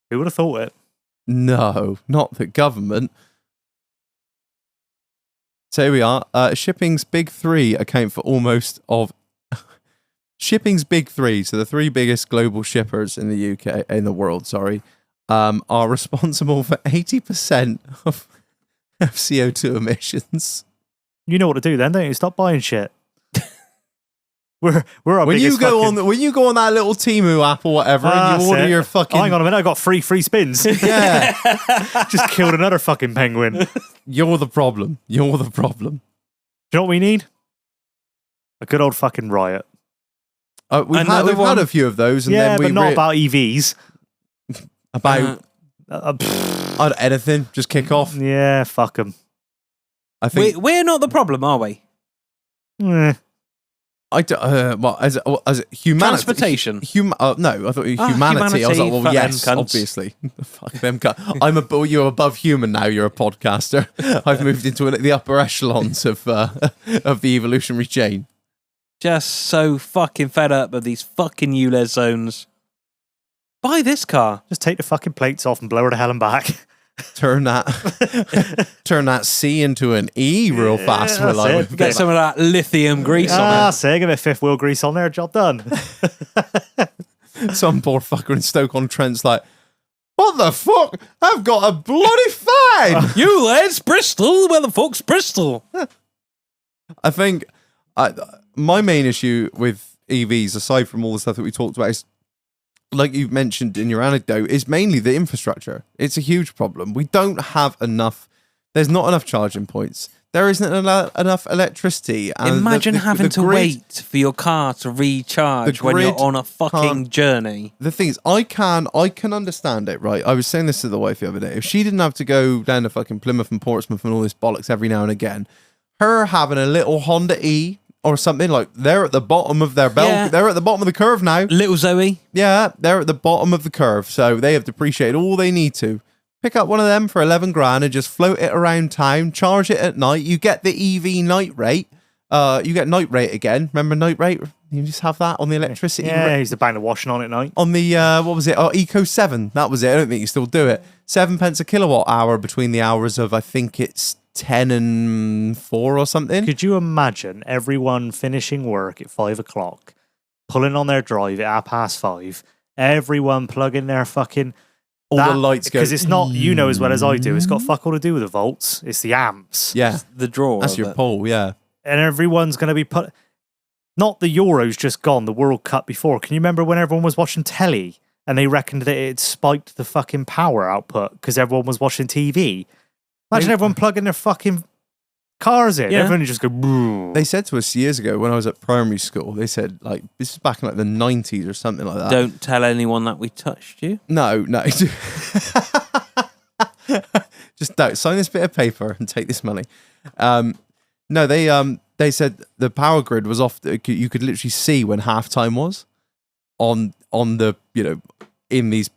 Who would have thought it? No, not the government. So here we are. Shipping's big three account for almost of... Shipping's big three, so the three biggest global shippers in the UK, in the world, sorry, are responsible for 80% of CO2 emissions. You know what to do then, don't you? Stop buying shit. We're our when biggest you go on that little Temu app or whatever and you order your fucking... Oh, hang on a minute, I got free spins. Yeah. Just killed another fucking penguin. You're the problem. You're the problem. Do you know what we need? A good old fucking riot. We've had a few of those. And then but not about EVs. About anything. Just kick off. Yeah, fuck them. I think we're not the problem, are we? As humanity, transportation. No, I thought humanity. I was like, well, yes, obviously. Fuck them. You're above human now. You're a podcaster. I've moved into the upper echelons of the evolutionary chain. Just so fucking fed up of these fucking ULEZ zones. Buy this car. Just take the fucking plates off and blow her to hell and back. Turn that C into an E real fast. Get some of that lithium grease on it. Give it fifth wheel grease on there. Job done. Some poor fucker in Stoke-on-Trent's like, what the fuck? I've got a bloody fine. ULEZ Bristol. Where the fuck's Bristol? I think my main issue with EVs, aside from all the stuff that we talked about, is, like you've mentioned in your anecdote, is mainly the infrastructure. It's a huge problem. We don't have enough. There's not enough charging points. There isn't enough electricity. And imagine having to wait for your car to recharge when you're on a fucking journey. The thing is, I can understand it, right? I was saying this to the wife the other day. If she didn't have to go down to fucking Plymouth and Portsmouth and all this bollocks every now and again, her having a little Honda E or something, like, they're at the bottom of their belt. Yeah. They're at the bottom of the curve now. Little Zoe. Yeah, they're at the bottom of the curve, so they have depreciated all they need to. Pick up one of them for 11 grand and just float it around town, charge it at night. You get the EV night rate, You get night rate again. Remember night rate? You just have that on the electricity. Yeah, he's the bang of washing on at night. On the what was it? Oh, Eco 7. That was it. I don't think you still do it. 7 pence a kilowatt hour between the hours of I think it's 10 and 4 or something. Could you imagine everyone finishing work at 5 o'clock, pulling on their drive at 5:30, everyone plugging their fucking All the lights go. because it's not, you know as well as I do, it's got fuck all to do with the volts. It's the amps. Yeah, The draw. that's of your it. pole. Yeah. And everyone's going to be put. Not the Euros just gone, the World Cup before. Can you remember when everyone was watching telly and they reckoned that it spiked the fucking power output because everyone was watching TV? Imagine everyone plugging their fucking cars in. Yeah. Everyone would just go. Brrr. They said to us years ago when I was at primary school. They said like this is back in like the 90s or something like that. Don't tell anyone that we touched you. No. Just don't sign this bit of paper and take this money. No, they said the power grid was off. You could literally see when halftime was on the in these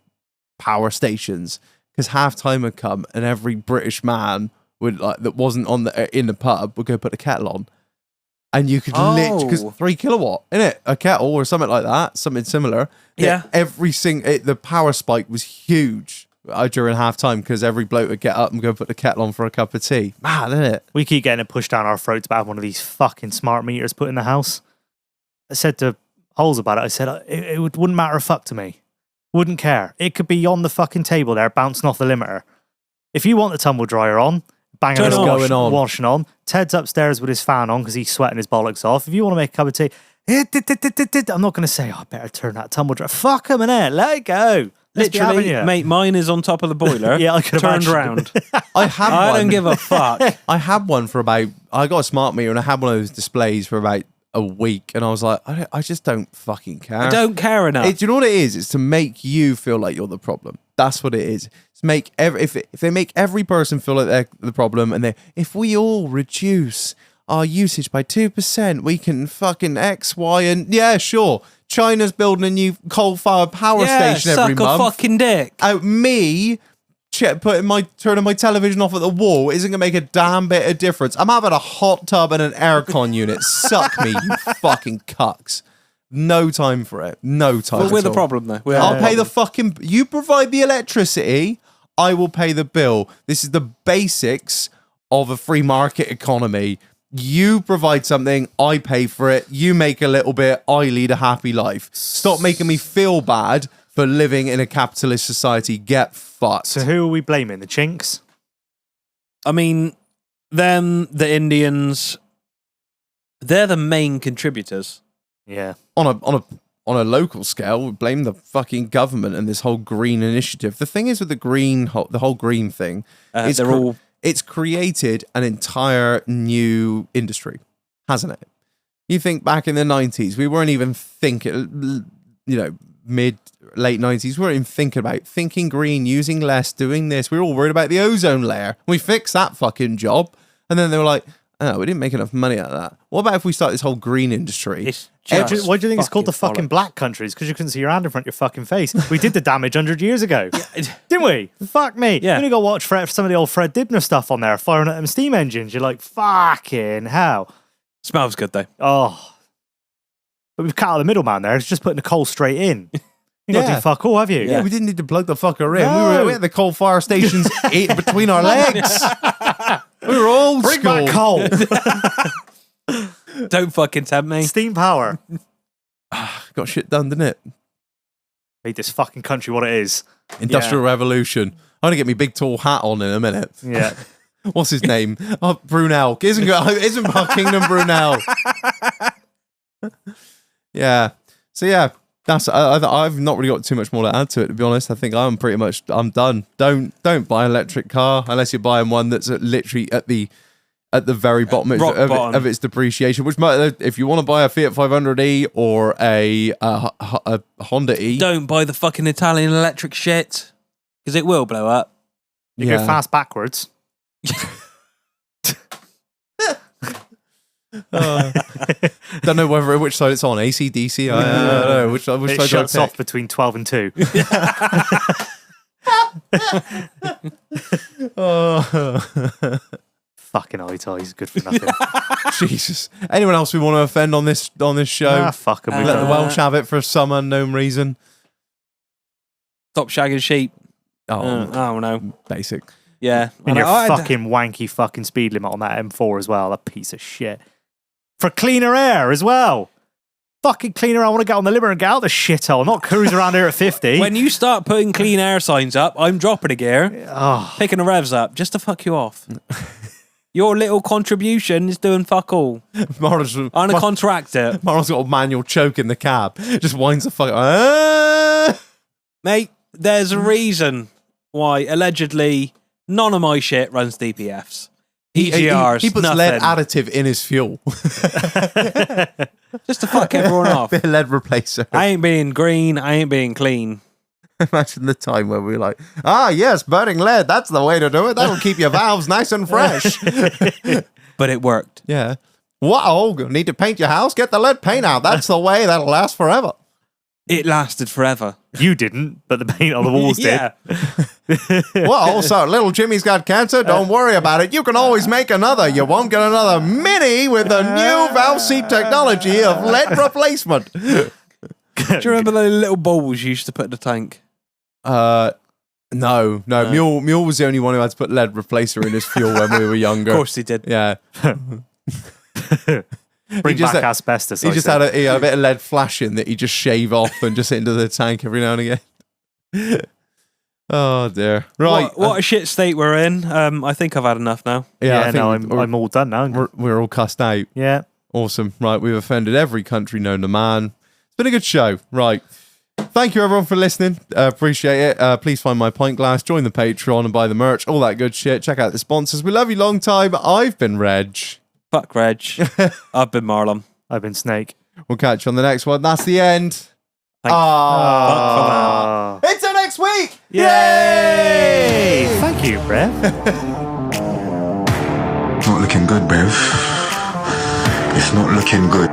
power stations because halftime had come and every British man would like that wasn't on in the pub would go put the kettle on, and you could literally because 3 kilowatt in it a kettle or something like that, something similar. Yeah. The power spike was huge during halftime because every bloke would get up and go put the kettle on for a cup of tea. Mad, isn't it? We keep getting it pushed down our throats about one of these fucking smart meters put in the house. I said to Holes about it, I said, it wouldn't matter a fuck to me. Wouldn't care. It could be on the fucking table there, bouncing off the limiter. If you want the tumble dryer on, banging Turn it it going on. washing on. Ted's upstairs with his fan on because he's sweating his bollocks off. If you want to make a cup of tea, I'm not going to say, I better turn that tumble dryer. Fuck him in it. Let it go. Let's be having Literally, you. mate, mine is on top of the boiler. Yeah, I can turned imagine. round. I had I one. don't give a fuck. I had one for about. I got a smart meter and I had one of those displays for about a week, and I was like, I just don't fucking care. I don't care enough. Do you know what it is? It's to make you feel like you're the problem. That's what it is. It's make if they make every person feel like they're the problem, and if we all reduce our usage by 2%, we can fucking X, Y, and yeah, sure. China's building a new coal-fired power station every suck a month. fucking dick. Me turning my television off at the wall isn't gonna make a damn bit of difference. I'm having a hot tub and an aircon unit. Suck me, you fucking cucks. No time for it. No time. Well, we're at the all. problem, though. I'll pay the fucking. You provide the electricity. I will pay the bill. This is the basics of a free market economy. You provide something, I pay for it. You make a little bit, I lead a happy life. Stop making me feel bad for living in a capitalist society. Get fucked. So who are we blaming? The chinks? I mean, them, the Indians, they're the main contributors. Yeah. On a local scale, we blame the fucking government and this whole green initiative. The thing is with the whole green thing, it's created an entire new industry, hasn't it? You think back in the 90s, we weren't even thinking, late 90s, we weren't even thinking green, using less, doing this. We were all worried about the ozone layer. We fixed that fucking job. And then they were like, oh, we didn't make enough money out of that. What about if we start this whole green industry? Why do you think it's called the fucking black countries? Because you couldn't see your hand in front of your fucking face. We did the damage 100 years ago. Didn't we? Fuck me. Yeah. You only got to watch some of the old Fred Dibner stuff on there, firing at them steam engines. You're like, fucking hell. Smells good, though. Oh. But we've cut out the middleman there. It's just putting the coal straight in. You got to Yeah. do fuck all, have you? Yeah, we didn't need to plug the fucker in. No. We had the coal fire stations between our legs. We were old Bring school. back coal. Don't fucking tempt me. Steam power. Got shit done, didn't it? Made this fucking country what it is. Industrial Revolution. I'm going to get me big tall hat on in a minute. Yeah. What's his name? Oh, Brunel. Isn't Buckingham Brunel? Yeah. So yeah, that's. I've not really got too much more to add to it. To be honest, I think I'm done. Don't buy an electric car unless you're buying one that's literally at the very bottom of its depreciation. Which might, if you want to buy a Fiat 500e or a Honda E, Don't buy the fucking Italian electric shit, because it will blow up. You go fast backwards. Don't know which side it's on. AC, DC. I don't know which It side. shuts do I off between 12 and 2. pick? fucking eye ties. Good for nothing. Jesus. Anyone else we want to offend on this show? Fuck them. Let the Welsh have it for some unknown reason. Stop shagging sheep. Oh, I don't know. basic. Yeah. And your I- fucking wanky fucking speed limit on that M4 as well. That piece of shit. For cleaner air as well. Fucking cleaner. I want to get on the limit and get out the shithole, not cruise around here at 50. When you start putting clean air signs up, I'm dropping a gear, Oh, picking the revs up just to fuck you off. Your little contribution is doing fuck all. Marlon's I'm gonna contract it. got a manual choke in the cab. Just winds the fuck. Ah! Mate, there's a reason why allegedly none of my shit runs DPFs. EGRs, He puts nothing. lead additive in his fuel. Just to fuck everyone off. Bit of lead replacer. I ain't being green, I ain't being clean. Imagine the time where we were like, yes, burning lead. That's the way to do it. That'll keep your valves nice and fresh. But it worked. Yeah. Wow, need to paint your house? Get the lead paint out. That's the way. That'll last forever. It lasted forever. you didn't, but the paint on the walls Yeah. Well, so little Jimmy's got cancer. Don't worry about it. You can always make another. You won't get another mini with the new valve seat technology of lead replacement. Do you remember the little balls you used to put in the tank? No. Mule was the only one who had to put lead replacer in his fuel when we were younger. Of course he did. Yeah. Bring just back had- asbestos. He I just said. had a bit of lead flashing that he just shave off and just hit into the tank every now and again. Oh dear. Right. What a shit state we're in. I think I've had enough now. I think no, we're- I'm all done now. we're all cussed out. Yeah. Awesome. Right. We've offended every country known to man. It's been a good show. Right. Thank you everyone for listening. Appreciate it. Please find my pint glass, join the Patreon and buy the merch, all that good shit. Check out the sponsors. We love you long time. I've been Reg. Fuck Reg. I've been Marlon. I've been Snake. We'll catch you on the next one. That's the end. Thank- Ah. It's the next week. Yay! Thank you, Brev. Not looking good, Bev. It's not looking good.